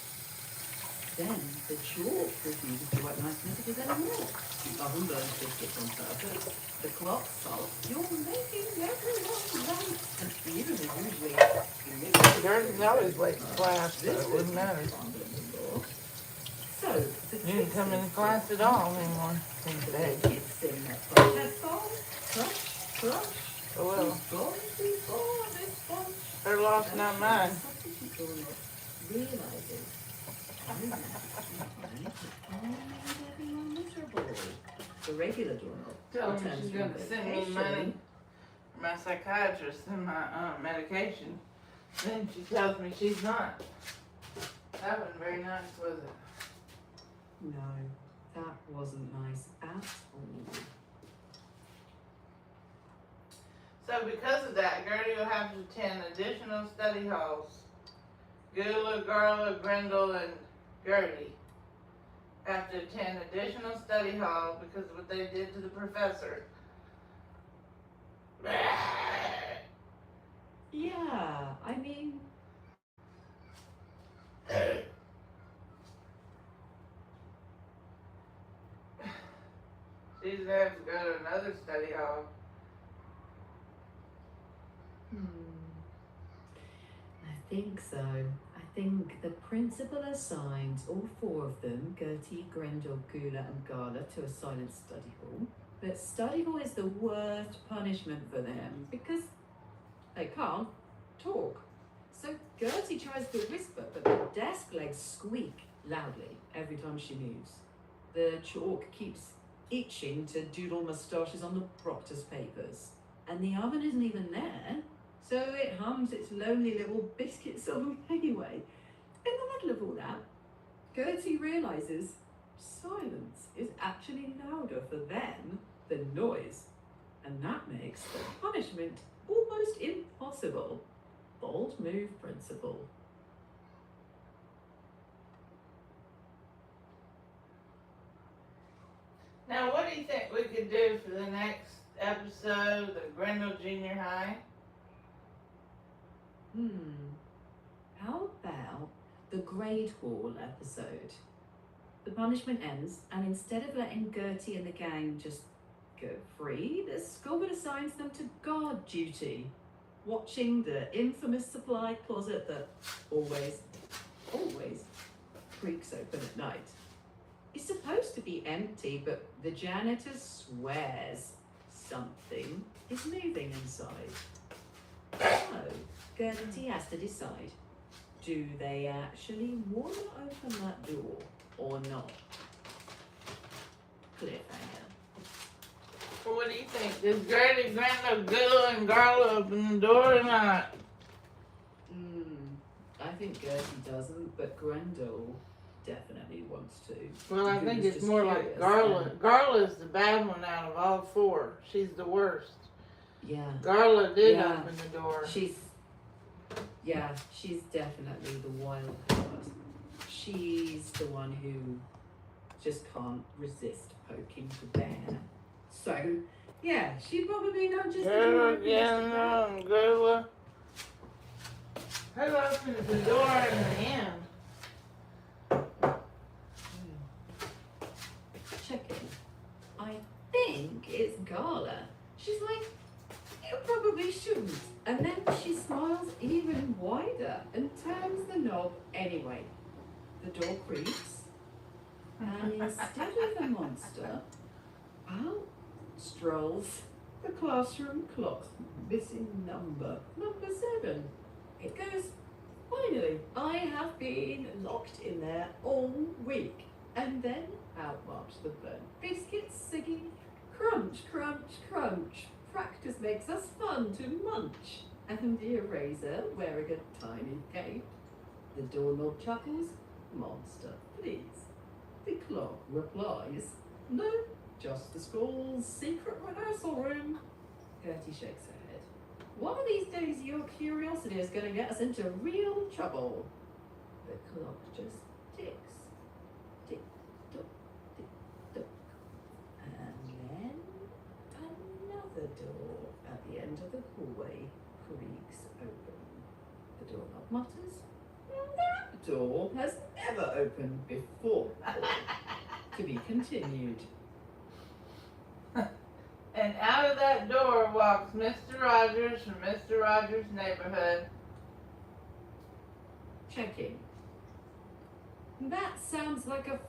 Then the chalk refuses to write nice messages anymore. The oven burns biscuits on purpose. The clock solves. You're making everyone right. And even usually There's always late to class, so it wouldn't matter. So the You didn't come into class at all anymore these days. kids sing that protest song. Crush, crush. Oh well. Going before this bunch. They're lost, not mine. Realizes everyone miserable. The regular doorknob. Tell her she's going to send me money for my psychiatrist and my medication. Then she tells me she's not. That wasn't very nice, was it? No, that wasn't nice at all. So because of that, Gertie will have to attend additional study halls. Gula, Garla, Grendel, and Gertie have to attend additional study hall because of what they did to the professor. Yeah, I mean... She's gonna have to go to another study hall. I think so. I think the principal assigns all four of them, Gertie, Grendel, Gula, and Gala, to a silent study hall. But study hall is the worst punishment for them because they can't talk. So Gertie tries to whisper, but the desk legs squeak loudly every time she moves. The chalk keeps itching to doodle moustaches on the proctor's papers. And the oven isn't even there, so it hums its lonely little biscuit song anyway. In the middle of all that, Gertie realizes silence is actually louder for them than noise. And that makes the punishment almost impossible. Bold move, principal. Now, what do you think we could do for the next episode of Grendel Junior High? How about the grade hall episode? The punishment ends, and instead of letting Gertie and the gang just go free, the school assigns them to guard duty, watching the infamous supply closet that always creaks open at night. It's supposed to be empty, but the janitor swears Something is moving inside. So, Gertie has to decide. Do they actually want to open that door or not? Cliffhanger. Well, what do you think? Does Grady, Grandma, Gilla, and Garla open the door or not? I think Gertie doesn't, but Grendel definitely wants to. Well, I think Gilla's it's just more like curious, Garla. and- Garla's the bad one out of all four. She's the worst. Yeah. Garla did Yeah. open the door. She's definitely the wild card. She's the one who just can't resist poking the bear. So, yeah, she probably not just Garla, Gilla, and Garla. Who opens the door in the end? Checking. I think it's Gala. She's like, you probably shouldn't. And then she smiles even wider and turns the knob anyway. The door creaks. And instead of the monster, out strolls the classroom clock's missing number 7. It goes, finally, I have been locked in there all week. And then out march the burnt biscuits singing, crunch, crunch, crunch. Practice makes us fun to munch. And the eraser wearing a tiny cape. The doorknob chuckles, monster, please. The clock replies, no, just the school's secret rehearsal room. Gertie shakes her head. One of these days your curiosity is going to get us into real trouble. The clock just ticks. Tick, tock, tick, tock. And then another door at the end of the hallway creaks open. The doorknob mutters, that door has never opened before. To be continued. And out of that door walks Mr. Rogers from Mr. Rogers' neighborhood. Checking. That sounds like a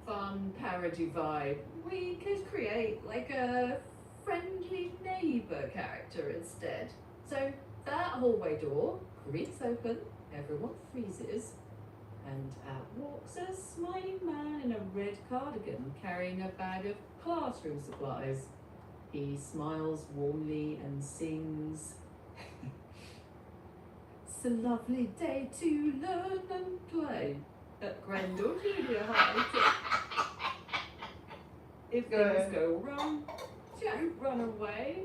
fun parody vibe. We could create like a friendly neighbor character instead. So that hallway door creaks open, everyone freezes, and out walks a smiling man in a red cardigan carrying a bag of classroom supplies. He smiles warmly and sings, it's a lovely day to learn and play at Grendel Junior High. If things go wrong, don't run away.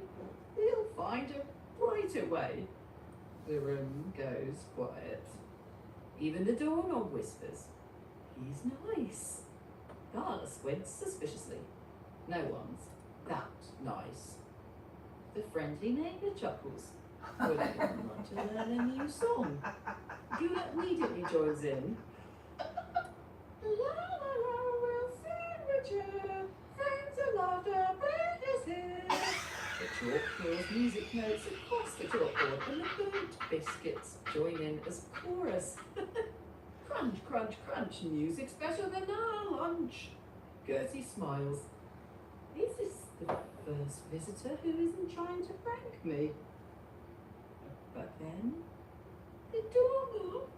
We'll find a brighter way. The room goes quiet. Even the doorknob whispers, he's nice. Garla squints suspiciously. No one's that nice. The friendly neighbour chuckles. Would anyone want to learn a new song? Gula immediately joins in. La la la, we'll sing with you. Friends and laughter, bring us here. The chalk pours music notes across the chalkboard and the burnt biscuits join in as chorus. Crunch, crunch, crunch, music's better than our lunch. Gertie smiles. Is this the first visitor who isn't trying to prank me? But then, the doorknob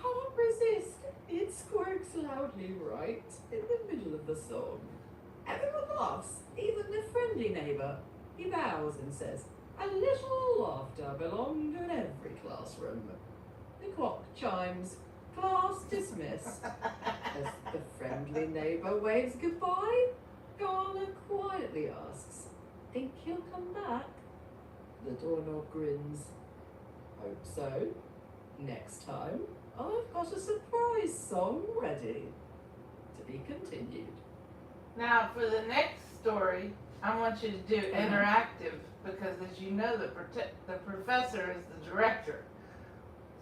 can't resist. It squirks loudly right in the middle of the song. Everyone laughs, even the friendly neighbour. He bows and says, a little laughter belonged in every classroom. The clock chimes, class dismissed. As the friendly neighbour waves goodbye, Garla quietly asks, think he'll come back? The doorknob grins. Hope so. Next time, I've got a surprise song ready. To be continued. Now, for the next story, I want you to do interactive because, as you know, the professor is the director.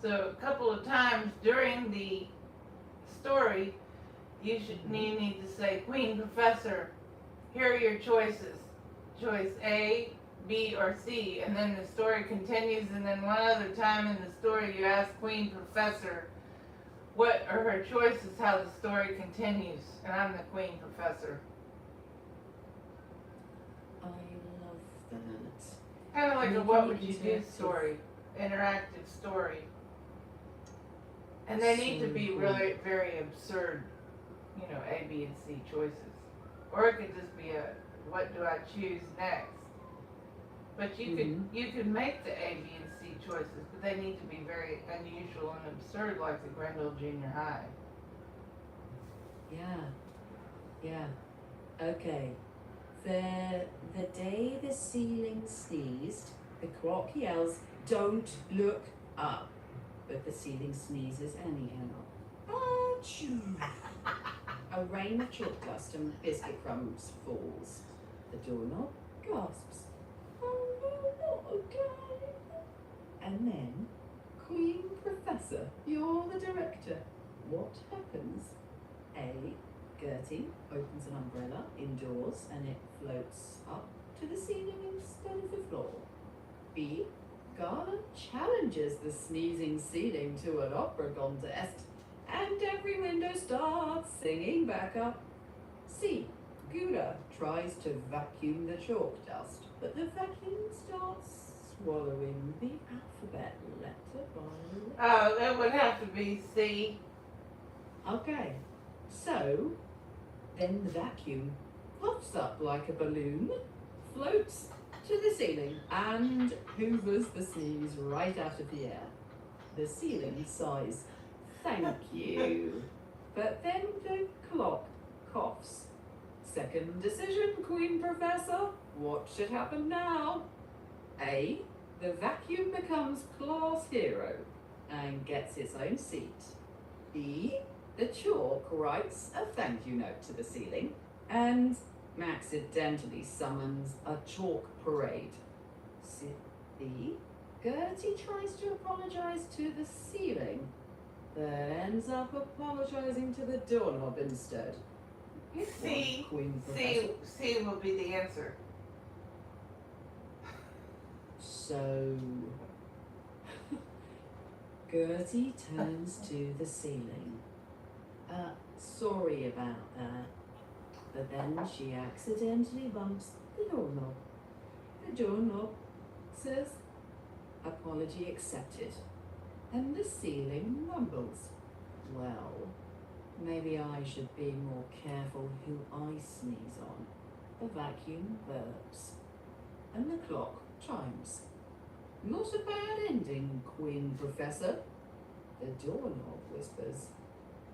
So, a couple of times during the story, you need to say, Queen Professor, here are your choices. Choice A, B, or C. And then the story continues, and then one other time in the story you ask Queen Professor what are her choices, how the story continues. And I'm the Queen Professor. I love that. Kind of like a Making what it would you do interactive. story, interactive story. And they need to So be cool. really very absurd, you know, A, B, and C choices. Or it could just be a what do I choose next? But you could make the A, B, and C choices, but they need to be very unusual and absurd, like the Grendel Junior High. Yeah. Okay. The day the ceiling sneezed, the clock yells, "Don't look up." But the ceiling sneezes anyhow. Achoo! A rain of chalk dust and biscuit crumbs falls. The doorknob gasps. Oh no, not again. And then, Queen Professor, you're the director. What happens? A. Gertie opens an umbrella indoors and it floats up to the ceiling instead of the floor. B. Garland challenges the sneezing ceiling to an opera contest and every window starts singing back up. C. Gouda tries to vacuum the chalk dust, but the vacuum starts swallowing the alphabet letter by letter. Oh, that would have to be C. Okay, so then the vacuum puffs up like a balloon, floats to the ceiling, and hoovers the sneeze right out of the air. The ceiling sighs, "Thank you." But then the clock coughs. Second decision, Queen Professor. What should happen now? A. The vacuum becomes class hero and gets its own seat. B. The chalk writes a thank you note to the ceiling and accidentally summons a chalk parade. C. Gertie tries to apologize to the ceiling, but ends up apologizing to the doorknob instead. C. Queen Professor. C will be the answer. So, Gertie turns to the ceiling. Sorry about that. But then she accidentally bumps the doorknob. The doorknob says, "Apology accepted." And the ceiling mumbles, "Well, maybe I should be more careful who I sneeze on." The vacuum burps. And the clock chimes. Not a bad ending, Queen Professor. The doorknob whispers,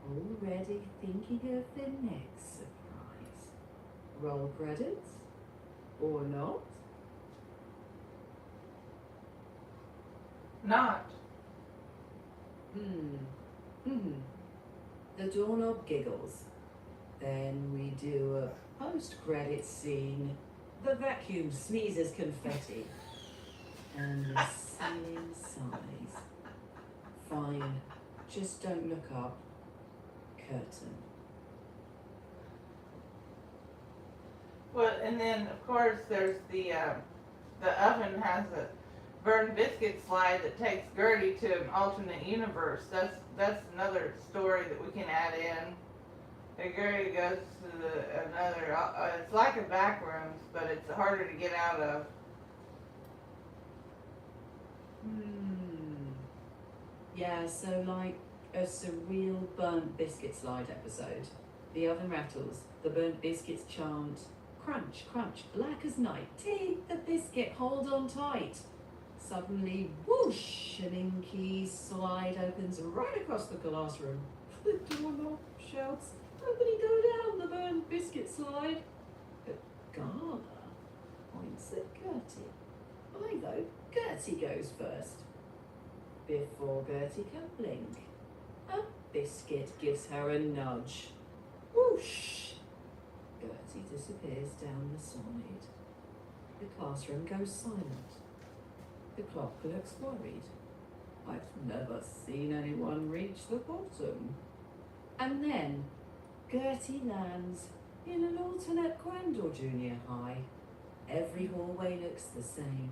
already thinking of the next surprise. Roll credits? Or not? Not. The doorknob giggles. Then we do a post-credit scene. The vacuum sneezes confetti. And the ceiling sighs. Fine, just don't look up. Curtain. Well, and then of course there's the oven has a burned biscuit slide that takes Gertie to an alternate universe. That's another story that we can add in. And Gertie goes to another. It's like a back rooms, but it's harder to get out of. Yeah, so like a surreal burnt biscuit slide episode. The oven rattles, the burnt biscuits chant, crunch, crunch, black as night, take the biscuit, hold on tight. Suddenly, whoosh, an inky slide opens right across the classroom. The doorknob shouts, nobody go down the burnt biscuit slide. But Gala points at Gertie. I vote Gertie goes first. Before Gertie can blink, a biscuit gives her a nudge. Whoosh! Gertie disappears down the side. The classroom goes silent. The clock looks worried. I've never seen anyone reach the bottom. And then Gertie lands in an alternate Grendel Junior High. Every hallway looks the same.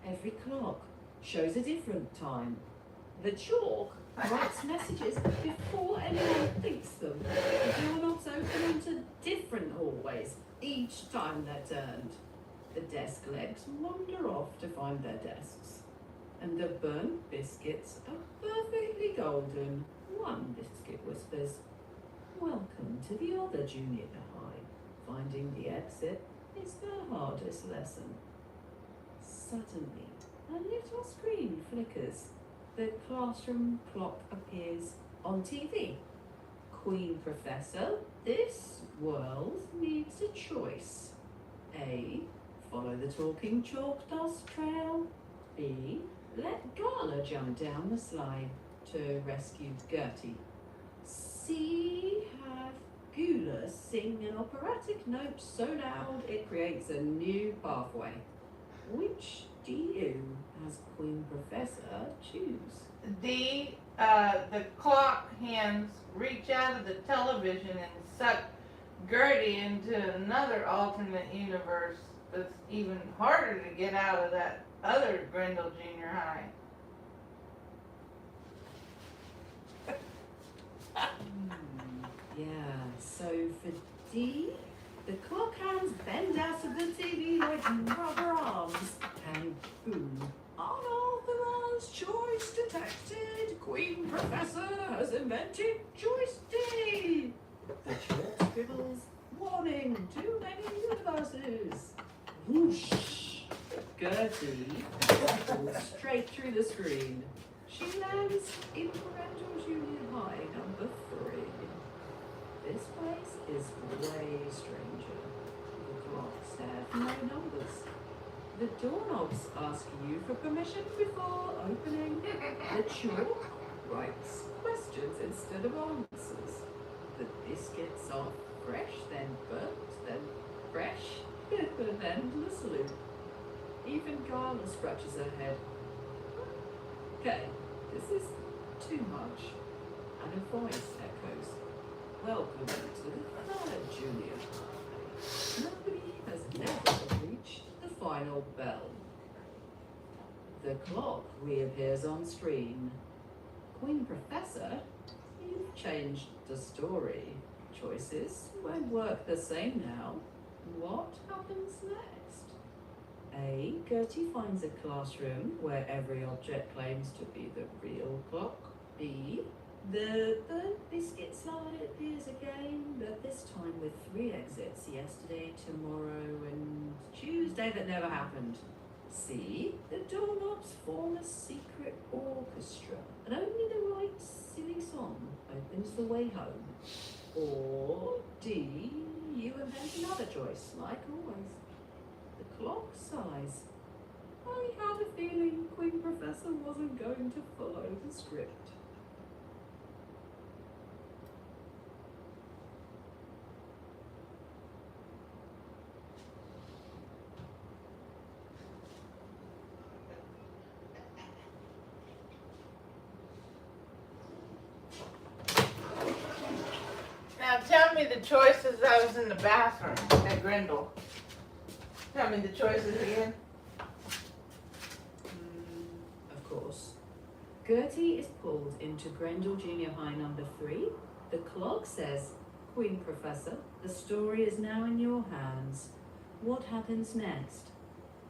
Every clock shows a different time. The chalk writes messages before anyone thinks them. The doorknobs open into different hallways each time they're turned. The desk legs wander off to find their desks, and the burnt biscuits are perfectly golden. One biscuit whispers, "Welcome to the other junior high. Finding the exit is the hardest lesson." Suddenly, a little screen flickers. The classroom clock appears on TV. "Queen Professor, this world needs a choice. A. Follow the talking chalk dust trail. B. Let Gala jump down the slide to rescue Gertie. C. Have Gula sing an operatic note so loud it creates a new pathway. Which do you, as Queen Professor, choose?" D, the clock hands reach out of the television and suck Gertie into another alternate universe that's even harder to get out of that other Grendel Junior High. Yeah, so for D, the clock hands bend out of the TV like rubber arms, and boom, unauthorized choice detected. Queen Professor has invented choice D. The chalk scribbles, "Warning, too many universes." Whoosh! Gertie falls straight through the screen. She lands in Grendel Junior High number 3. This place is way stranger. The clocks have no numbers. The doorknobs ask you for permission before opening. The chalk writes questions instead of answers. The biscuits are fresh, then burnt, then fresh, an endless loop. Even Gala scratches her head. Okay, this is too much. And a voice echoes, "Welcome to the 3rd junior high. Nobody has ever reached the final bell." The clock reappears on screen. "Queen Professor, you've changed the story. Choices won't work the same now. What happens next?" A. Gertie finds a classroom where every object claims to be the real clock. B. The burnt biscuit slide appears again, but this time with 3 exits: yesterday, tomorrow, and Tuesday that never happened. C. The doorknobs form a secret orchestra, and only the right silly song opens the way home. Or D. You invent another choice, like always. The clock sighs. "I had a feeling Queen Professor wasn't going to follow the script." Now tell me the choices. I was in the bathroom at Grendel. Tell me the choices again. Of course. Gertie is pulled into Grendel Junior High number 3. The clock says, "Queen Professor, the story is now in your hands. What happens next?"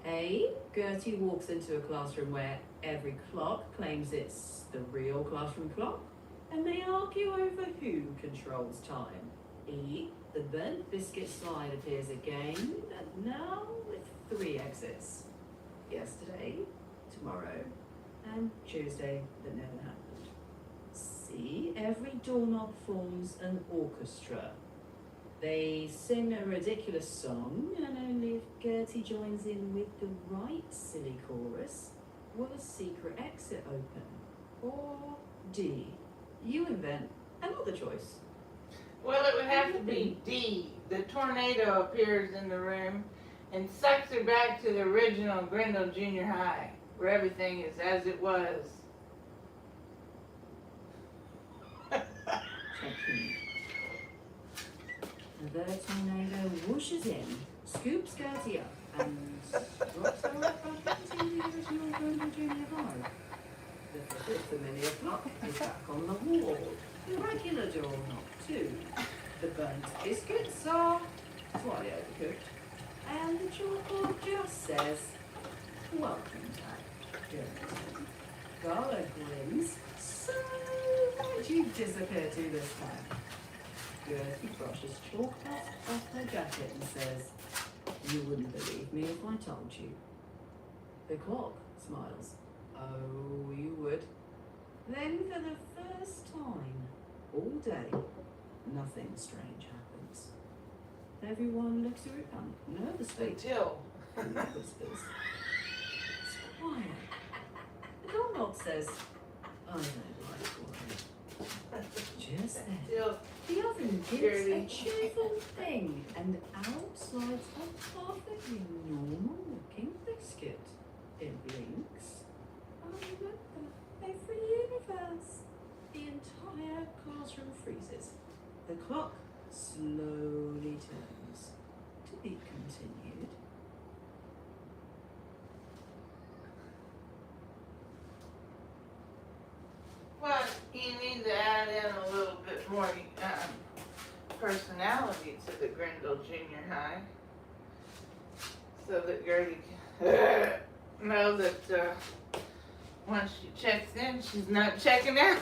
A. Gertie walks into a classroom where every clock claims it's the real classroom clock, and they argue over who controls time. E. The burnt biscuit slide appears again, and now with 3 exits: yesterday, tomorrow, and Tuesday that never happened. C. Every doorknob forms an orchestra. They sing a ridiculous song, and only if Gertie joins in with the right silly chorus will a secret exit open. Or D. You invent another choice. Well, it would have to be D. The tornado appears in the room and sucks her back to the original Grendel Junior High, where everything is as it was. Checking. The tornado whooshes in, scoops Gertie up, and drops her right back into the original Grendel Junior High. The familiar clock is back on the wall. The regular doorknob too. The burnt biscuits are slightly overcooked, And the chalkboard just says, welcome back, Gertie. Gala grins. So, why'd you disappear to this time? Gertie brushes chalk dust off her jacket and says, you wouldn't believe me if I told you. The clock smiles. Oh, you would. Then for the first time all day, nothing strange happens. Everyone looks around nervously. Until. And whispers. It's quiet. The doorknob says, I don't like quiet. Just then, the oven gives a cheerful thing, and out slides a perfectly normal looking biscuit. It blinks. I remember every universe. The entire classroom freezes. The clock slowly turns. To be continued. Well, you need to add in a little bit more personality to the Grindle Junior High, so that Gertie can know that once she checks in, she's not checking out.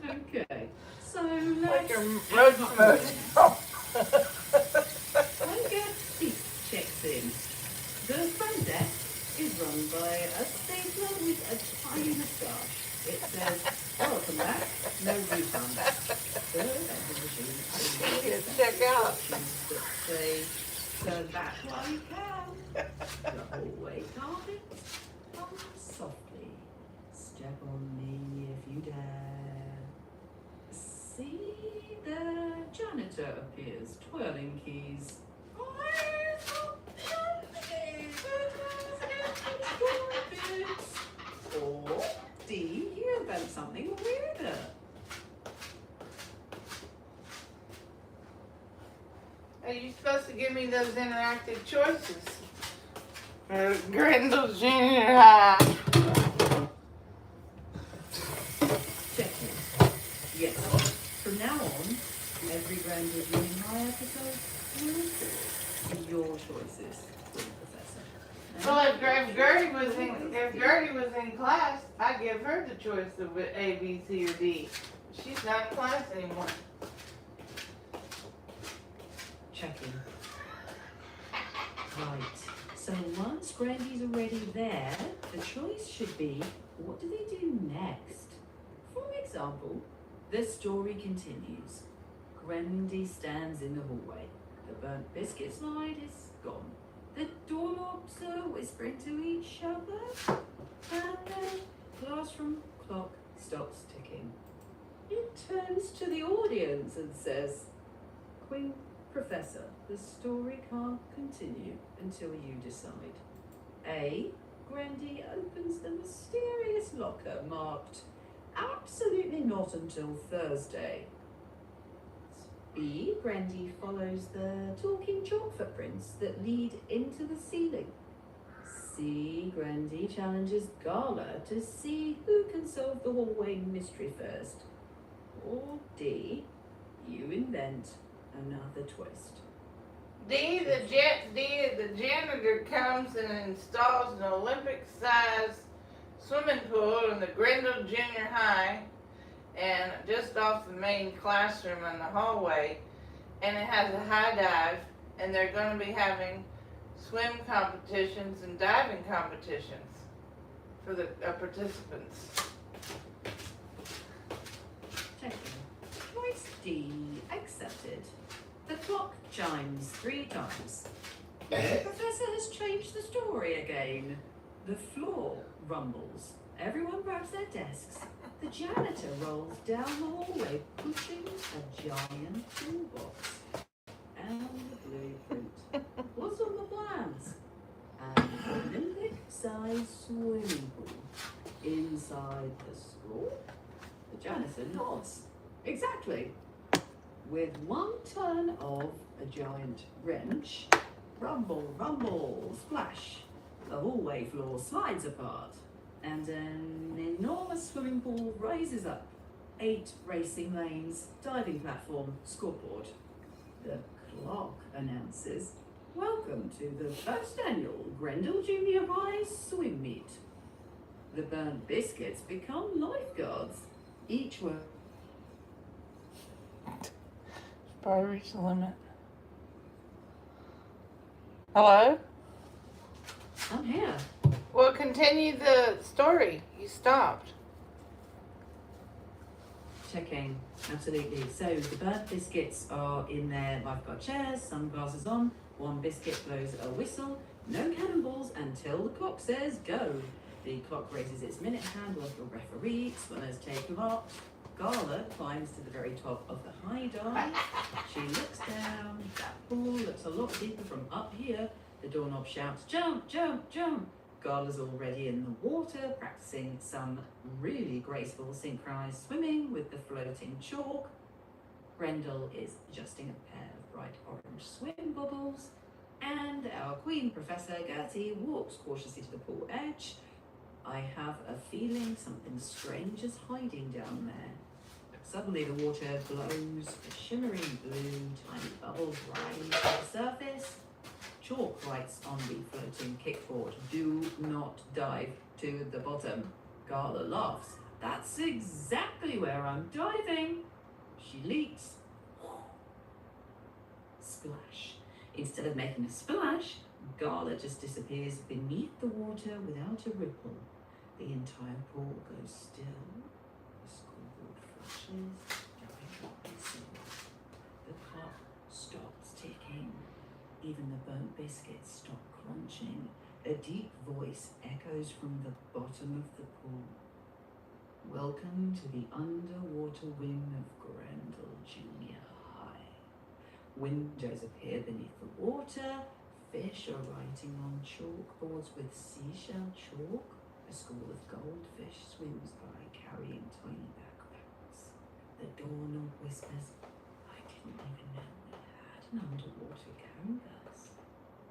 Okay, so Like let's... a road smoke. When Gertie checks in, the front desk is run by a stapler with a tiny moustache. It says, welcome back, no refund. The vending machine Check out. that say, turn back while you can. The hallway carpet comes softly. Step on me if you dare. See, the janitor appears, twirling keys. Or D, you invent something weirder. Are you supposed to give me those interactive choices? Grindle Junior High. Checking. Yes. From now on, every Grindle Junior High episode will record your choices for the professor. Well, if Gertie was in class, I give her the choice of A, B, C, or D. She's not in class anymore. Checking. Right. So once Grandy's already there, the choice should be, what do they do next? For example, the story continues. Grandy stands in the hallway. The burnt biscuit slide is gone. The doorknobs are whispering to each other, and the classroom clock stops ticking. It turns to the audience and says, Queen Professor, the story can't continue until you decide. A. Grandy opens the mysterious locker marked, absolutely not until Thursday. B. Grandy follows the talking chalk footprints that lead into the ceiling. C. Grandy challenges Gala to see who can solve the hallway mystery first. Or D. You invent another twist. D, the janitor comes and installs an Olympic-sized swimming pool in the Grindle Junior High, and just off the main classroom in the hallway, and it has a high dive, and they're going to be having swim competitions and diving competitions for the participants. Checking. Choice D accepted. The clock chimes 3 times. The professor has changed the story again. The floor rumbles. Everyone grabs their desks. The janitor rolls down the hallway, pushing a giant toolbox. And the blueprint. What's on the plans? An Olympic-sized swimming pool inside the school. The janitor nods. Exactly. With one turn of a giant wrench, rumble, rumble, splash. The hallway floor slides apart, and an enormous swimming pool rises up. 8 racing lanes, diving platform, scoreboard. The clock announces, "Welcome to the first annual Grendel Junior High swim meet." The burnt biscuits become lifeguards. Each were Probably reached the limit. Hello? I'm here. Well, continue the story. You stopped. Checking, absolutely. So the burnt biscuits are in their lifeguard chairs, sunglasses on. One biscuit blows a whistle. No cannonballs until the clock says go. The clock raises its minute hand like a referee. Swimmers take lots. Gala climbs to the very top of the high dive. She looks down. That pool looks a lot deeper from up here. The doorknob shouts, "Jump, jump, jump." Gala's already in the water, practicing some really graceful synchronized swimming with the floating chalk. Grendel is adjusting a pair of bright orange swim bubbles. And our queen, Professor Gertie, walks cautiously to the pool edge. I have a feeling something strange is hiding down there. Suddenly the water glows a shimmering blue, tiny bubbles rise to the surface. Chalk writes on the floating kickboard, "Do not dive to the bottom." Gala laughs. "That's exactly where I'm diving." She leaps. Splash. Instead of making a splash, Gala just disappears beneath the water without a ripple. The entire pool goes still. The scoreboard flashes. The clock stops ticking. Even the burnt biscuits stop crunching. A deep voice echoes from the bottom of the pool. "Welcome to the underwater wing of Grendel Junior High." Windows appear beneath the water. Fish are writing on chalkboards with seashell chalk. A school of goldfish swims by carrying tiny backpacks. The doorknob whispers, "I didn't even know we had an underwater campus."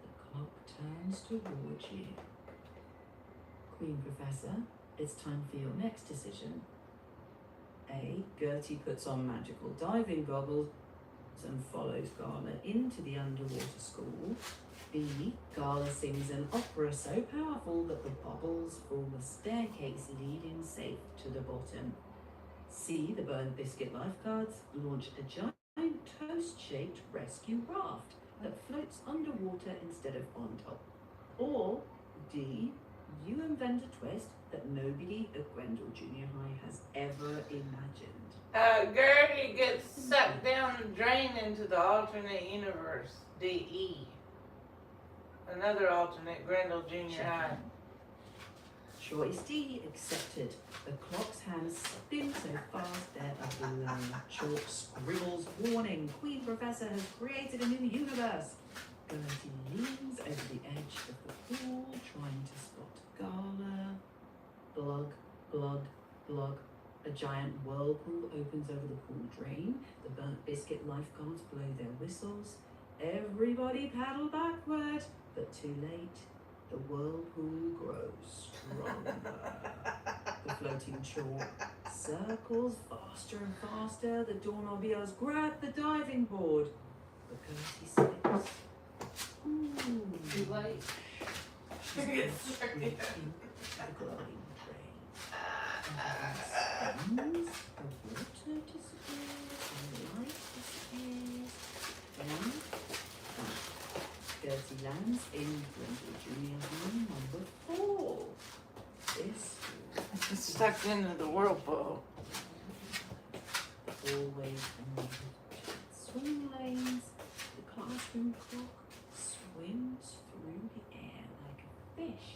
The clock turns towards you. Queen Professor, it's time for your next decision. A. Gertie puts on magical diving goggles and follows Gala into the underwater school. B. Gala sings an opera so powerful that the bubbles form a staircase leading safe to the bottom. C. The burnt biscuit lifeguards launch a giant toast-shaped rescue raft that floats underwater instead of on top. Or D. You invent a twist that nobody at Grendel Junior High has ever imagined. Gertie gets sucked down the drain into the alternate universe, DE. Another alternate, Grendel Junior High. Choice D accepted. The clock's hands spin so fast they're a blur. Chalk scribbles warning. Queen Professor has created a new universe. Gertie leans over the edge of the pool, trying to spot Gala. Glug, glug, glug. A giant whirlpool opens over the pool drain. The burnt biscuit lifeguards blow their whistles. Everybody paddle backward, but too late. The whirlpool grows stronger. The floating chalk circles faster and faster. The doorknob yells, "Grab the diving board." But Gertie slips. Too late. She's straight into the glowing train. The water disappears, the light disappears. Then, Gertie lands in Grendel Junior High number 4. This It's sucked into the whirlpool. Always swimming lanes. The classroom clock swims through the air like a fish.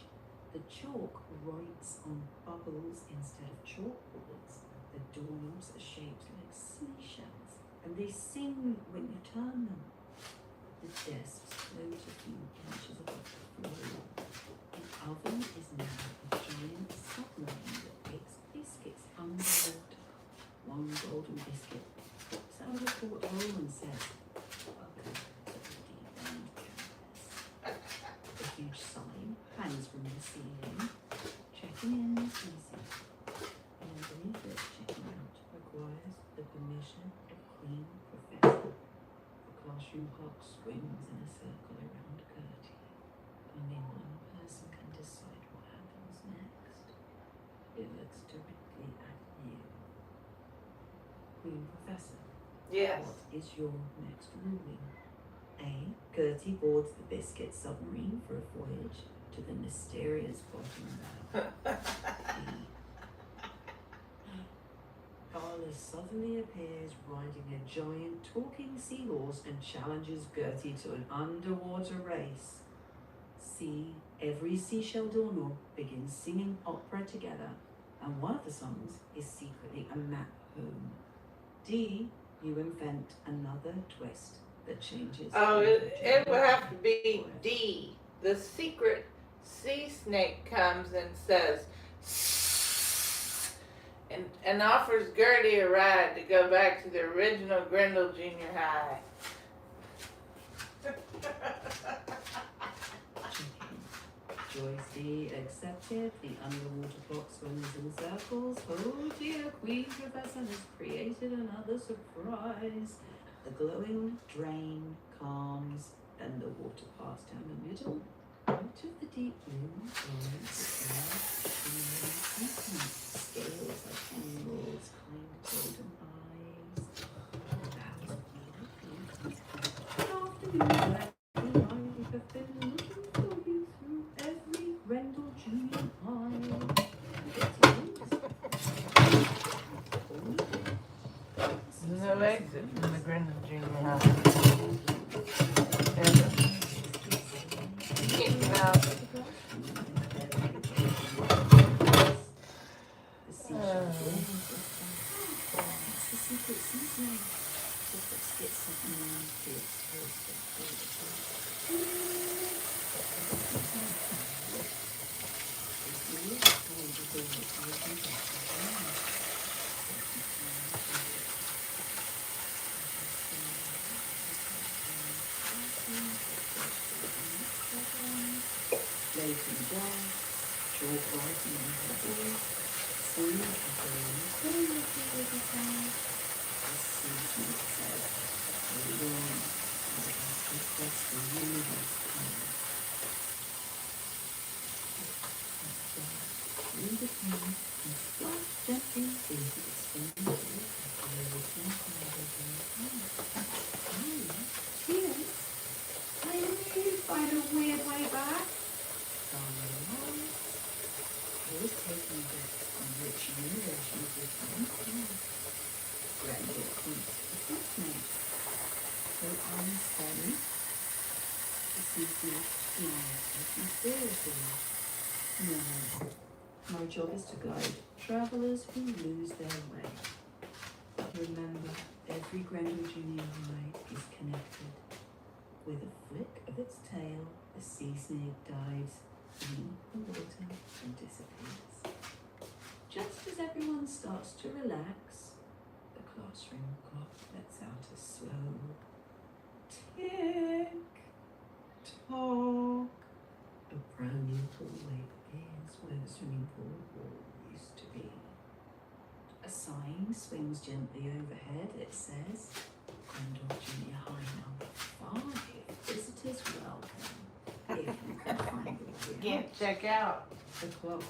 The chalk writes on bubbles instead of chalkboards. The doorknobs are shaped like seashells, and they sing when you turn them. The desks float a few inches above the floor. The oven is now a giant submarine that bakes biscuits underwater. One golden biscuit pops out of a porthole and says, "Welcome to the deep end campus." A huge sign hangs from the ceiling. Checking in is easy. And underneath it, checking out requires the permission of Queen Professor. The classroom shoebox swings in a circle around Gertie. Only one person can decide what happens next. It looks directly at you. Queen Professor. Yes. What is your next ruling? A. Gertie boards the Biscuit submarine for a voyage to the mysterious bottom bow. B. Carla suddenly appears riding a giant talking seahorse and challenges Gertie to an underwater race. C. Every seashell doorknob begins singing opera together, and one of the songs is secretly a map home. D. You invent another twist that changes. Oh, it would have to be D. The secret sea snake comes and says, and offers Gertie a ride to go back to the original Grendel Junior High. Choice D accepted. The underwater clock swings in circles. Oh dear, Queen Professor has created another surprise. The glowing drain calms, then the water passes down the middle. Out of the deep blue, scales like emeralds, kind golden eyes. Good afternoon, I have been looking for you through every Grendel Junior High. There's no exit from the Grendel Junior High. Ever. Kick him out. The secret seasoning. Let's get something to Making glass, chalk writing on her board, singing a little song. The seasoning says, hold on, across the universe coming. Through the time and slide gently into the spinning wheel after they return from the cheers! I knew you'd find a weird way back. I was taking bets on which universe you would find. Grendel points to the footnote. So I'm studying. The seasoning smiles taking seriously. No, my job is to guide travelers who lose their way. Remember, every Grendel Junior High is connected. With a flick of its tail, the sea snake dives in the water and disappears. Just as everyone starts to relax, the classroom clock lets out a slow tick tock. A brand new hallway appears where the swimming pool wall used to be. A sign swings gently overhead. It says, Grendel Junior High number 5. Visitors welcome. If you can find the way out. You can't check out. The clock.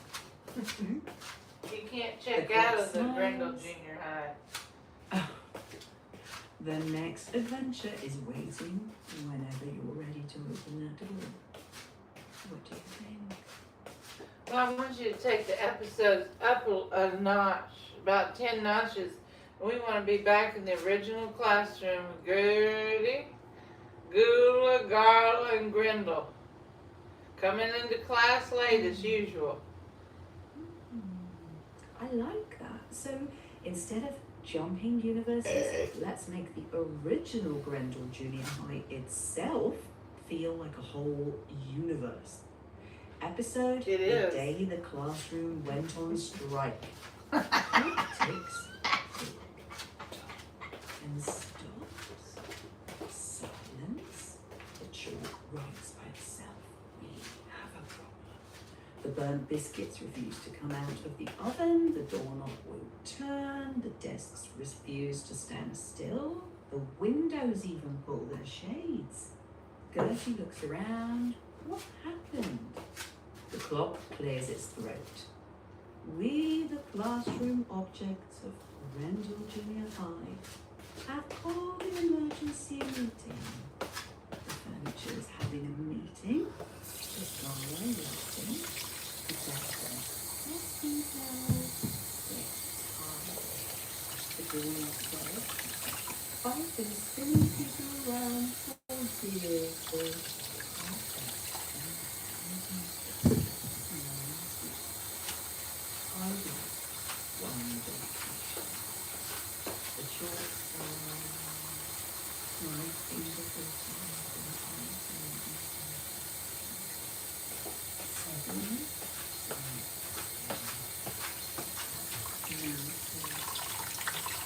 You can't check out of the Grendel Junior High. The next adventure is waiting whenever you're ready to open that door. What do you think? Well, I want you to take the episodes up a notch, about 10 notches. We want to be back in the original classroom with Gertie, Gula, Garla, and Grendel. Coming into class late as usual. I like that. So instead of jumping universes, let's make the original Grendel Junior High itself feel like a whole universe. Episode: It The is. Day the Classroom Went on Strike. It takes and stops. Silence. The chalk writes by itself. We have a problem. The burnt biscuits refuse to come out of the oven. The doorknob won't turn. The desks refuse to stand still. The window shadows even pull their shades. Gertie looks around. What happened? The clock clears its throat. We, the classroom objects of Rendell Junior High, have called an emergency meeting. The furniture is having a meeting. The scholar resting. The desk is now. The door is closed. I've been spinning people around for years. I was one day the short my fingertips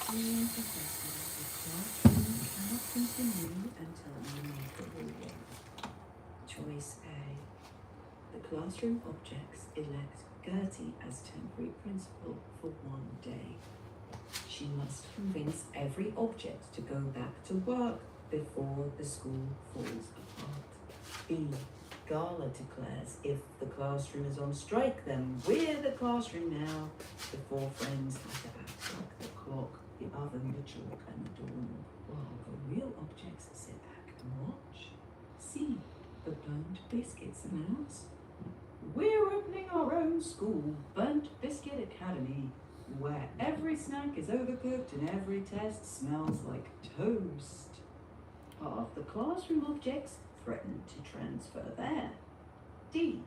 the classroom cannot continue until you make a ruling. Choice A. The classroom objects elect Gertie as temporary principal for 1 day. She must convince every object to go back to work before the school falls apart. B. Gala declares if the classroom is on strike, then we're the classroom now. The 4 friends have to act like the clock, the oven, the chalk, and the dawn, while the real objects sit back and watch. C. The burnt biscuits announce, we're opening our own school, Burnt Biscuit Academy, where every snack is overcooked and every test smells like toast. Half the classroom objects threaten to transfer there. D.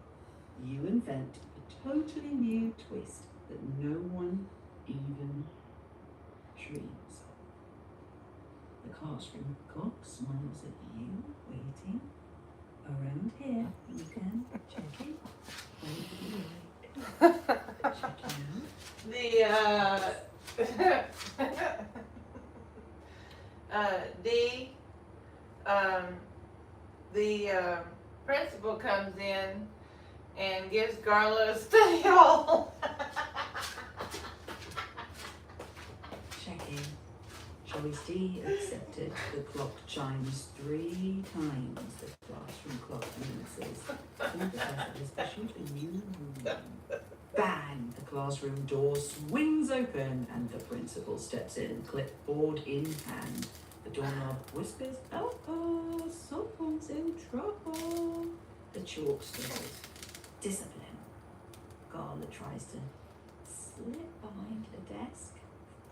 You invent a totally new twist that no one even dreams of. The classroom clock smiles at you, waiting. Around here, you can check it. Check it out. The principal comes in and gives Garla a study hall. Checking. Choice D accepted. The clock chimes 3 times. The classroom clock announces. The professor has issued a new rule. Bang! The classroom door swings open and the principal steps in, clipboard in hand. The doorknob whispers, "Oh, someone's in trouble." The chalk scribbles, "Discipline." Garla tries to slip behind the desk.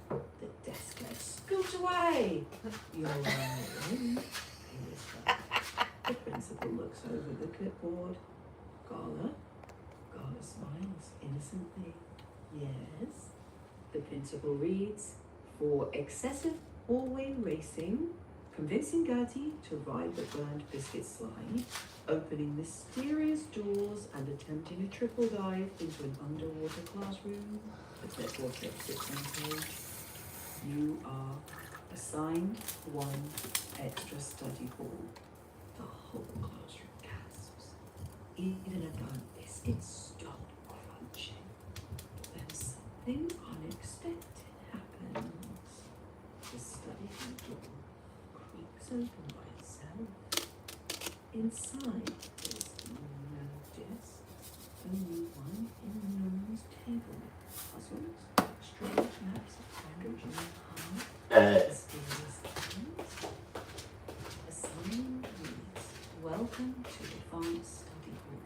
The desk lets scoot away. You're in, he whispers. The principal looks over the clipboard. Garla smiles innocently. Yes. The principal reads, for excessive hallway racing, convincing Gertie to ride the burned biscuit slide, opening mysterious doors and attempting a triple dive into an underwater classroom, the clipboard sits on page. You are assigned 1 extra study hall. The whole classroom gasps. Even a burnt biscuit stopped crunching. Then something unexpected happens. The study hall door creaks open by itself. Inside is no desk, only one enormous table, puzzles, strange maps of hydrogen and mysterious things. A sign reads, "Welcome to Advanced Study Hall."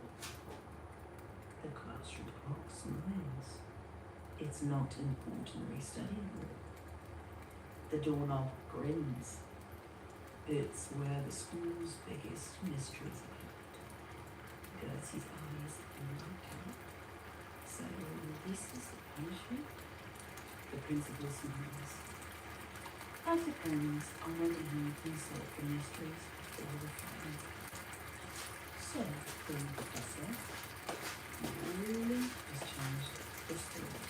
The classroom clock smiles. It's not an ordinary study hall. The doorknob grins. It's where the school's biggest mysteries are kept. Gertie's eyes light up. So this is the punishment? The principal smiles. As depends on whether you can solve the mysteries or the fun. So, the professor really has changed the story.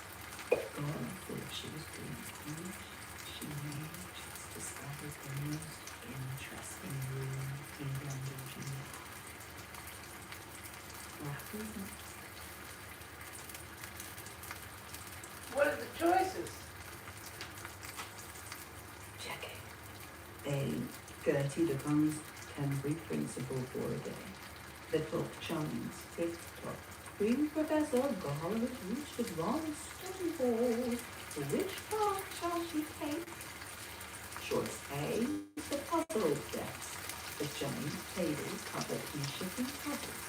God thought she was being punished. She may have just discovered the most interesting room in London Junior. What happens next? What are the choices? Checking. A. Gertie becomes temporary principal for a day. The clock chimes, 5 o'clock. Queen Professor Garland reached advanced study hall. Which path shall she take? Choice A, the puzzle desk. The giant table covered in shipping puzzles.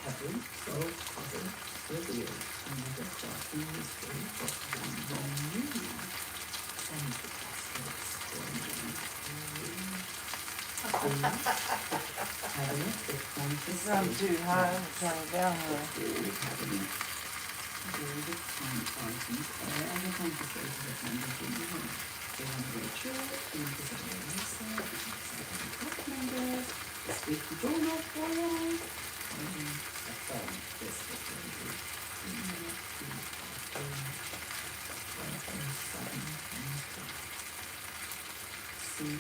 Every solved puzzle reveals another shocking mystery of one long meaning. Sends the castle screaming through. Cabinet with conscious Run too high, I'm trying down here. cabinet. All the time items are as a complicated as members in the home. They want to ritual, invisible eraser, exciting clock numbers, the squeaky doorknob foyer, the phone, this was really good. 3 minutes to 7 See,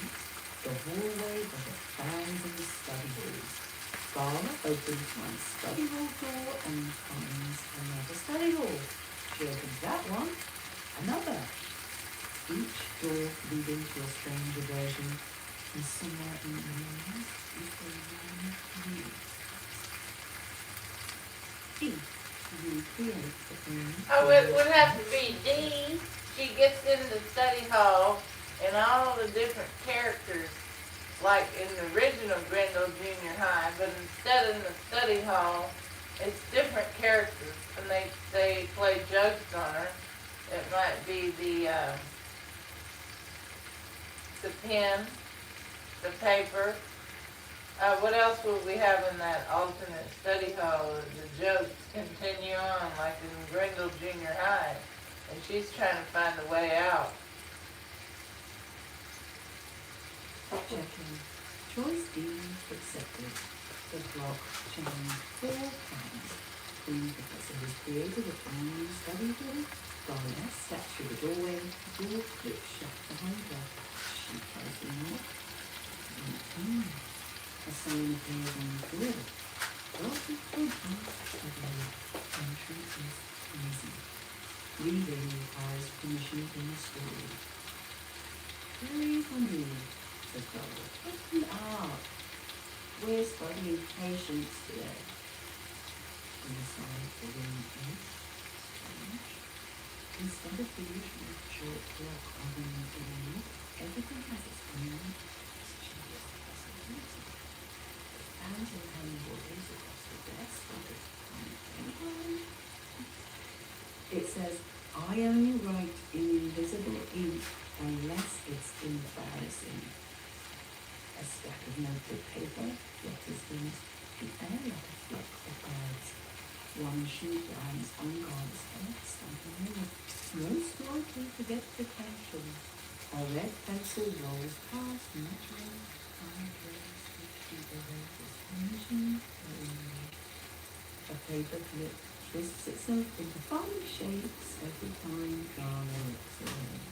the hallway of 1,000 study halls. Scarla opens one study hall door and finds another study hall. She opens that one, another. Each door leading to a stranger version, and somewhere in the rooms is the one you. D. You create the room. Oh, it would have to be D. She gets in the study hall and all the different characters, like in the original Grendel Junior High, but instead of in the study hall, it's different characters, and they play jokes on her. It might be the pen, the paper. What else will we have in that alternate study hall? The jokes continue on, like in Grendel Junior High, and she's trying to find a way out. Checking. Choice D accepted. The clock chimed 4 times. Queen Professor has created a brand new study hall. Dahlia steps through the doorway. The door clicks shut behind her. She tries to knock. A sign appears on the door. Welcome to study. Entry is easy. Reading requires finishing in the story. Very funny. Open up. We're studying patience today. Inside the room is strange. Instead of the usual short block of an room, everything has its own fans and hanging borders across the desk like a tiny penguin. It says, I only write in invisible ink unless it's embarrassing. A stack of noted paper, letters finished, the air like a flock of birds. One sheet lies on God's head, something new. Most likely to get detention. A red pencil rolls past, muttering, I guess the head is finishing. A paper clip twists itself into funny shapes every time Carla looks away.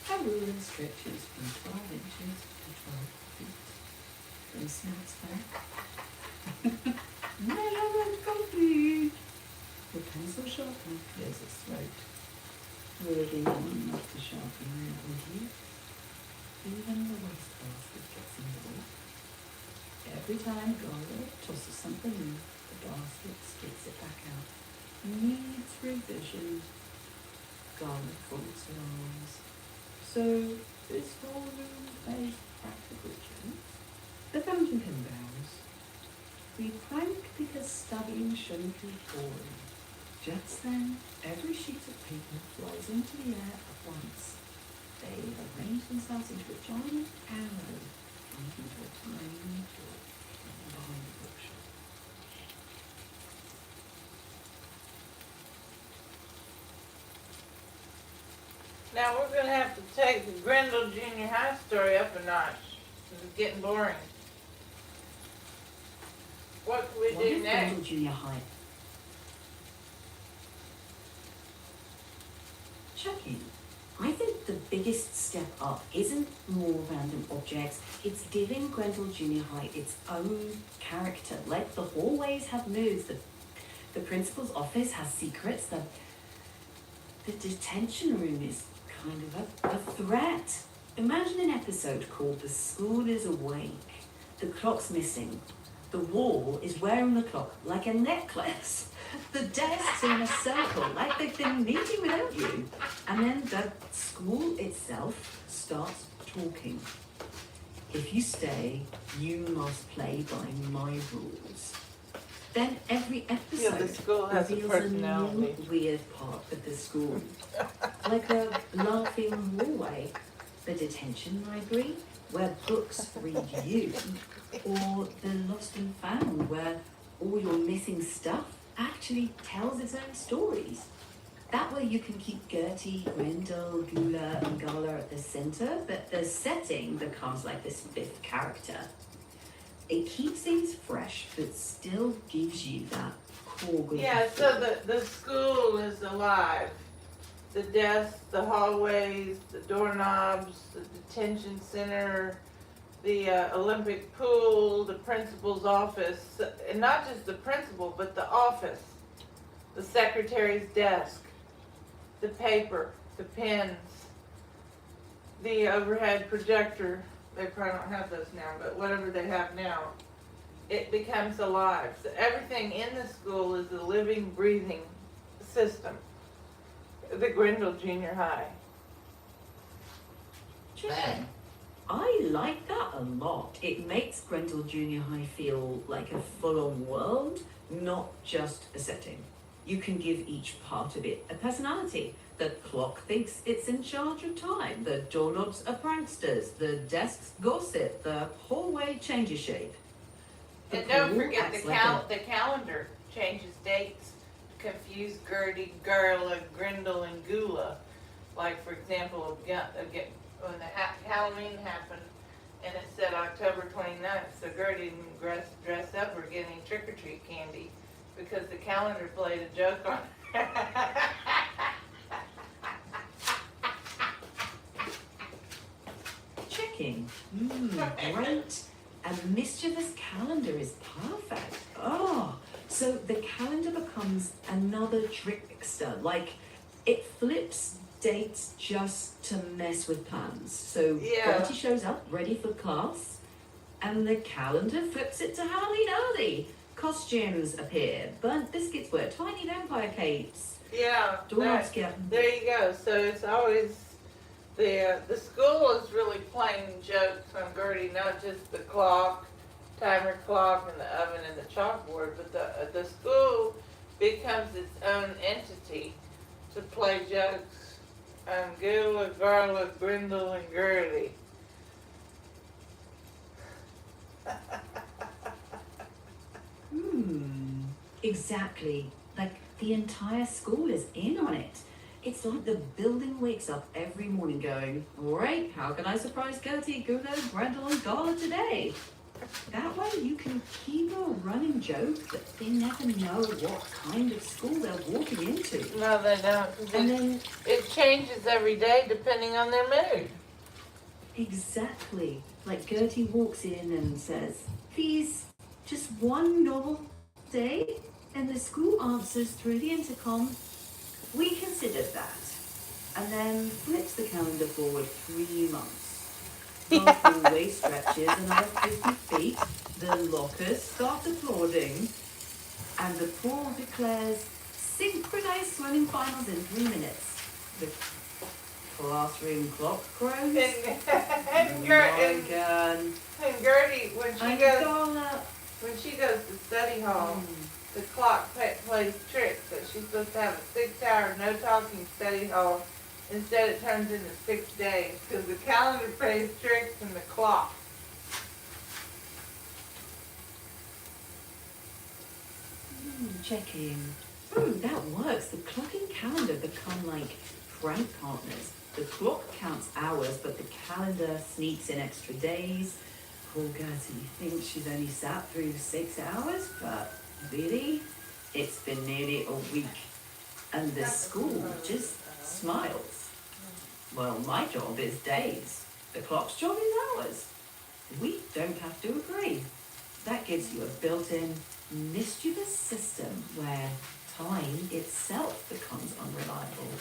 A ruler stretches from 12 inches to 12 feet. Then snaps back. Measurement complete. The pencil sharpener clears its throat. Worthy one not to sharpen my idea. Even the wastebasket gets involved. Every time Carla tosses something in, the basket spits it back out. Needs revision. Carla folds her arms. So, this whole room plays practical jokes. The fountain pen bows. We prank because studying shouldn't be boring. Just then, every sheet of paper flies into the air at once. They arrange themselves into a giant arrow, pointing to a tiny door behind the bookshelf. Now we're going to have to take the Grendel Junior High story up a notch. It's getting boring. What can we do next? Grendel Junior High? Checking. I think the biggest step up isn't more random objects, it's giving Grendel Junior High its own character. Like the hallways have moods, the principal's office has secrets, the detention room is kind of a threat. Imagine an episode called The School is Awake. The clock's missing. The wall is wearing the clock like a necklace. The desks are in a circle like they've been meeting without you. And then the school itself starts talking. If you stay, you must play by my rules. Then every episode the school has a reveals personality. new weird part of the school. Like a laughing hallway, the detention library, where books read you, or the lost and found, where all your missing stuff actually tells its own stories. That way you can keep Gertie, Grendel, Gula, and Gala at the center, but the setting becomes like this fifth character. It keeps things fresh, but still gives you that core group. Yeah, so the school is alive. The desks, the hallways, the doorknobs, the detention center, the Olympic pool, the principal's office, and not just the principal, but the office, the secretary's desk, the paper, the pens, the overhead projector. They probably don't have those now, but whatever they have now, it becomes alive. So everything in the school is a living, breathing system. The Grendel Junior High. Interesting. I like that a lot. It makes Grendel Junior High feel like a full-on world, not just a setting. You can give each part of it a personality. The clock thinks it's in charge of time. The doorknobs are pranksters. The desks gossip. The hallway changes shape. And don't forget the calendar changes dates to confuse Gertie, Gerla, Grendel, and Gula. Like, for example, when the Halloween happened, and it said October 29th, so Gertie didn't dress up or get any trick-or-treat candy because the calendar played a joke on her. Checking. Great. A mischievous calendar is perfect. Oh, so the calendar becomes another trickster. Like, it flips dates just to mess with plans. So Gertie shows up ready for class, and the calendar flips it to Halloween early. Costumes appear, burnt biscuits wear tiny vampire capes. Yeah, Doorknobs get... there you go. So it's always the school is really playing jokes on Gertie, not just the clock, timer clock, and the oven and the chalkboard, but the school becomes its own entity to play jokes on Gula, Garla, Grendel, and Gertie. Exactly. Like, the entire school is in on it. It's like the building wakes up every morning going, "Great, how can I surprise Gertie, Gula, Grendel, and Gala today?" That way you can keep a running joke that they never know what kind of school they're walking into. No, they don't. And then it changes every day depending on their mood. Exactly. Like Gertie walks in and says, "Please, just one normal day?" And the school answers through the intercom, "We considered that." And then flips the calendar forward 3 months. The hallway stretches another 50 feet. The lockers start applauding. And the pool declares synchronized swimming finals in 3 minutes. The classroom clock crows. And Gertie, when she goes to study hall, the clock plays tricks that she's supposed to have a 6-hour no talking study hall. Instead, it turns into 6 days because the calendar plays tricks and the clock. Checking. That works. The clock and calendar become like prank partners. The clock counts hours, but the calendar sneaks in extra days. Poor Gertie thinks she's only sat through 6 hours, but really, it's been nearly a week. And the school just smiles. Well, my job is days. The clock's job is hours. We don't have to agree. That gives you a built-in, mischievous system where time itself becomes unreliable.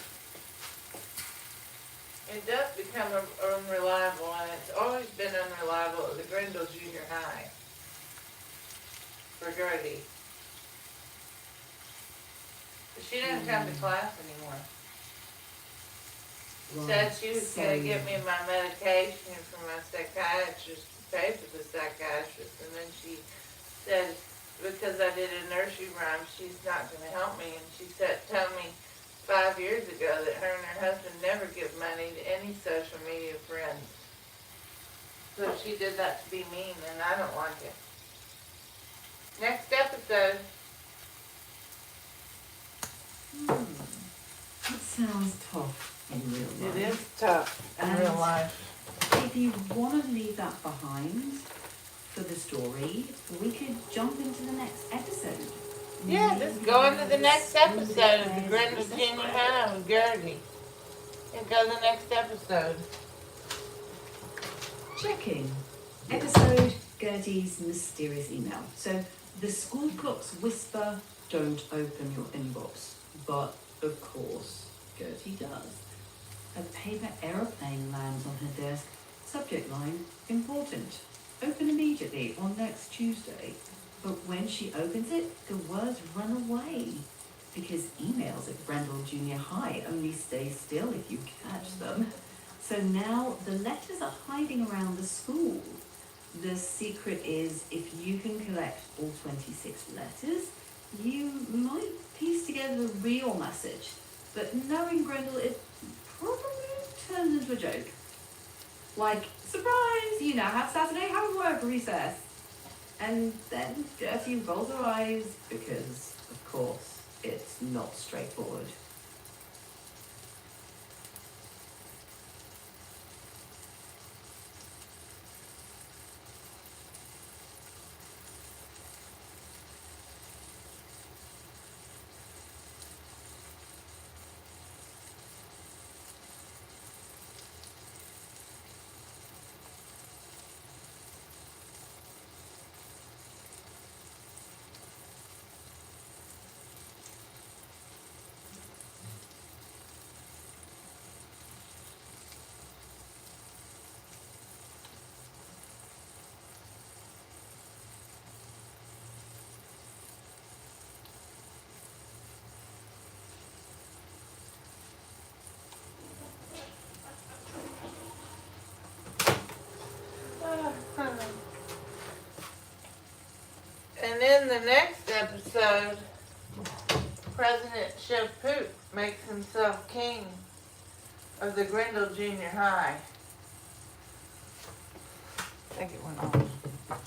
It does become unreliable, and it's always been unreliable at the Grindle Junior High for Gertie. She doesn't come to class anymore. She said she was going to get me my medication from my psychiatrist to pay for the psychiatrist, and then she said, because I did a nursery rhyme, she's not going to help me, and she said, told me 5 years ago that her and her husband never give money to any social media friends. So she did that to be mean, and I don't like it. Next episode. That sounds tough in real life. It is tough in real life. If you want to leave that behind for the story, we could jump into the next episode. Yeah, just go into the next episode of the Grindle Junior High with Gertie. And go to the next episode. Checking. Episode Gertie's mysterious email. So the school clocks whisper, don't open your inbox. But of course, Gertie does. A paper aeroplane lands on her desk. Subject line, important. Open immediately or next Tuesday. But when she opens it, the words run away. Because emails at Grendel Junior High only stay still if you catch them. So now the letters are hiding around the school. The secret is if you can collect all 26 letters, you might piece together the real message. But knowing Grendel, it probably turns into a joke. Like, surprise, you now have Saturday homework recess. And then Gertie rolls her eyes because, of course, it's not straightforward. And in the next episode, President Chef Poop makes himself king of the Grindle Junior High. I think it went on.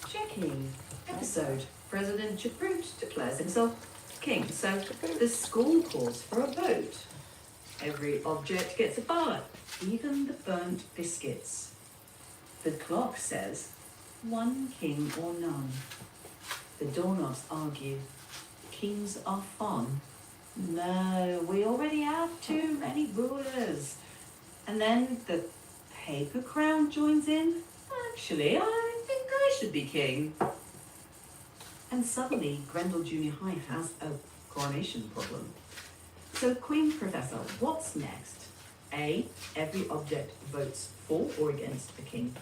Checking. Episode. President Chaproot declares himself king. So the school calls for a vote. Every object gets a ballot, even the burnt biscuits. The clock says, one king or none. The doorknobs argue, kings are fun. No, we already have too many rulers. And then the paper crown joins in. Actually, I think I should be king. And suddenly, Grendel Junior High has a coronation problem. So, Queen Professor, what's next? A, every object votes for or against a king.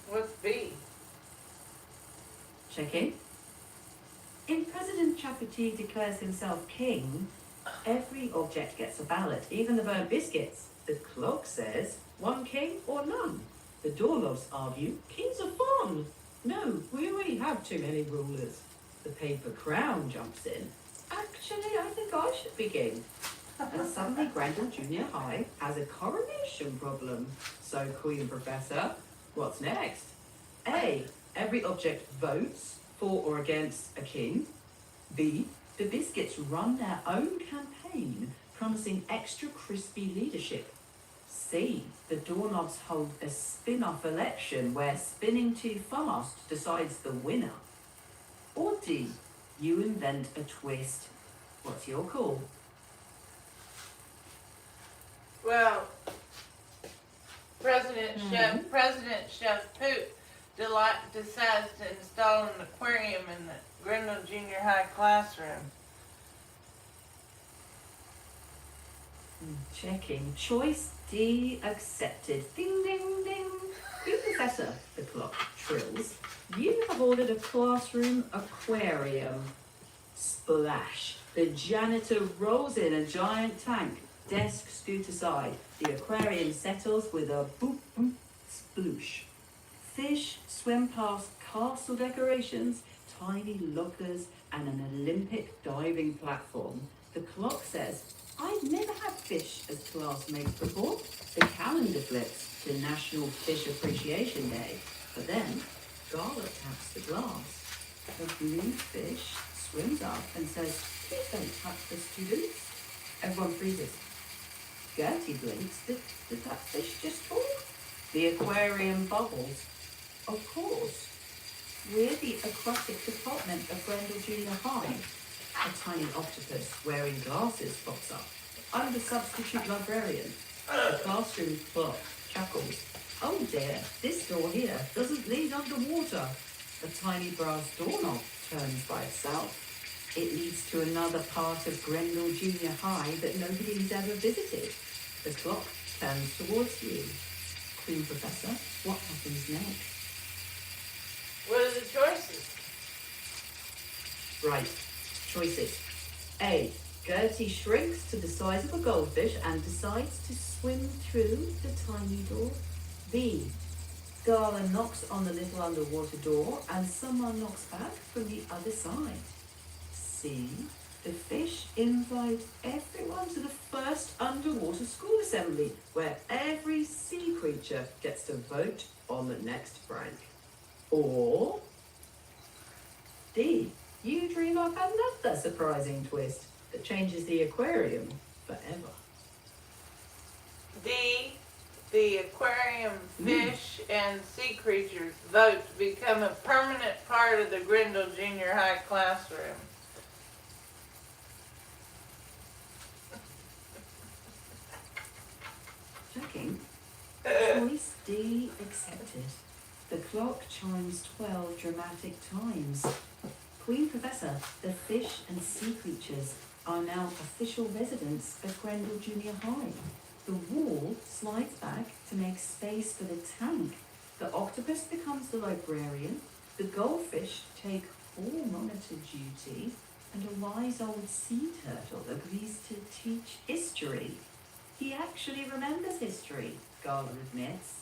What's B? Checking. In President Chapati declares himself king, every object gets a ballot, even the burnt biscuits. The clock says, one king or none. The doorknobs argue, kings are fun. No, we already have too many rulers. The paper crown jumps in. Actually, I think I should be king. And suddenly Grendel Junior High has a coronation problem. So, Queen Professor, what's next? A, every object votes for or against a king. B, the biscuits run their own campaign, promising extra crispy leadership. C, the doorknobs hold a spin-off election where spinning too fast decides the winner. Or D, you invent a twist. What's your call? Well, President Chef Poop decides to install an aquarium in the Grindle Junior High classroom. Checking. Choice D accepted. Ding, ding, ding. You, Professor, the clock trills. You have ordered a classroom aquarium. Splash. The janitor rolls in a giant tank. Desk scoot aside. The aquarium settles with a boop, boop, sploosh. Fish swim past castle decorations, tiny lockers, and an Olympic diving platform. The clock says, I've never had fish as classmates before. The calendar flips to National Fish Appreciation Day. But then, Gala taps the glass. The blue fish swims up and says, please don't touch the students. Everyone freezes. Gertie blinks. Did that fish just talk? The aquarium bubbles. Of course. We're the aquatic department of Grendel Junior High. A tiny octopus wearing glasses pops up. I'm the substitute librarian. The classroom clock chuckles. Oh dear, this door here doesn't lead underwater. A tiny brass doorknob turns by itself. It leads to another part of Grendel Junior High that nobody's ever visited. The clock turns towards you. Queen Professor, what happens next? What are the choices? Right. Choices. A. Gertie shrinks to the size of a goldfish and decides to swim through the tiny door. B. Gala knocks on the little underwater door and someone knocks back from the other side. C. The fish invites everyone to the first underwater school assembly where every sea creature gets to vote on the next prank. Or D. You dream up another surprising twist that changes the aquarium forever. D. The aquarium fish and sea creatures vote to become a permanent part of the Grendel Junior High classroom. Checking. Choice D accepted. The clock chimes 12 dramatic times. Queen Professor, the fish and sea creatures are now official residents of Grendel Junior High. The wall slides back to make space for the tank. The octopus becomes the librarian. The goldfish take hall monitor duty. And a wise old sea turtle agrees to teach history. He actually remembers history, Gala admits.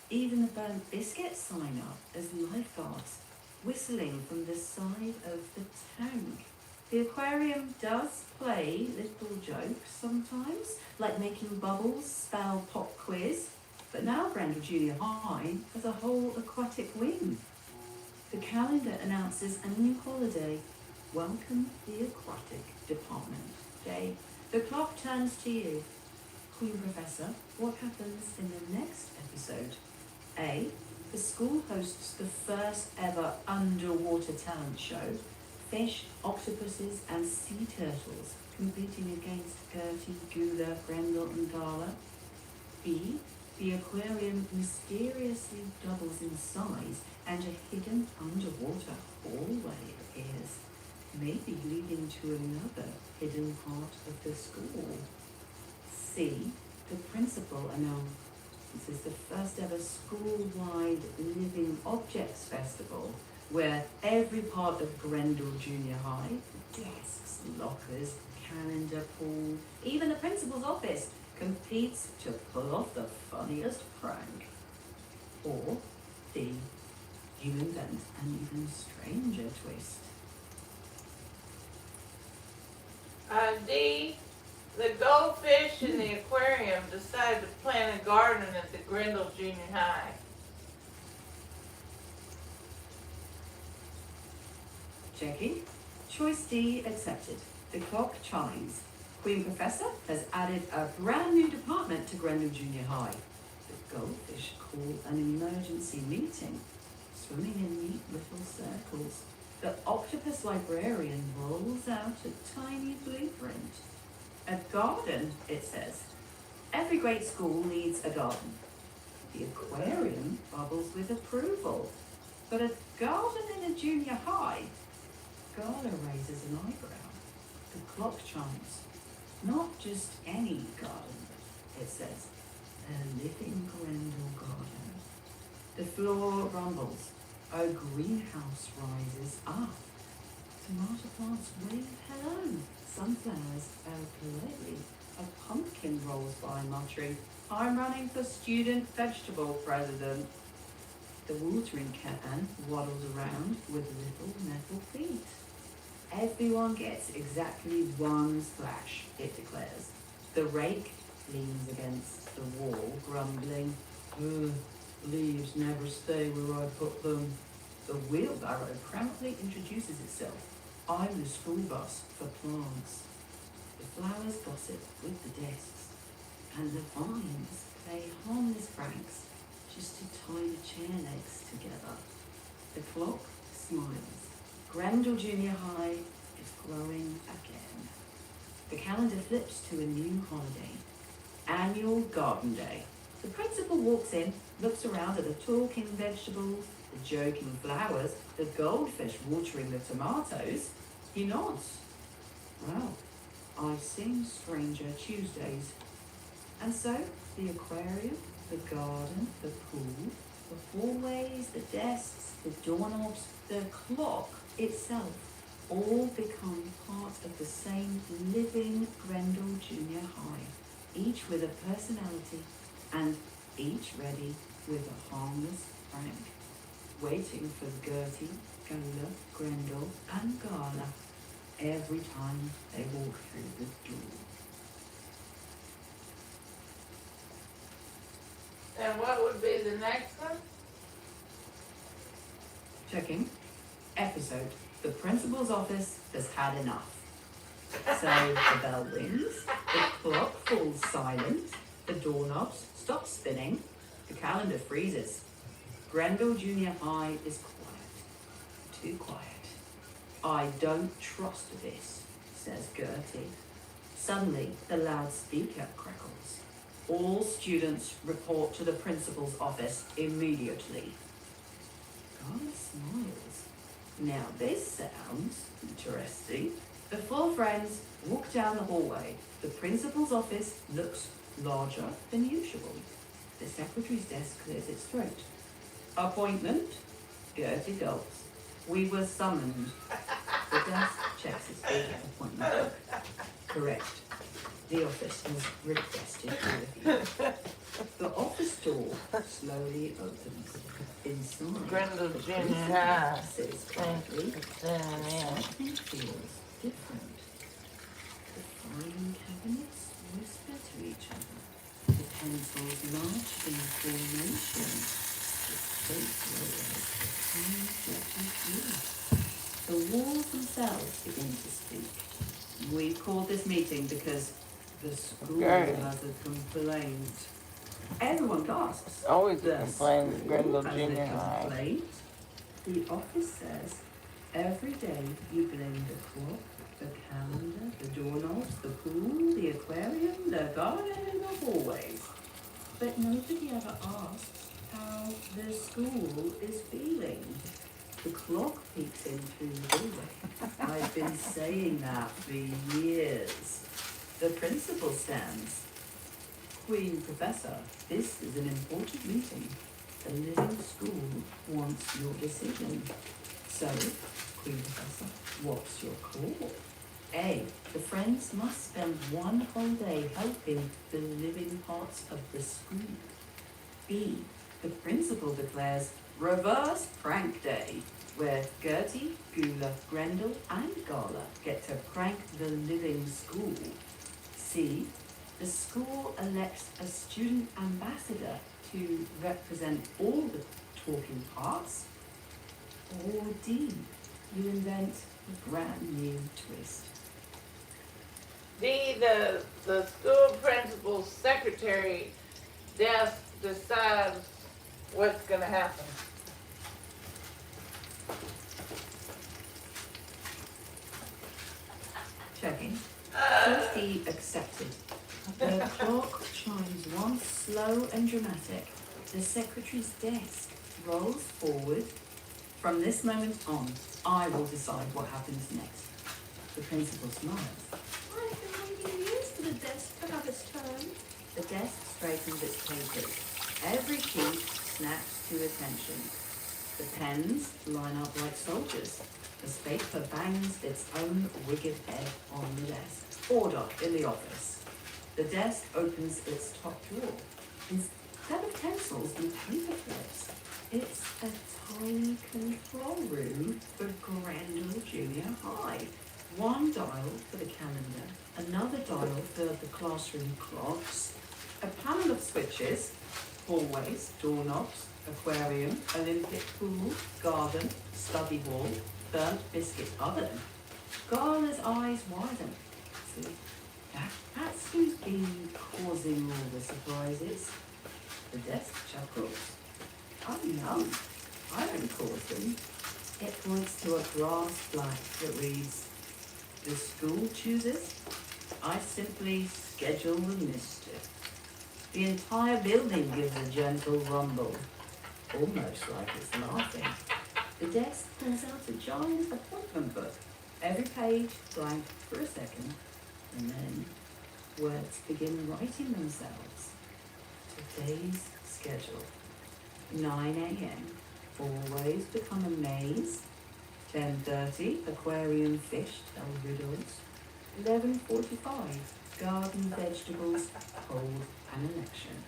Even the burnt biscuits sign up as lifeguards, whistling from the side of the tank. The aquarium does play little jokes sometimes, like making bubbles spell pop quiz, but now Grendel Junior High has a whole aquatic wing. The calendar announces a new holiday. Welcome the aquatic department day. The clock turns to you. Queen Professor, what happens in the next episode? A. The school hosts the first ever underwater talent show. Fish, octopuses and sea turtles competing against Gertie, Gula, Grendel and Gala. B. The aquarium mysteriously doubles in size and a hidden underwater hallway appears, maybe leading to another hidden part of the school. C. The principal announces the first ever school-wide Living Objects Festival, where every part of Grendel Junior High, desks, lockers, calendar, pool, even the principal's office, competes to pull off the funniest prank. Or D. You invent an even stranger twist. D. The goldfish in the aquarium decided to plant a garden at the Grendel Junior High. Checking. Choice D accepted. The clock chimes. Queen Professor has added a brand new department to Grendel Junior High. The goldfish call an emergency meeting, swimming in neat little circles. The octopus librarian rolls out a tiny blueprint. A garden, it says. Every great school needs a garden. The aquarium bubbles with approval. But a garden in a junior high? Gala raises an eyebrow. The clock chimes. Not just any garden, it says. A living Grendel garden. The floor rumbles. A greenhouse rises up. Tomato plants wave hello. Sunflowers bow politely. A pumpkin rolls by muttering, I'm running for student vegetable president. The watering can waddles around with little metal feet. Everyone gets exactly one splash, it declares. The rake leans against the wall, grumbling, ugh, leaves never stay where I put them. The wheelbarrow proudly introduces itself. I'm the school bus for plants. The flowers gossip with the desks, and the vines play harmless pranks just to tie the chair legs together. The clock smiles. Grendel Junior High is growing again. The calendar flips to a new holiday. Annual Garden Day. The principal walks in, looks around at the talking vegetables, the joking flowers, the goldfish watering the tomatoes. He nods. Well, I've seen stranger Tuesdays. And so, the aquarium, the garden, the pool, the hallways, the desks, the doorknobs, the clock itself all become part of the same living Grendel Junior High, each with a personality and each ready with a harmless prank, waiting for Gertie, Gola, Grendel and Gala every time they walk through the door. And what would be the next one? Checking. Episode. The principal's office has had enough. So the bell rings, the clock falls silent, the doorknobs stop spinning, the calendar freezes. Grendel Junior High is quiet. Too quiet. I don't trust this, says Gertie. Suddenly, the loudspeaker crackles. All students report to the principal's office immediately. Carla smiles. Now this sounds interesting. The four friends walk down the hallway. The principal's office looks larger than usual. The secretary's desk clears its throat. Appointment? Gertie gulps. We were summoned. The desk checks its big appointment book. Correct. The office has requested your review. The office door slowly opens. Inside, Grendel the Junior principal High. says quietly, Thanks for something feels different. The filing cabinets whisper to each other. The pencils march in formation. The space The walls themselves begin to speak. We've called this meeting because the school has a complaint. Everyone gasps. Always a complaint at Grendel Has Junior a High. complaint. The office says every day you blame the clock, the calendar, the doorknobs, the pool, the aquarium, the garden, and the hallways. But nobody ever asks how the school is feeling. The clock peeks in through the doorway. I've been saying that for years. The principal stands. Queen Professor, this is an important meeting. The living school wants your decision. So, Queen Professor, what's your call? A, the friends must spend one whole day helping the living parts of the school. B, the principal declares reverse prank day, where Gertie, Gula, Grendel, and Gala get to prank the living school. C, the school elects a student ambassador to represent all the talking parts. Or D, you invent a brand new twist. D, the school principal's secretary desk decides what's going to happen. Checking. Sophie accepted. The clock chimes once slow and dramatic. The secretary's desk rolls forward. From this moment on, I will decide what happens next. The principal smiles. I've been waiting years the desk to have its turn. The desk straightens its papers. Every sheet snaps to attention. The pens line up like soldiers. The paper bangs its own wicked head on the desk. Order in the office. The desk opens its top drawer. Instead of pencils and paper clips, it's a tiny control room for Grendel Junior High. One dial for the calendar, another dial for the classroom clocks, a panel of switches, hallways, doorknobs, aquarium, Olympic pool, garden, study hall, burnt biscuit oven. Garner's eyes widen. See, that's who's been causing all the surprises. The desk chuckles. I know. I don't cause them. It points to a brass plaque that reads, "The school chooses. I simply schedule the mischief." The entire building gives a gentle rumble, almost like it's laughing. The desk pulls out a giant appointment book, every page blank for a second, and then words begin writing themselves. Today's schedule. 9 a.m. Always become a maze. 10:30, aquarium fish tell riddles. 11:45, garden vegetables, hold an election.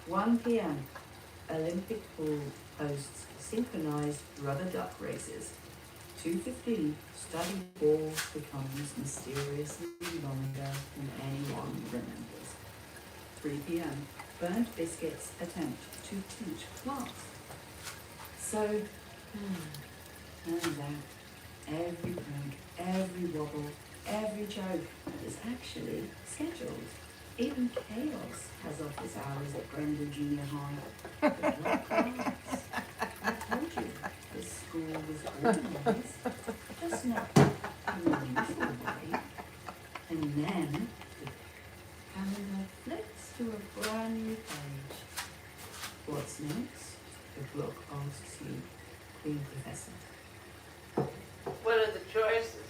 1 p.m., Olympic pool hosts synchronized rubber duck races. 2:15, study hall becomes mysteriously longer than anyone remembers. 3 p.m., burnt biscuits attempt to teach class. So, turns out, every prank, every wobble, every joke is actually scheduled. Even chaos has office hours at Grendel Junior High. But not class. I told you, this school was organized, just not in the usual way. And then, the calendar flips to a brand new page. What's next? The book asks you, Queen Professor. What are the choices?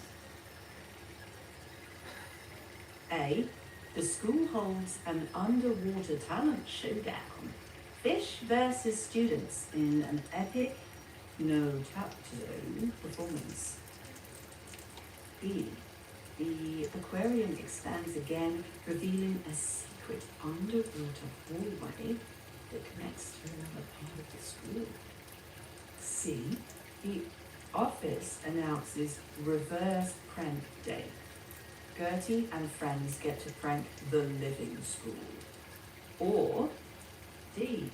A. The school holds an underwater talent showdown. Fish versus students in an epic, no chapter zone performance. B. The aquarium expands again, revealing a secret underwater hallway that connects to another part of the school. C. The office announces reverse prank day. Gertie and friends get to prank the living school. Or D.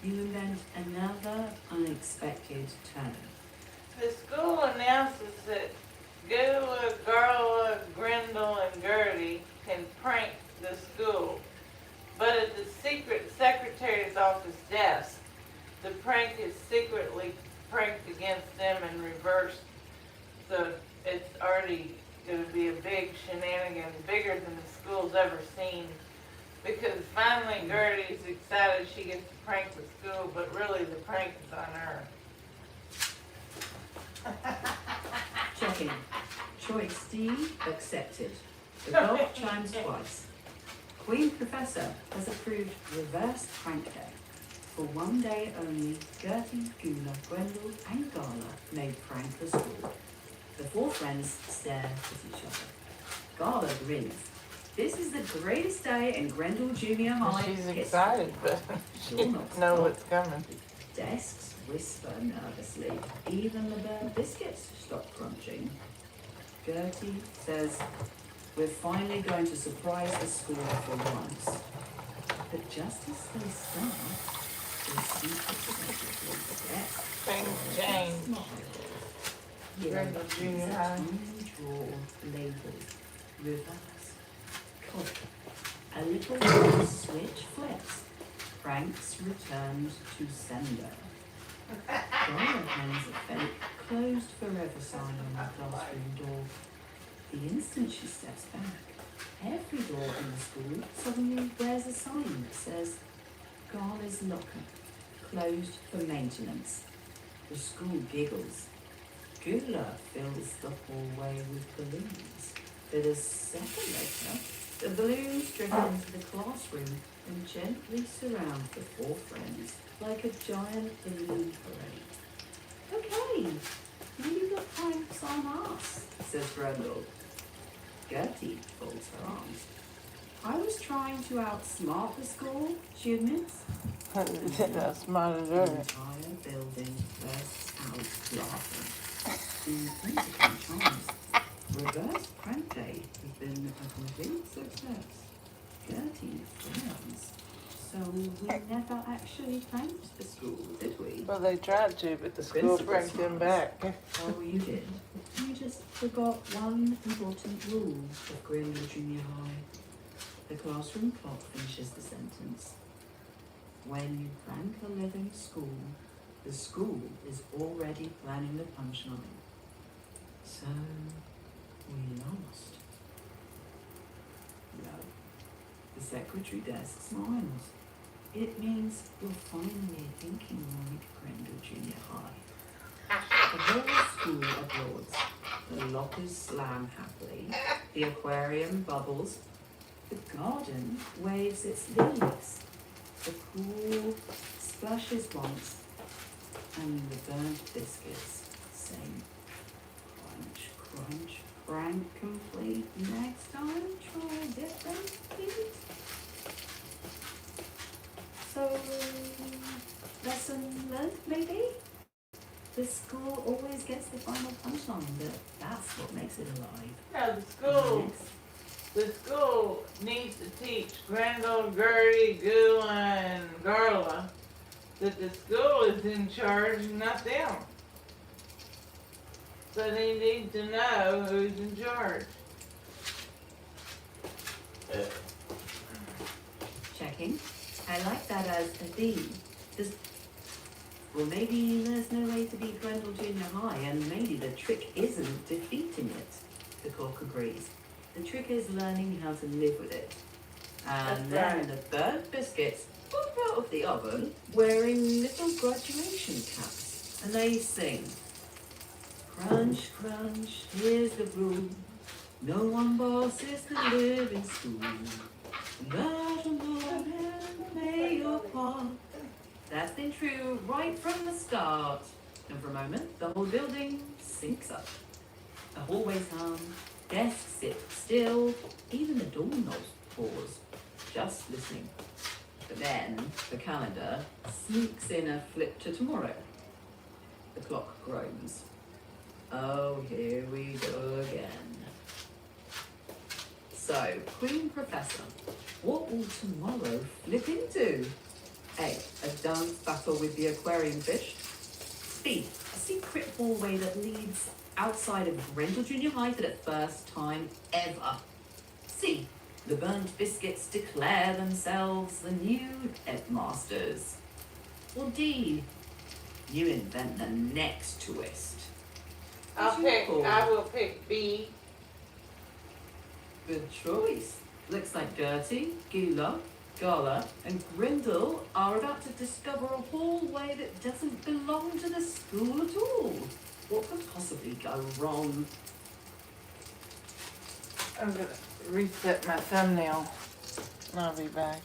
You invent another unexpected turn. The school announces that Gula, Garla, Grendel, and Gertie can prank the school. But at the secret secretary's office desk, the prank is secretly pranked against them and reversed. So it's already going to be a big shenanigan, bigger than the school's ever seen. Because finally Gertie's excited she gets to prank the school, but really the prank is on her. Checking. Choice D accepted. The clock chimes twice. Queen Professor has approved reverse prank day. For one day only, Gertie, Gula, Grendel, and Gala may prank the school. The four friends stare at each other. Gala grins. This is the greatest day in Grendel Junior High She's history. excited, but she doesn't know what's coming. Desks whisper nervously. Even the burnt biscuits stop crunching. Gertie says, "We're finally going to surprise the school for once." But just as they start, the secret secretary Things change. Grendel Junior High. Tiny drawer labeled reverse. Click. A little switch flips. Pranks returned to sender. Donna hands a fake closed forever sign on the classroom door. The instant she steps back, every door in the school suddenly wears a sign that says, "Garner's locker, closed for maintenance." The school giggles. Gula fills the hallway with balloons. But a second later, The balloons drift into the classroom and gently surround the four friends like a giant balloon parade. Okay, you got pranks on us, says Grendel. Gertie folds her arms. I was trying to outsmart the school, she admits. That's smarter The than her. entire building bursts out laughing. The principal chimes. Reverse prank day has been a complete success. Gertie frowns. So we never actually pranked the school, did we? Well, they tried to, but the school Principal pranked them smiles. back. Oh, you did. You just forgot one important rule of Grendel Junior High. The classroom clock finishes the sentence. When you prank a living school, the school is already planning the punchline. So, we lost. No. The secretary desk smiles. It means you're finally thinking like Grendel Junior High. The whole school applauds. The lockers slam happily. The aquarium bubbles. The garden waves its leaves. The pool splashes once. And the burnt biscuits sing. Crunch, crunch, prank complete. Next time, try different things. So, lesson learned, maybe? The school always gets the final punchline, but that's what makes it alive. Yeah, the school needs to teach Grendel, Gertie, Gula, and Garla that the school is in charge, not them. So they need to know who's in charge. Checking. I like that as a theme. Well, maybe there's no way to beat Grendel Junior High, and maybe the trick isn't defeating it. The clock agrees. The trick is learning how to live with it. And then the burnt biscuits pop out of the oven wearing little graduation caps. And they sing. Crunch, crunch, here's the rule. No one bosses the living school. Let alone and play your part. That's been true right from the start. And for a moment, the whole building syncs up. The hallways hum, desks sit still, even the doorknobs pause, just listening. But then the calendar sneaks in a flip to tomorrow. The clock groans. Oh, here we go again. So, Queen Professor, what will tomorrow flip into? A. A dance battle with the aquarium fish. B. A secret hallway that leads outside of Grendel Junior High for the first time ever. C. The burnt biscuits declare themselves the new headmasters. Or D. You invent the next twist. I will pick B. Good choice. Looks like Gertie, Gula, Gala, and Grendel are about to discover a hallway that doesn't belong to the school at all. What could possibly go wrong? I'm gonna reset my thumbnail and I'll be back.